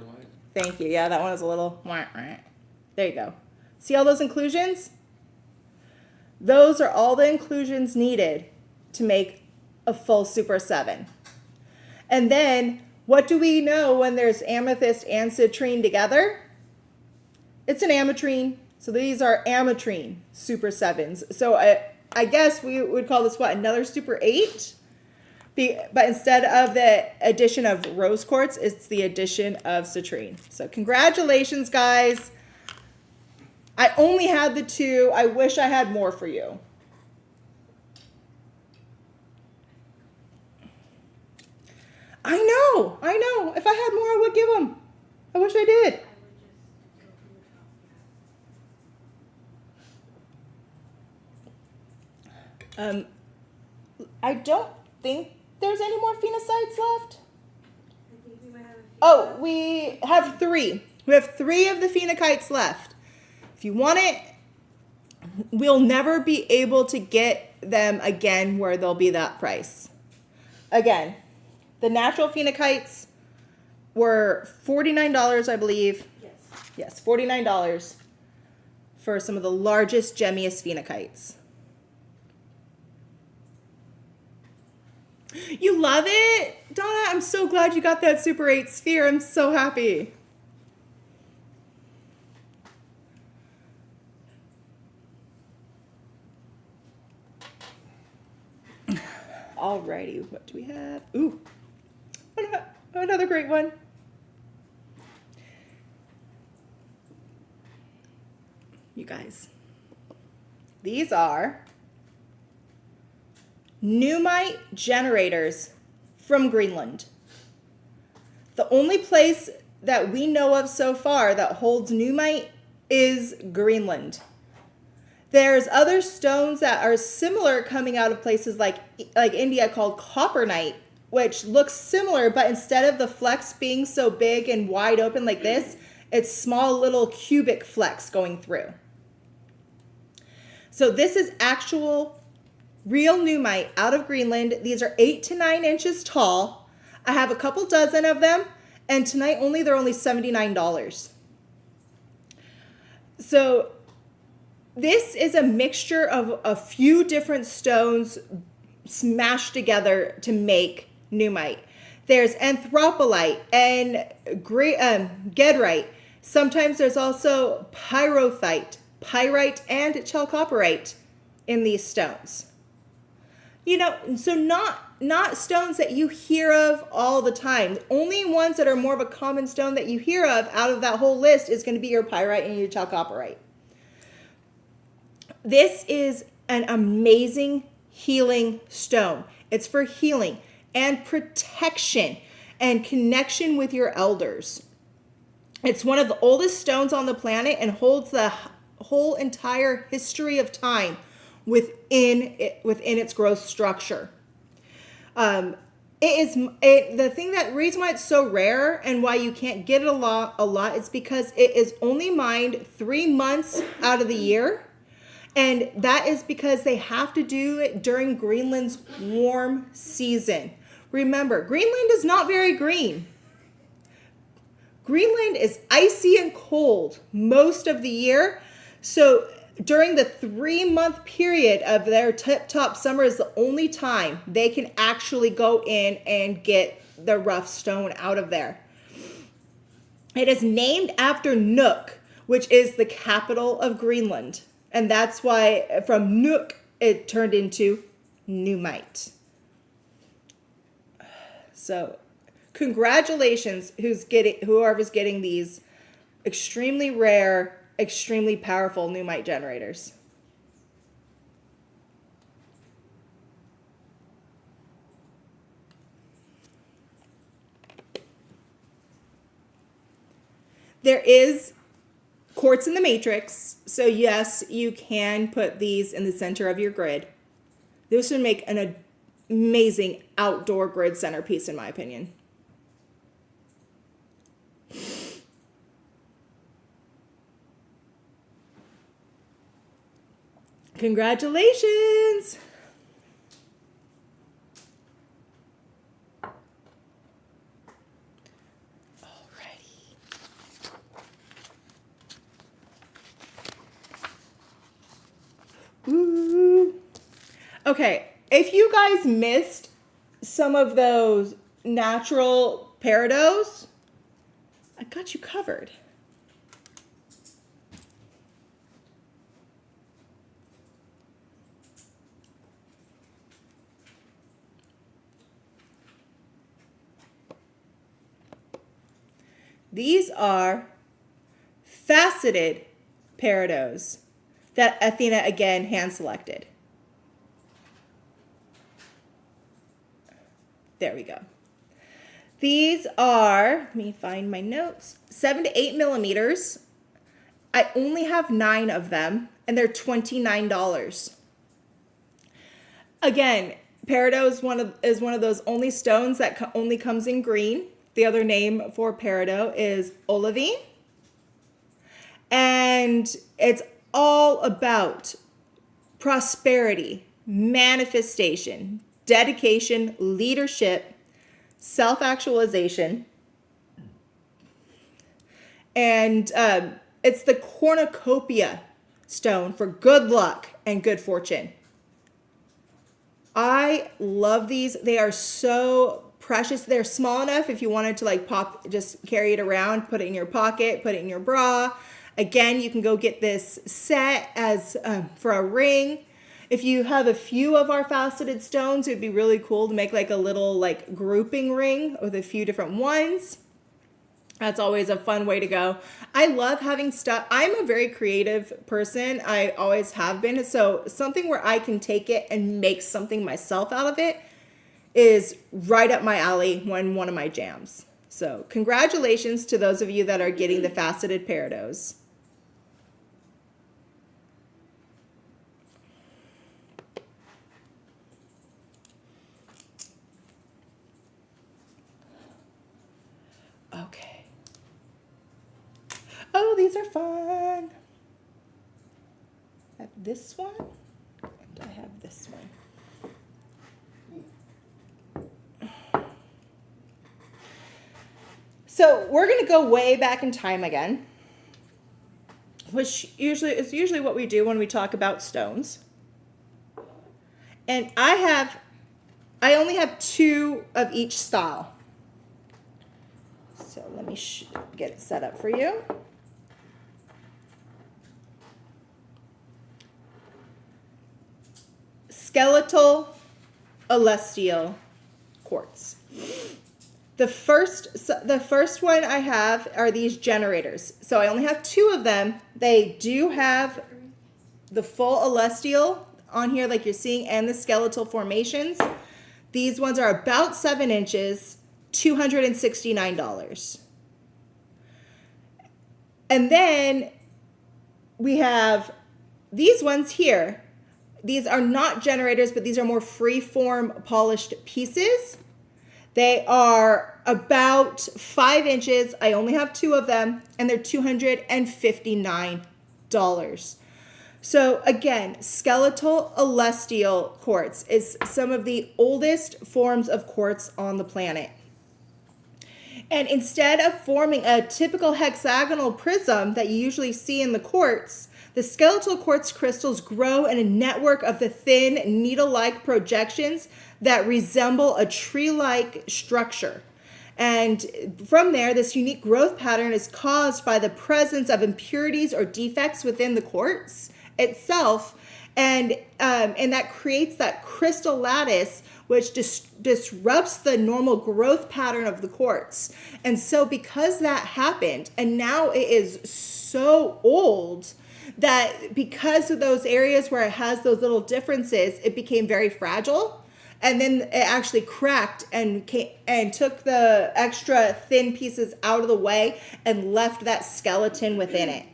Thank you. Yeah, that one is a little... There you go. See all those inclusions? Those are all the inclusions needed to make a full Super 7. And then... what do we know when there's amethyst and citrine together? It's an ametrine. So these are ametrine Super 7s. So I guess we would call this, what, another Super 8? But instead of the addition of rose quartz, it's the addition of citrine. So congratulations, guys. I only had the 2. I wish I had more for you. I know. If I had more, I would give them. I wish I did. I don't think there's any more phenicides left. I think we might have a few. Oh, we have 3. We have 3 of the phenicides left. If you want it, we'll never be able to get them again where they'll be that price. Again. The natural phenicides were $49, I believe. Yes, $49 for some of the largest, gemmiest phenicides. You love it? Donna, I'm so glad you got that Super 8 sphere. I'm so happy. Alrighty, what do we have? Ooh. Another great one. You guys, these are Numite generators from Greenland. The only place that we know of so far that holds Numite is Greenland. There's other stones that are similar coming out of places like India called copernite, which looks similar, but instead of the flecks being so big and wide open like this, it's small little cubic flecks going through. So this is actual real Numite out of Greenland. These are 8 to 9 inches tall. I have a couple dozen of them, and tonight they're only $79. So this is a mixture of a few different stones smashed together to make Numite. There's anthropolite and gedrite. Sometimes there's also pyrothite pyrite and chalcopyrite in these stones. You know, so not stones that you hear of all the time. The only ones that are more of a common stone that you hear of out of that whole list is going to be your pyrite and your chalcopyrite. This is an amazing healing stone. It's for healing and protection and connection with your elders. It's one of the oldest stones on the planet and holds the whole entire history of time within its growth structure. The reason why it's so rare and why you can't get it a lot is because it is only mined 3 months out of the year. And that is because they have to do it during Greenland's warm season. Remember, Greenland is not very green. Greenland is icy and cold most of the year. So during the 3-month period of their tip-top summer is the only time they can actually go in and get the rough stone out of there. It is named after Nuuk, which is the capital of Greenland. And that's why from Nuuk, it turned into Numite. So congratulations whoever's getting these extremely rare, extremely powerful Numite generators. There is quartz in the matrix, so yes, you can put these in the center of your grid. This would make an amazing outdoor grid centerpiece, in my opinion. Congratulations! Ooh. Okay, if you guys missed some of those natural peridots, I got you covered. These are faceted peridots that Athena again hand selected. There we go. These are, let me find my notes, 7 to 8 millimeters. I only have 9 of them, and they're $29. Again, Peridot is one of those only stones that only comes in green. The other name for Peridot is olivine. And it's all about prosperity, manifestation, dedication, leadership, self-actualization. And it's the cornucopia stone for good luck and good fortune. I love these. They are so precious. They're small enough if you wanted to like just carry it around, put it in your pocket, put it in your bra. Again, you can go get this set as for a ring. If you have a few of our faceted stones, it would be really cool to make like a little like grouping ring with a few different ones. That's always a fun way to go. I love having stuff. I'm a very creative person. I always have been. So something where I can take it and make something myself out of it is right up my alley, one of my jams. So congratulations to those of you that are getting the faceted peridots. Okay. Oh, these are fun. I have this one, and I have this one. So we're going to go way back in time again, which is usually what we do when we talk about stones. And I only have 2 of each style. So let me get it set up for you. skeletal celestial quartz. The first one I have are these generators. So I only have 2 of them. They do have the full celestial on here like you're seeing and the skeletal formations. These ones are about 7 inches, $269. And then we have these ones here. These are not generators, but these are more free-form polished pieces. They are about 5 inches. I only have 2 of them, and they're $259. So again, skeletal celestial quartz is some of the oldest forms of quartz on the planet. And instead of forming a typical hexagonal prism that you usually see in the quartz, the skeletal quartz crystals grow in a network of the thin, needle-like projections that resemble a tree-like structure. And from there, this unique growth pattern is caused by the presence of impurities or defects within the quartz itself. And that creates that crystal lattice, which disrupts the normal growth pattern of the quartz. And so because that happened, and now it is so old, that because of those areas where it has those little differences, it became very fragile. And then it actually cracked and took the extra thin pieces out of the way and left that skeleton within it.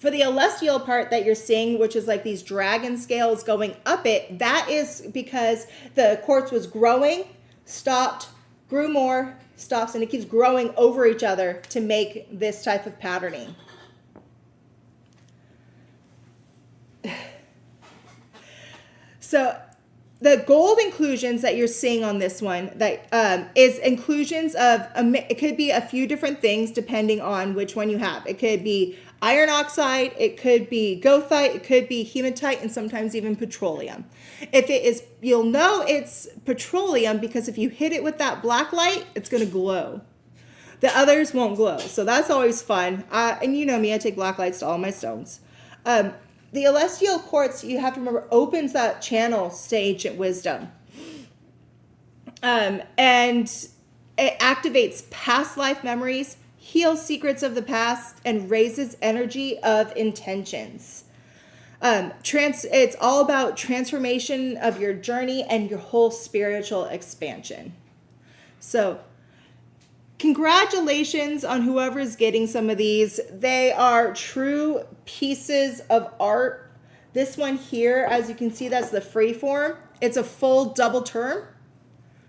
For the celestial part that you're seeing, which is like these dragon scales going up it, that is because the quartz was growing, stopped, grew more, stops, and it keeps growing over each other to make this type of patterning. So the gold inclusions that you're seeing on this one that is inclusions of, it could be a few different things depending on which one you have. It could be iron oxide, it could be goethite, it could be hematite, and sometimes even petroleum. If it is, you'll know it's petroleum because if you hit it with that black light, it's going to glow. The others won't glow, so that's always fun. And you know me, I take black lights to all my stones. The celestial quartz, you have to remember, opens that channel to ancient wisdom. And it activates past life memories, heals secrets of the past, and raises energy of intentions. It's all about transformation of your journey and your whole spiritual expansion. So, congratulations on whoever's getting some of these. They are true pieces of art. This one here, as you can see, that's the free form. It's a full double term.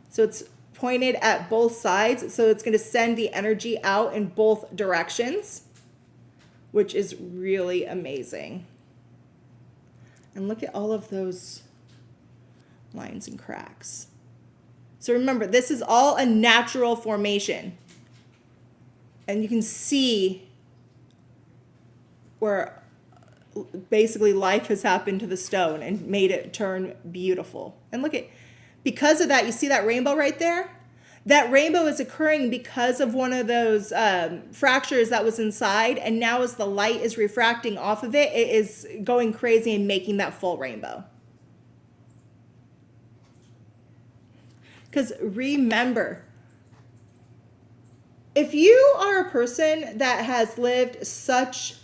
So it's pointed at both sides. So it's going to send the energy out in both directions, which is really amazing. And look at all of those lines and cracks. So remember, this is all a natural formation. And you can see where basically life has happened to the stone and made it turn beautiful. And look at, because of that, you see that rainbow right there? That rainbow is occurring because of one of those fractures that was inside. And now as the light is refracting off of it, it is going crazy and making that full rainbow. Because remember, if you are a person that has lived such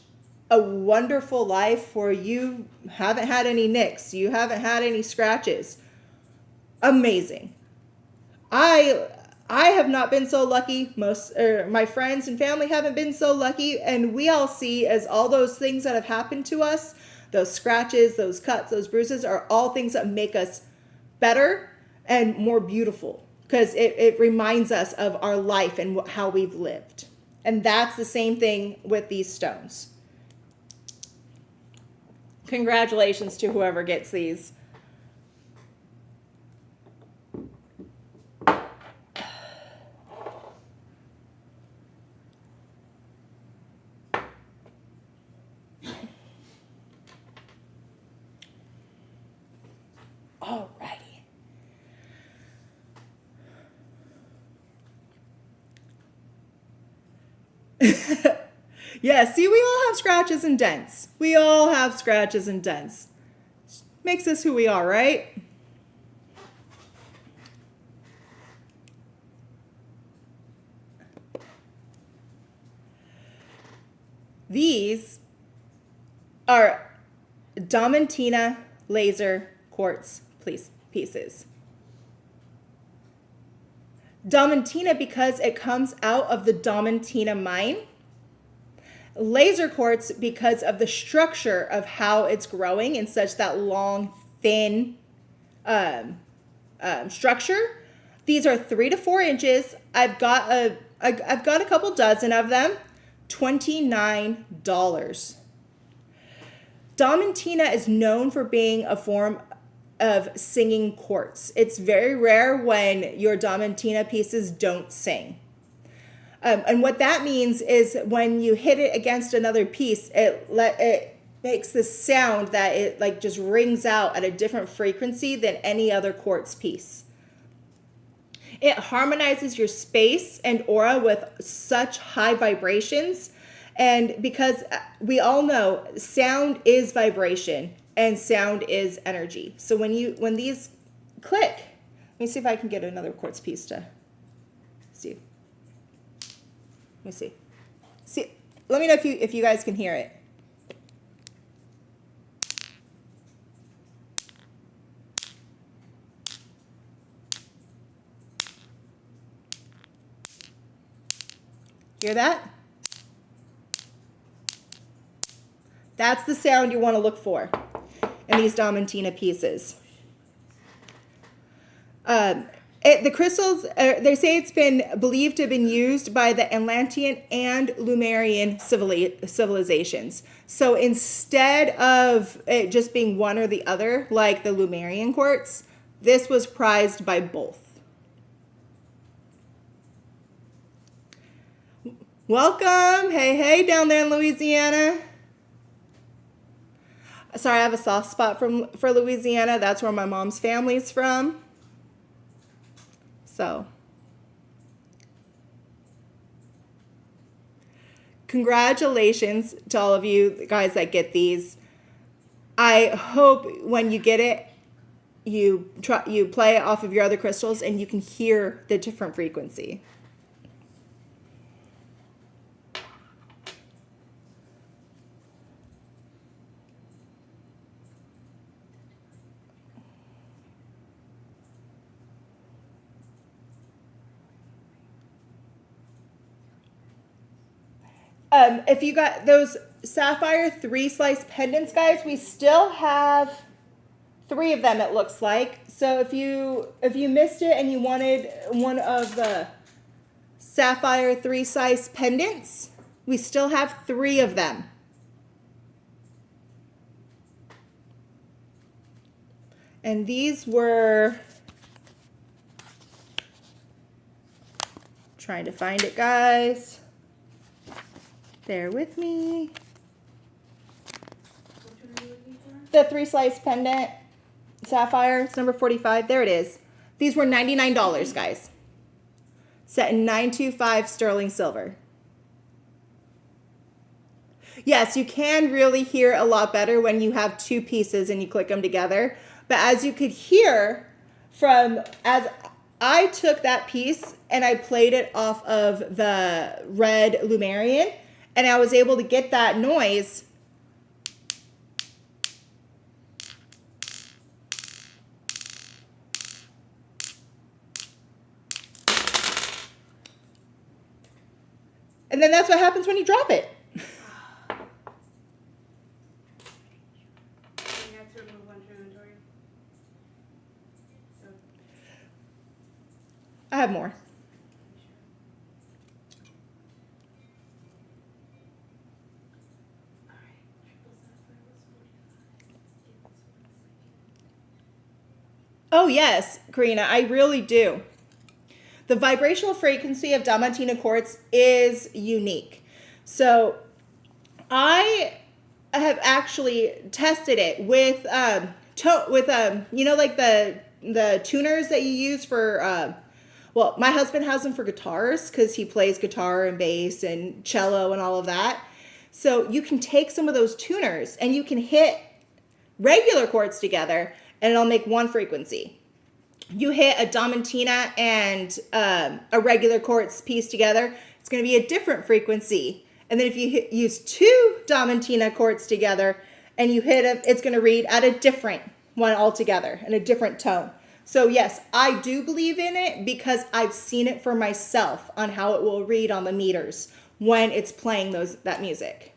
a wonderful life where you haven't had any nicks, you haven't had any scratches, amazing. I have not been so lucky. My friends and family haven't been so lucky, and we all see as all those things that have happened to us, those scratches, those cuts, those bruises are all things that make us better and more beautiful. Because it reminds us of our life and how we've lived. And that's the same thing with these stones. Congratulations to whoever gets these. Alrighty. Yeah, see, we all have scratches and dents. We all have scratches and dents. Makes us who we are, right? These are Diamantina laser quartz pieces. Diamantina because it comes out of the Diamantina mine. Laser quartz because of the structure of how it's growing in such that long, thin structure. These are 3 to 4 inches. I've got a couple dozen of them. $29. Diamantina is known for being a form of singing quartz. It's very rare when your Diamantina pieces don't sing. And what that means is when you hit it against another piece, it makes this sound that it like just rings out at a different frequency than any other quartz piece. It harmonizes your space and aura with such high vibrations. And because we all know sound is vibration and sound is energy. So when these click, let me see if I can get another quartz piece to see. Let me see. See, let me know if you guys can hear it. Hear that? That's the sound you want to look for in these Diamantina pieces. The crystals, they say it's been believed to have been used by the Atlantean and Lemurian civilizations. So instead of it just being one or the other, like the Lemurian quartz, this was prized by both. Welcome. Hey, down there in Louisiana. Sorry, I have a soft spot for Louisiana. That's where my mom's family's from. So, congratulations to all of you guys that get these. I hope when you get it, you play it off of your other crystals and you can hear the different frequency. If you got those sapphire 3-slice pendants, guys, we still have 3 of them, it looks like. So if you missed it and you wanted one of the sapphire 3-slice pendants, we still have 3 of them. And these were, trying to find it, guys. Bear with me. The 3-slice pendant, sapphire, it's number 45. There it is. These were $99, guys. Set in 925 sterling silver. Yes, you can really hear a lot better when you have 2 pieces and you click them together. But as you could hear as I took that piece and I played it off of the red Lemurian, and I was able to get that noise. And then that's what happens when you drop it. I have more. Oh yes, Karina, I really do. The vibrational frequency of Diamantina quartz is unique. So I have actually tested it with you know, like the tuners that you use for well, my husband has them for guitars because he plays guitar and bass and cello and all of that. So you can take some of those tuners and you can hit regular quartz together, and it'll make one frequency. You hit a diamantina and a regular quartz piece together, it's going to be a different frequency. And then if you use two diamantina quartz together and you hit it, it's going to read at a different one altogether in a different tone. So yes, I do believe in it because I've seen it for myself on how it will read on the meters when it's playing that music.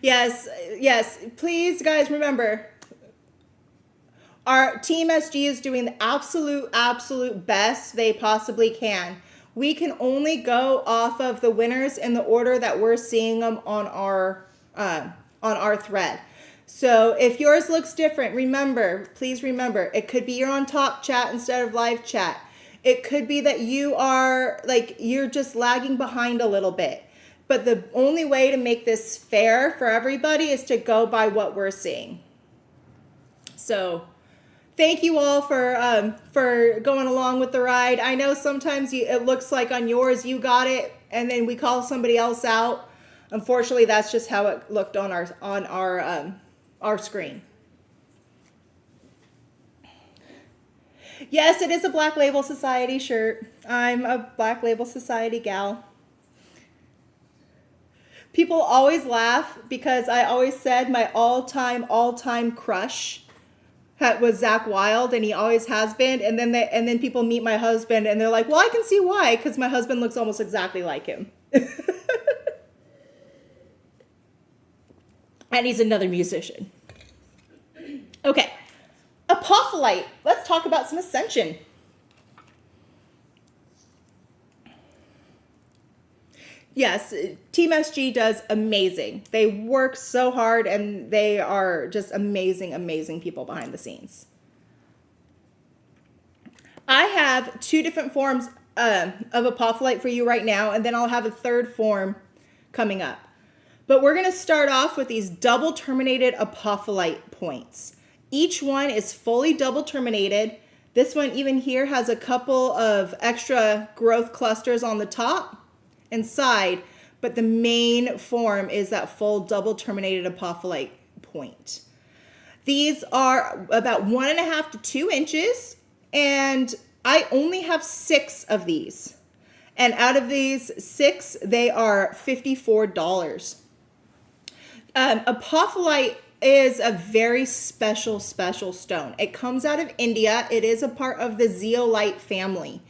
Yes, please guys remember, our Team SG is doing the absolute best they possibly can. We can only go off of the winners in the order that we're seeing them on our thread. So if yours looks different, please remember, it could be you're on top chat instead of live chat. It could be that you're just lagging behind a little bit. But the only way to make this fair for everybody is to go by what we're seeing. So thank you all for going along with the ride. I know sometimes it looks like on yours you got it and then we call somebody else out. Unfortunately, that's just how it looked on our screen. Yes, it is a Black Label Society shirt. I'm a Black Label Society gal. People always laugh because I always said my all-time crush was Zach Wilde, and he always has been. And then people meet my husband, and they're like, "Well, I can see why, because my husband looks almost exactly like him." And he's another musician. Okay, apophyllite. Let's talk about some ascension. Yes, Team SG does amazing. They work so hard and they are just amazing people behind the scenes. I have two different forms of apophyllite for you right now, and then I'll have a third form coming up. But we're going to start off with these double terminated apophyllite points. Each one is fully double terminated. This one even here has a couple of extra growth clusters on the top and side, but the main form is that full double terminated apophyllite point. These are about 1.5 to 2 inches, and I only have 6 of these. And out of these 6, they are $54. Apophyllite is a very special stone. It comes out of India. It is a part of the zeolite family.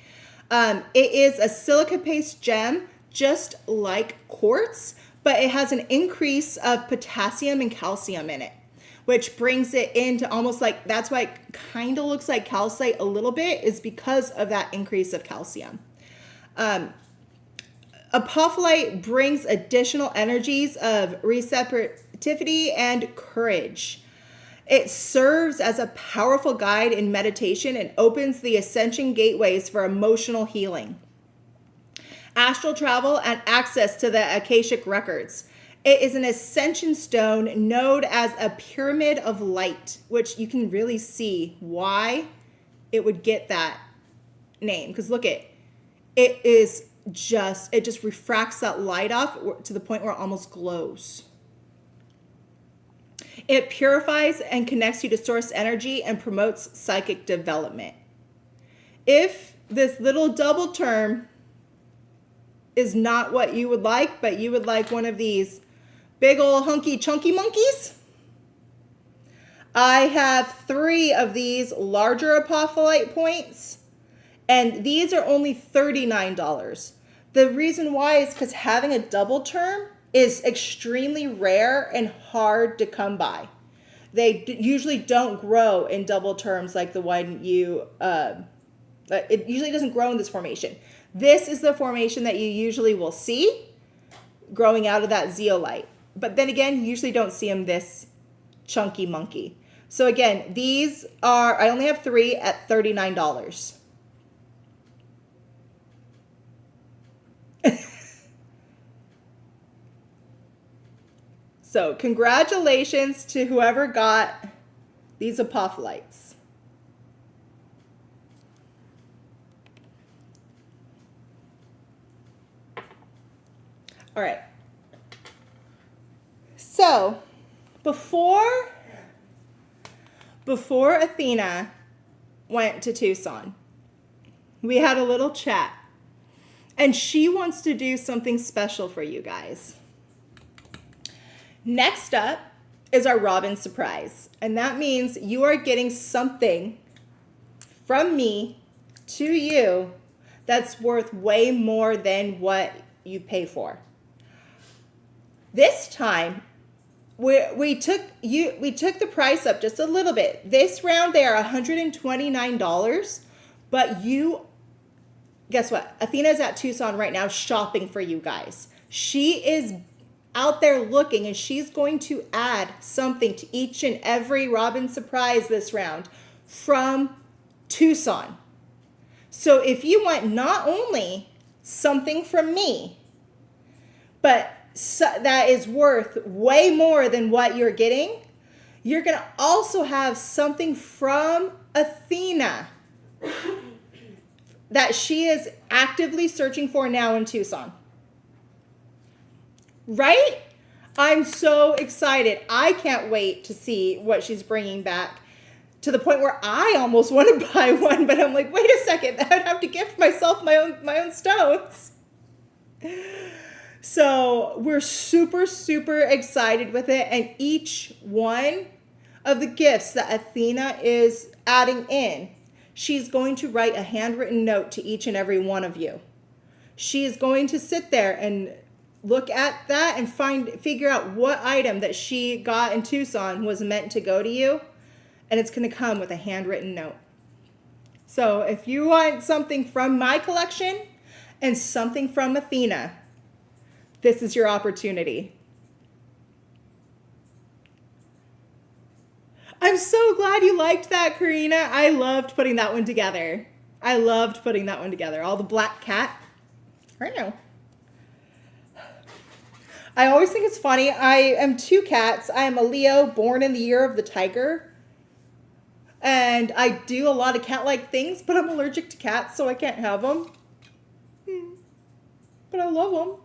It is a silica-based gem, just like quartz, but it has an increase of potassium and calcium in it, which brings it into almost like, that's why it kind of looks like calcite a little bit, is because of that increase of calcium. Apophyllite brings additional energies of receptivity and courage. It serves as a powerful guide in meditation and opens the ascension gateways for emotional healing, astral travel, and access to the Akashic records. It is an ascension stone known as a pyramid of light, which you can really see why it would get that name. Because look it just refracts that light off to the point where it almost glows. It purifies and connects you to source energy and promotes psychic development. If this little double term is not what you would like, but you would like one of these big old hunky chunky monkeys, I have 3 of these larger apophyllite points, and these are only $39. The reason why is because having a double term is extremely rare and hard to come by. They usually don't grow in double terms like the one it usually doesn't grow in this formation. This is the formation that you usually will see growing out of that zeolite. But then again, you usually don't see them this chunky monkey. So again, these are, I only have 3 at $39. So congratulations to whoever got these apophyllites. All right. So, before Athena went to Tucson, we had a little chat. And she wants to do something special for you guys. Next up is our Robin surprise. And that means you are getting something from me to you that's worth way more than what you pay for. This time, we took the price up just a little bit. This round they are $129, but guess what? Athena's at Tucson right now shopping for you guys. She is out there looking, and she's going to add something to each and every Robin surprise this round from Tucson. So if you want not only something from me, but that is worth way more than what you're getting, you're going to also have something from Athena that she is actively searching for now in Tucson. Right? I'm so excited. I can't wait to see what she's bringing back, to the point where I almost want to buy one, but I'm like, wait a second, I'd have to gift myself my own stones. So we're super, super excited with it. And each one of the gifts that Athena is adding in, she's going to write a handwritten note to each and every one of you. She is going to sit there and look at that and figure out what item that she got in Tucson was meant to go to you. And it's going to come with a handwritten note. So if you want something from my collection and something from Athena, this is your opportunity. I'm so glad you liked that, Karina. I loved putting that one together. All the black cat. I know. I always think it's funny. I am two cats. I am a Leo, born in the year of the tiger. And I do a lot of cat-like things, but I'm allergic to cats, so I can't have them. But I love them.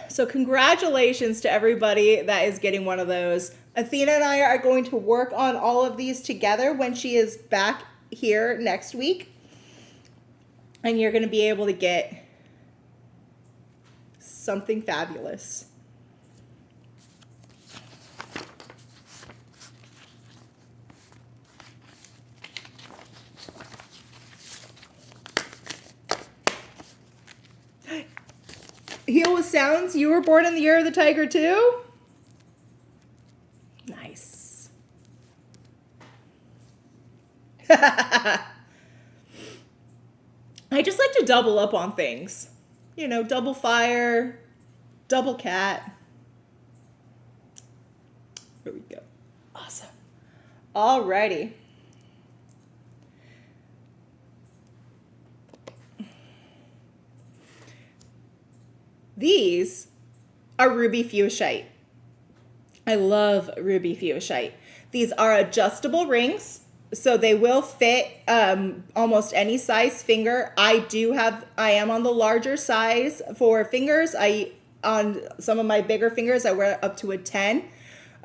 So congratulations to everybody that is getting one of those. Athena and I are going to work on all of these together when she is back here next week. And you're going to be able to get something fabulous. Heal with Sounds, you were born in the year of the tiger too? Nice. I just like to double up on things. You know, double fire, double cat. Here we go. Awesome. Alrighty. These are ruby fuchsite. I love ruby fuchsite. These are adjustable rings, so they will fit almost any size finger. I am on the larger size for fingers. On some of my bigger fingers, I wear up to a 10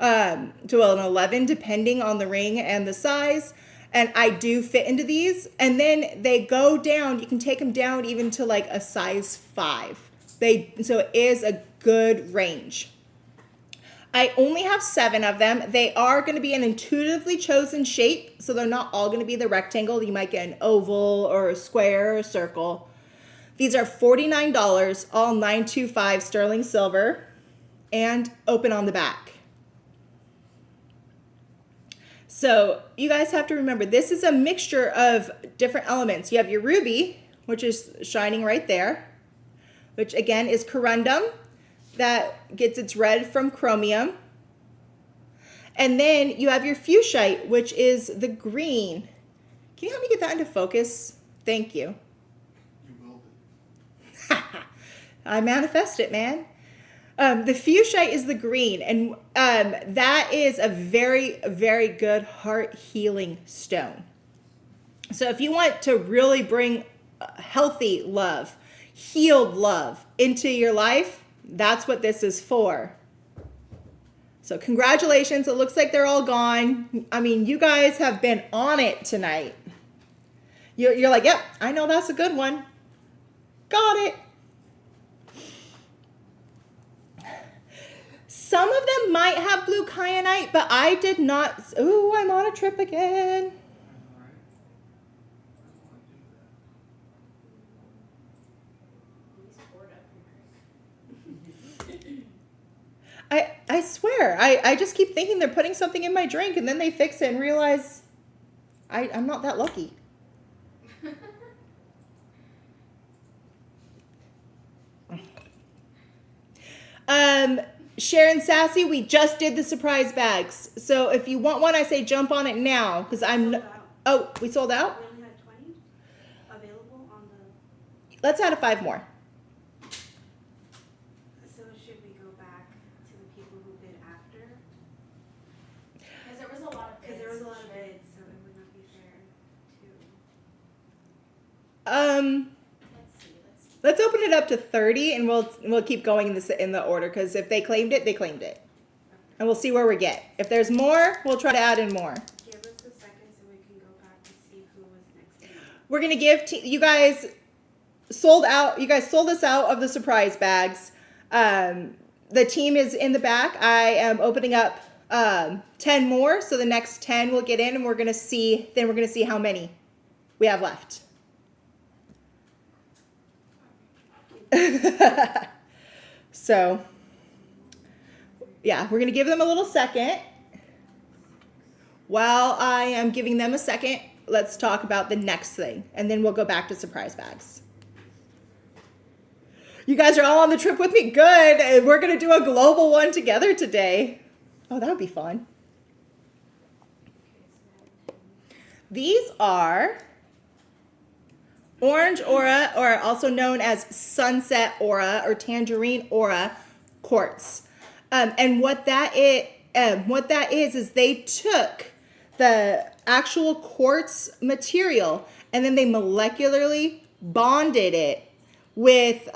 to an 11, depending on the ring and the size. And I do fit into these. And then they go down. You can take them down even to like a size 5. So it is a good range. I only have 7 of them. They are going to be an intuitively chosen shape, so they're not all going to be the rectangle. You might get an oval or a square or a circle. These are $49, all 925 sterling silver, and open on the back. So you guys have to remember, this is a mixture of different elements. You have your ruby, which is shining right there, which again is corundum, that gets its red from chromium. And then you have your fuchsite, which is the green. Can you help me get that into focus? Thank you. You will be. I manifest it, man. The fuchsite is the green, and that is a very, very good heart healing stone. So if you want to really bring healthy love, healed love into your life, that's what this is for. So congratulations. It looks like they're all gone. I mean, you guys have been on it tonight. You're like, yep, I know that's a good one. Got it. Some of them might have blue kyanite, but I did not. Ooh, I'm on a trip again. I swear, I just keep thinking they're putting something in my drink and then they fix it and realize I'm not that lucky. Sharon Sassy, we just did the surprise bags. So if you want one, I say jump on it now because I'm. Sold out. Oh, we sold out? We only had 20 available on the. Let's add 5 more. So should we go back to the people who bid after? Because there was a lot of bids. Because there was a lot of bids, so it would not be fair to. Let's see. Let's open it up to 30 and we'll keep going in the order because if they claimed it, they claimed it. And we'll see where we get. If there's more, we'll try to add in more. Give us a second so we can go back to see who was next. We're going to give you guys sold out. You guys sold us out of the surprise bags. The team is in the back. I am opening up 10 more. So the next 10 will get in and we're going to see how many we have left. So, yeah, we're going to give them a little second. While I am giving them a second, let's talk about the next thing, and then we'll go back to surprise bags. You guys are all on the trip with me? Good. We're going to do a global one together today. Oh, that would be fun. These are Orange Aura, or also known as Sunset Aura or Tangerine Aura quartz. And what that is they took the actual quartz material and then they molecularly bonded it with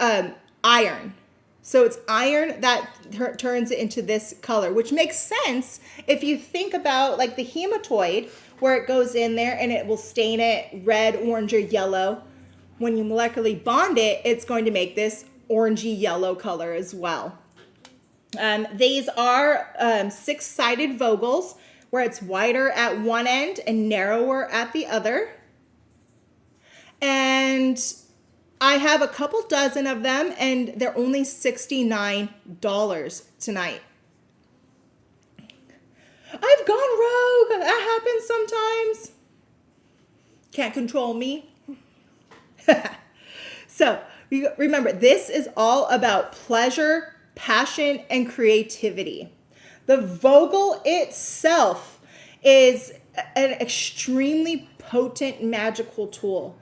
iron. So it's iron that turns it into this color, which makes sense if you think about like the hematoid where it goes in there and it will stain it red, orange, or yellow. When you molecularly bond it, it's going to make this orangey yellow color as well. These are 6-sided vogals where it's wider at one end and narrower at the other. And I have a couple dozen of them and they're only $69 tonight. I've gone rogue. That happens sometimes. Can't control me. So remember, this is all about pleasure, passion, and creativity. The vogel itself is an extremely potent magical tool.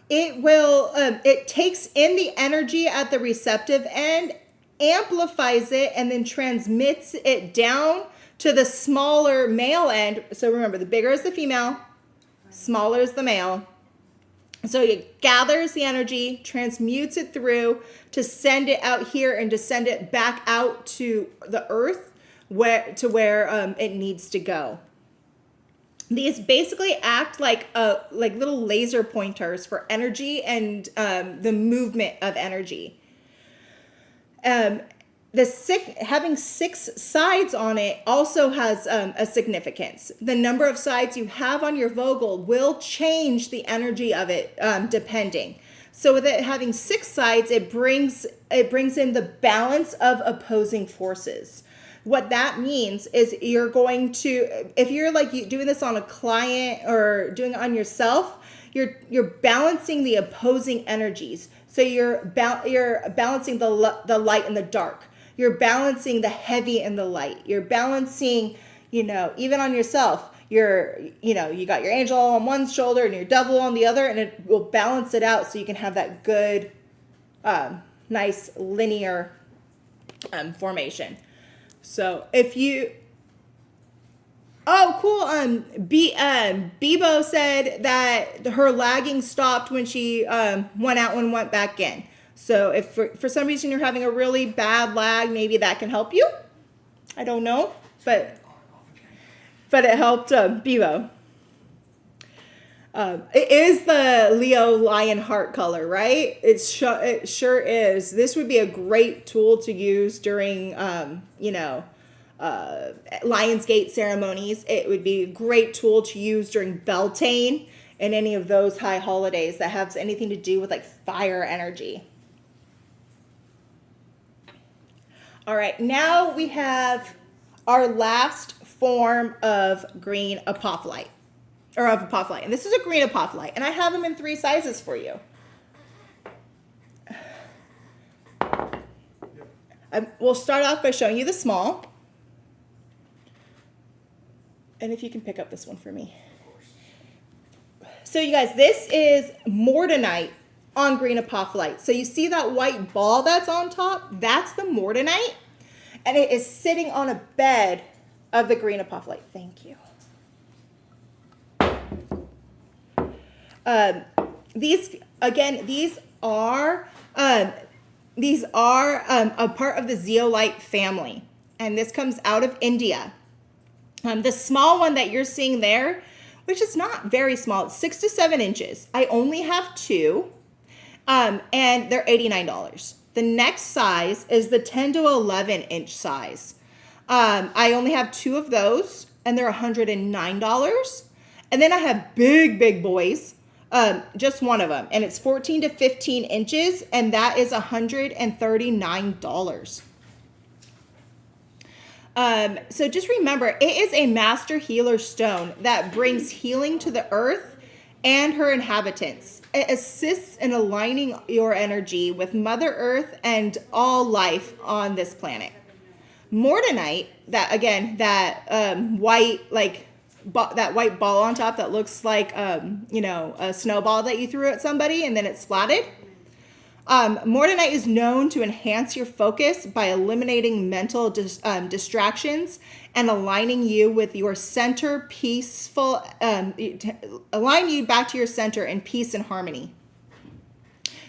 It takes in the energy at the receptive end, amplifies it, and then transmits it down to the smaller male end. So remember, the bigger is the female, smaller is the male. So it gathers the energy, transmutes it through to send it out here and to send it back out to the earth where it needs to go. These basically act like little laser pointers for energy and the movement of energy. Having 6 sides on it also has a significance. The number of sides you have on your vogel will change the energy of it depending. So with it having 6 sides, it brings in the balance of opposing forces. What that means is you're going to, if you're like doing this on a client or doing it on yourself, you're balancing the opposing energies. So you're balancing the light and the dark. You're balancing the heavy and the light. You're balancing, even on yourself. You got your angel on one shoulder and your devil on the other, and it will balance it out so you can have that good, nice linear formation. So if you Oh, cool. Bebo said that her lagging stopped when she went out and went back in. So if for some reason you're having a really bad lag, maybe that can help you. I don't know, but it helped Bebo. It is the Leo lion heart color, right? It sure is. This would be a great tool to use during, Lionsgate ceremonies. It would be a great tool to use during Beltane and any of those high holidays that have anything to do with like fire energy. All right, now we have our last form of green apophyllite. Or of apophyllite. And this is a green apophyllite. And I have them in 3 sizes for you. We'll start off by showing you the small. And if you can pick up this one for me. So you guys, this is mordanite on green apophyllite. So you see that white ball that's on top? That's the mordanite. And it is sitting on a bed of the green apophyllite. Thank you. These are a part of the zeolite family, and this comes out of India. The small one that you're seeing there, which is not very small, it's 6 to 7 inches. I only have 2, and they're $89. The next size is the 10 to 11 inch size. I only have 2 of those, and they're $109. And then I have big boys. Just one of them, and it's 14 to 15 inches, and that is $139. So just remember, it is a master healer stone that brings healing to the earth and her inhabitants. It assists in aligning your energy with Mother Earth and all life on this planet. Mordanite, white, that white ball on top that looks like, a snowball that you threw at somebody and then it splatted. Mordanite is known to enhance your focus by eliminating mental distractions and aligning you with your center, align you back to your center in peace and harmony.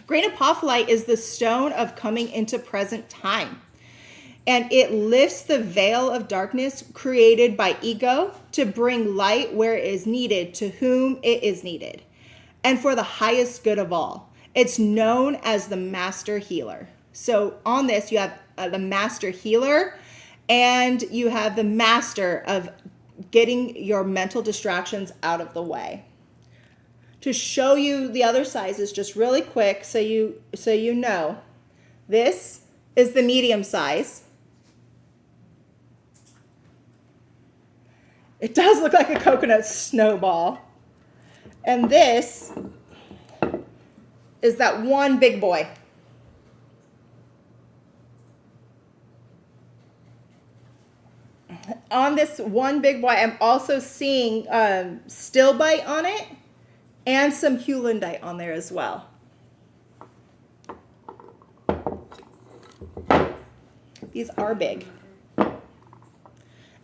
Green apophyllite is the stone of coming into present time. And it lifts the veil of darkness created by ego to bring light where it is needed to whom it is needed, and for the highest good of all. It's known as the master healer. So on this, you have the master healer, and you have the master of getting your mental distractions out of the way. To show you the other sizes just really quick, so you know, this is the medium size. It does look like a coconut snowball. And this is that one big boy. On this one big boy, I'm also seeing stilbite on it and some heulandite on there as well. These are big.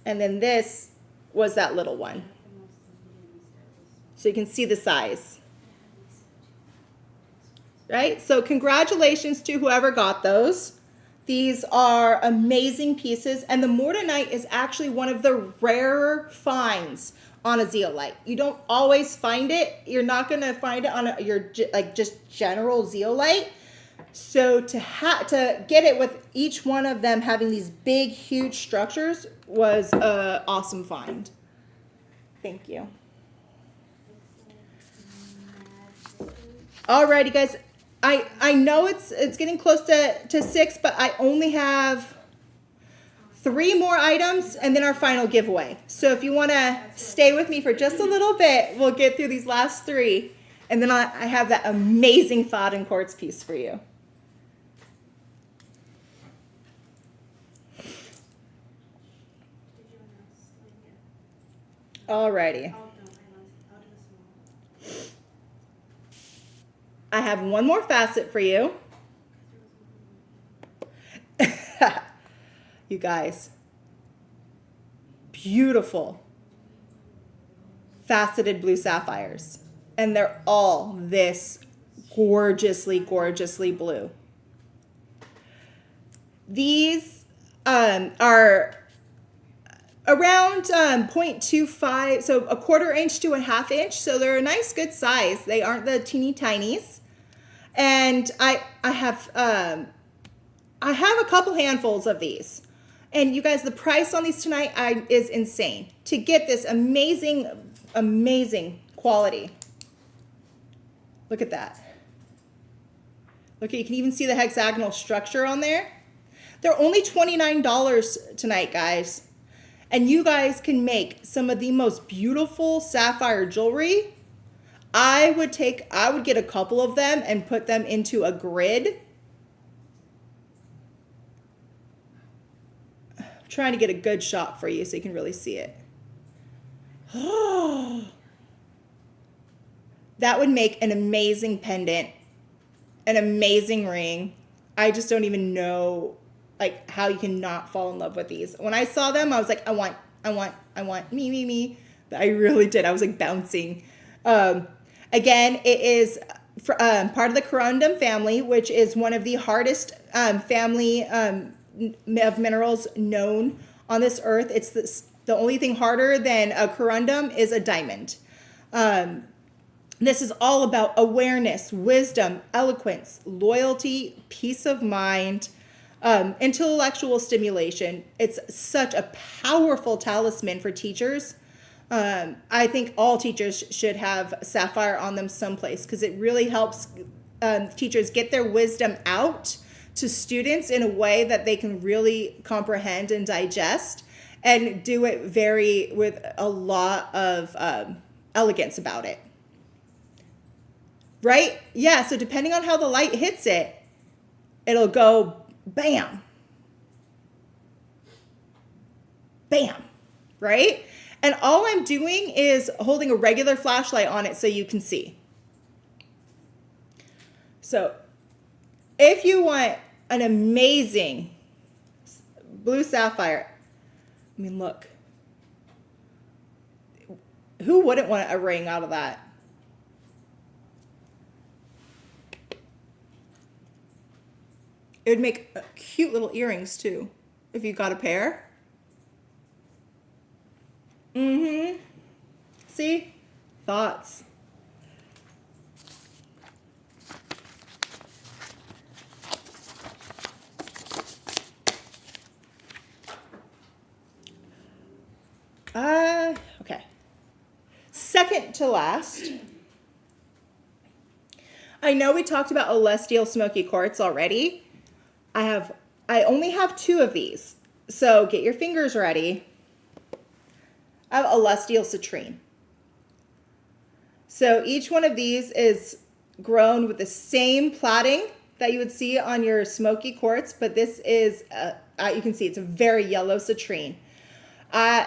And then this was that little one. So you can see the size. Right? So congratulations to whoever got those. These are amazing pieces, and the mordanite is actually one of the rarer finds on a zeolite. You don't always find it. You're not going to find it on your just general zeolite. So to get it with each one of them having these big, huge structures was an awesome find. Thank you. Alrighty, guys. I know it's getting close to 6, but I only have 3 more items and then our final giveaway. So if you want to stay with me for just a little bit, we'll get through these last 3, and then I have that amazing thought and quartz piece for you. Alrighty. I have one more facet for you. You guys. Beautiful. faceted blue sapphires. And they're all this gorgeously, gorgeously blue. These are around 0.25, so a 1/4 inch to a 1/2 inch. So they're a nice, good size. They aren't the teeny tinies. And I have a couple handfuls of these. And you guys, the price on these tonight is insane. To get this amazing, amazing quality. Look at that. Look, you can even see the hexagonal structure on there. They're only $29 tonight, guys. And you guys can make some of the most beautiful sapphire jewelry. I would get a couple of them and put them into a grid. I'm trying to get a good shot for you so you can really see it. That would make an amazing pendant, an amazing ring. I just don't even know like how you can not fall in love with these. When I saw them, I was like, I want, me. I really did. I was like bouncing. Again, it is part of the corundum family, which is one of the hardest family of minerals known on this earth. It's the only thing harder than a corundum is a diamond. This is all about awareness, wisdom, eloquence, loyalty, peace of mind, intellectual stimulation. It's such a powerful talisman for teachers. I think all teachers should have sapphire on them someplace because it really helps teachers get their wisdom out to students in a way that they can really comprehend and digest, and do it with a lot of elegance about it. Right? Yeah, so depending on how the light hits it, it'll go bam. Bam. Right? And all I'm doing is holding a regular flashlight on it so you can see. So if you want an amazing blue sapphire, I mean, look. Who wouldn't want a ring out of that? It would make cute little earrings too, if you got a pair. See? Thoughts. Okay. Second to last. I know we talked about celestial smoky quartz already. I only have 2 of these. So get your fingers ready. I have celestial citrine. So each one of these is grown with the same plaiting that you would see on your smoky quartz, but this is, you can see it's a very yellow citrine.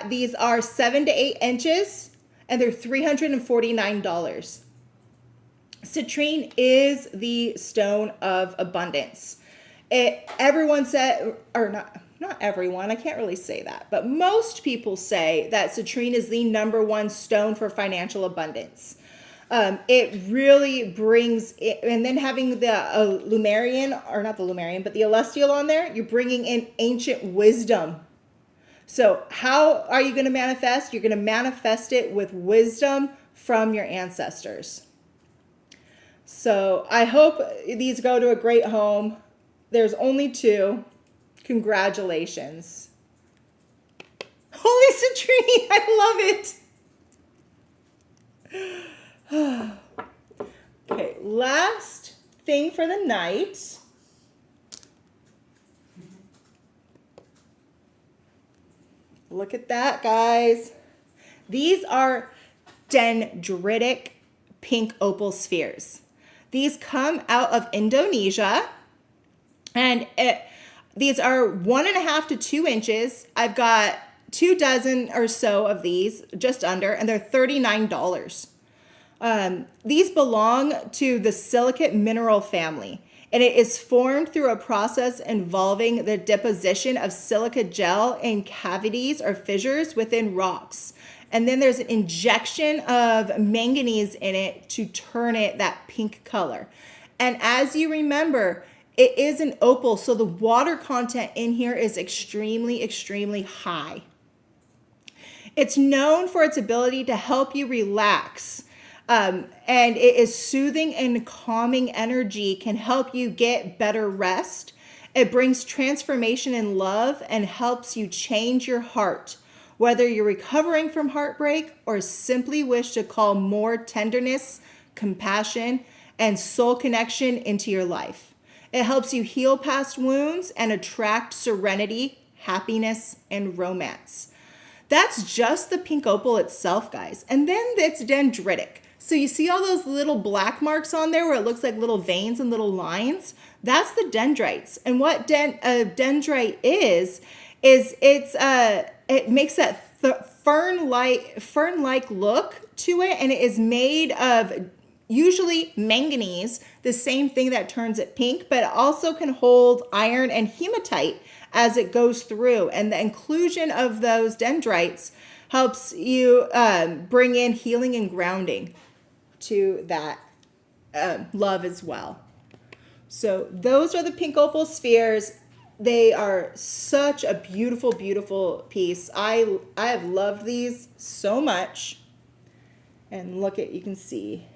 These are 7 to 8 inches, and they're $349. Citrine is the stone of abundance. Everyone said, or not everyone, I can't really say that, but most people say that citrine is the #1 stone for financial abundance. It really brings it, and then having the Lemurian, or not the Lemurian, but the celestial on there, you're bringing in ancient wisdom. So how are you going to manifest? You're going to manifest it with wisdom from your ancestors. So I hope these go to a great home. There's only 2. Congratulations. Holy citrine, I love it. Okay, last thing for the night. Look at that, guys. These are dendritic pink opal spheres. These come out of Indonesia, and these are 1.5 to 2 inches. I've got 2 dozen or so of these, just under, and they're $39. These belong to the silicate mineral family, and it is formed through a process involving the deposition of silica gel in cavities or fissures within rocks. And then there's an injection of manganese in it to turn it that pink color. And as you remember, it is an opal, so the water content in here is extremely, extremely high. It's known for its ability to help you relax. And it is soothing and calming energy, can help you get better rest. It brings transformation in love and helps you change your heart. Whether you're recovering from heartbreak or simply wish to call more tenderness, compassion, and soul connection into your life. It helps you heal past wounds and attract serenity, happiness, and romance. That's just the pink opal itself, guys. And then it's dendritic. So you see all those little black marks on there where it looks like little veins and little lines? That's the dendrites. And what dendrite is it makes that fern-like look to it, and it is made of usually manganese, the same thing that turns it pink, but it also can hold iron and hematite as it goes through. And the inclusion of those dendrites helps you bring in healing and grounding to that love as well. So those are the pink opal spheres. They are such a beautiful, beautiful piece. I have loved these so much. And look at, you can see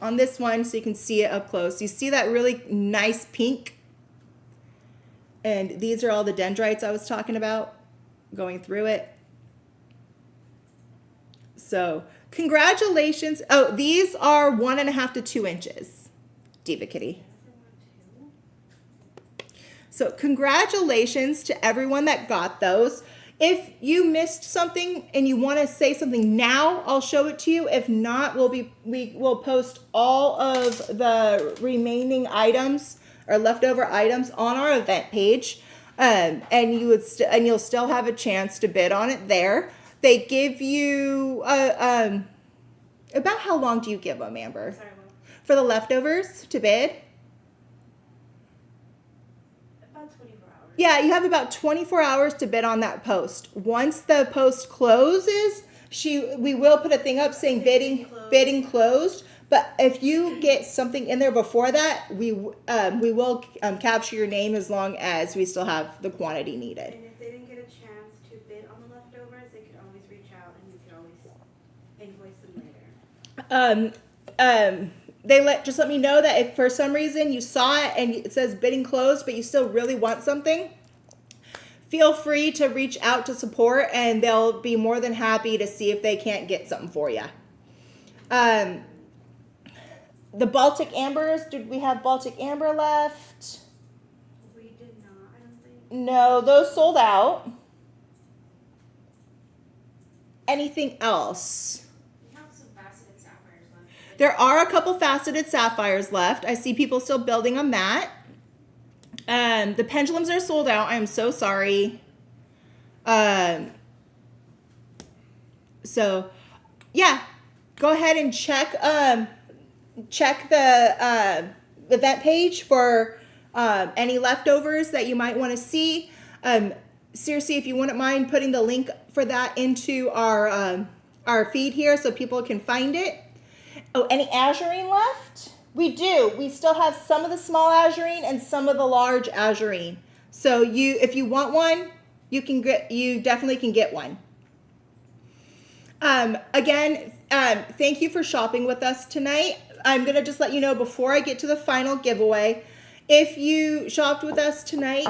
on this one, so you can see it up close. You see that really nice pink? And these are all the dendrites I was talking about going through it. So congratulations. Oh, these are 1.5 to 2 inches. Diva Kitty. So congratulations to everyone that got those. If you missed something and you want to say something now, I'll show it to you. If not, we will post all of the remaining items or leftover items on our event page, and you'll still have a chance to bid on it there. They give you about how long do you give them, Amber? Sorry, what? For the leftovers to bid? About 24 hours. Yeah, you have about 24 hours to bid on that post. Once the post closes, we will put a thing up saying bidding closed. But if you get something in there before that, we will capture your name as long as we still have the quantity needed. And if they didn't get a chance to bid on the leftovers, they could always reach out and you could always invoice them later. Just let me know that if for some reason you saw it and it says bidding closed, but you still really want something, feel free to reach out to support and they'll be more than happy to see if they can't get something for you. The Baltic Ambers, did we have Baltic Amber left? We did not, I don't think. No, those sold out. Anything else? We have some faceted sapphires left. There are a couple faceted sapphires left. I see people still building on that. The pendulums are sold out. I'm so sorry. So, yeah, go ahead and check the event page for any leftovers that you might want to see. Seriously, if you wouldn't mind putting the link for that into our feed here so people can find it. Oh, any azurine left? We do. We still have some of the small azurine and some of the large azurine. So if you want one, you definitely can get one. Again, thank you for shopping with us tonight. I'm going to just let you know before I get to the final giveaway, if you shopped with us tonight,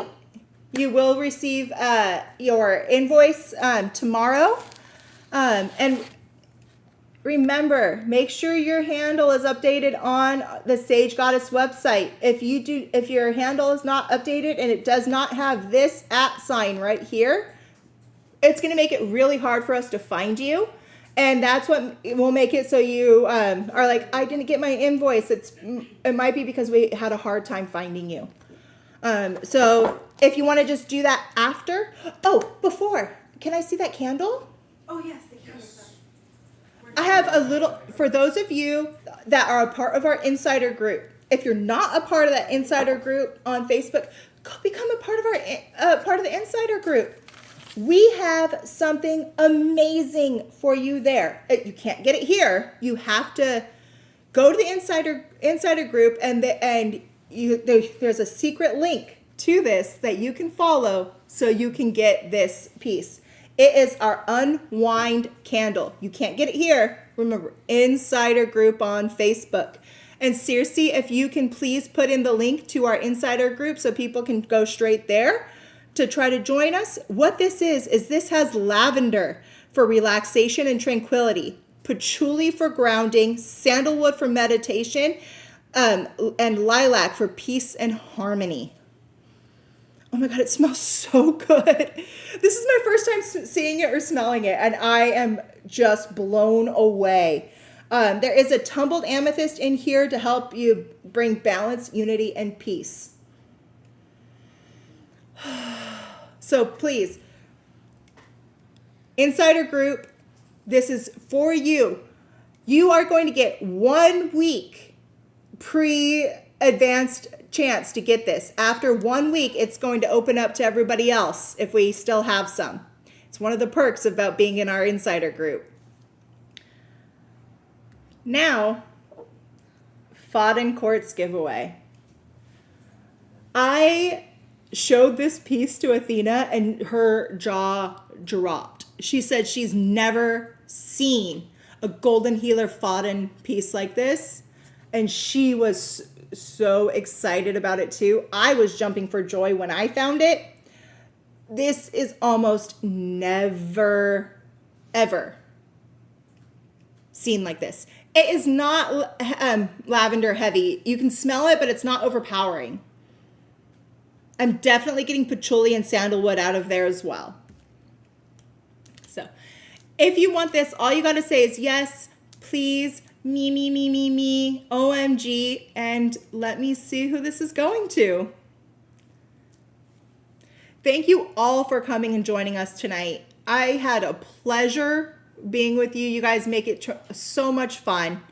you will receive your invoice tomorrow. And remember, make sure your handle is updated on the Sage Goddess website. If your handle is not updated and it does not have this @ sign right here, it's going to make it really hard for us to find you. And that's what will make it so you are like, I didn't get my invoice. It might be because we had a hard time finding you. So if you want to just do that after. Oh, before. Can I see that candle? Oh, yes, the candles. I have a little, for those of you that are a part of our insider group, if you're not a part of that insider group on Facebook, go become a part of the insider group. we have something amazing for you there. You can't get it here. You have to go to the insider group, and there's a secret link to this that you can follow so you can get this piece. It is our unwind candle. You can't get it here. Remember, insider group on Facebook. And Circe, if you can please put in the link to our insider group so people can go straight there to try to join us. What this is this has lavender for relaxation and tranquility, patchouli for grounding, sandalwood for meditation, and lilac for peace and harmony. Oh my God, it smells so good. This is my first time seeing it or smelling it, and I am just blown away. There is a tumbled amethyst in here to help you bring balance, unity, and peace. So please, insider group, this is for you. You are going to get 1 week pre-advanced chance to get this. After 1 week, it's going to open up to everybody else if we still have some. It's one of the perks about being in our insider group. Now, Fodden Quartz giveaway. I showed this piece to Athena and her jaw dropped. She said she's never seen a golden healer Fodden piece like this, and she was so excited about it too. I was jumping for joy when I found it. This is almost never, ever seen like this. It is not lavender heavy. You can smell it, but it's not overpowering. I'm definitely getting patchouli and sandalwood out of there as well. So if you want this, all you got to say is yes, please, me, OMG, and let me see who this is going to. Thank you all for coming and joining us tonight. I had a pleasure being with you. You guys make it so much fun.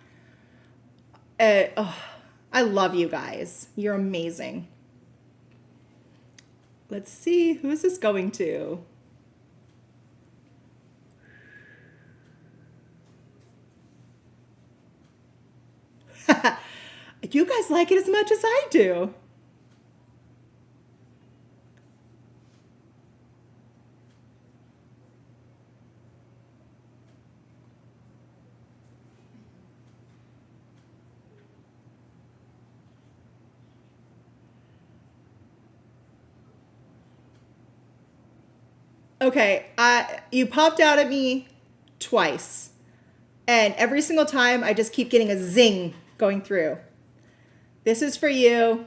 I love you guys. You're amazing. Let's see, who is this going to? You guys like it as much as I do. Okay, you popped out at me twice. And every single time, I just keep getting a zing going through. This is for you,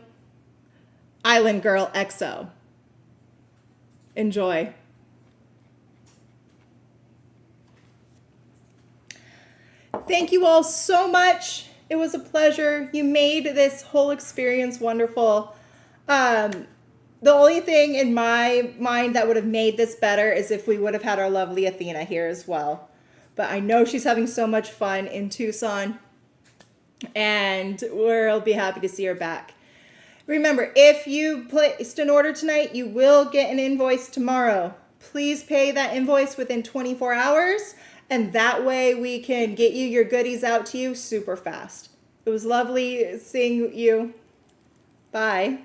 Island Girl XO. Enjoy. Thank you all so much. It was a pleasure. You made this whole experience wonderful. The only thing in my mind that would have made this better is if we would have had our lovely Athena here as well. But I know she's having so much fun in Tucson, and we'll be happy to see her back. Remember, if you placed an order tonight, you will get an invoice tomorrow. Please pay that invoice within 24 hours, and that way we can get you your goodies out to you super fast. It was lovely seeing you. Bye.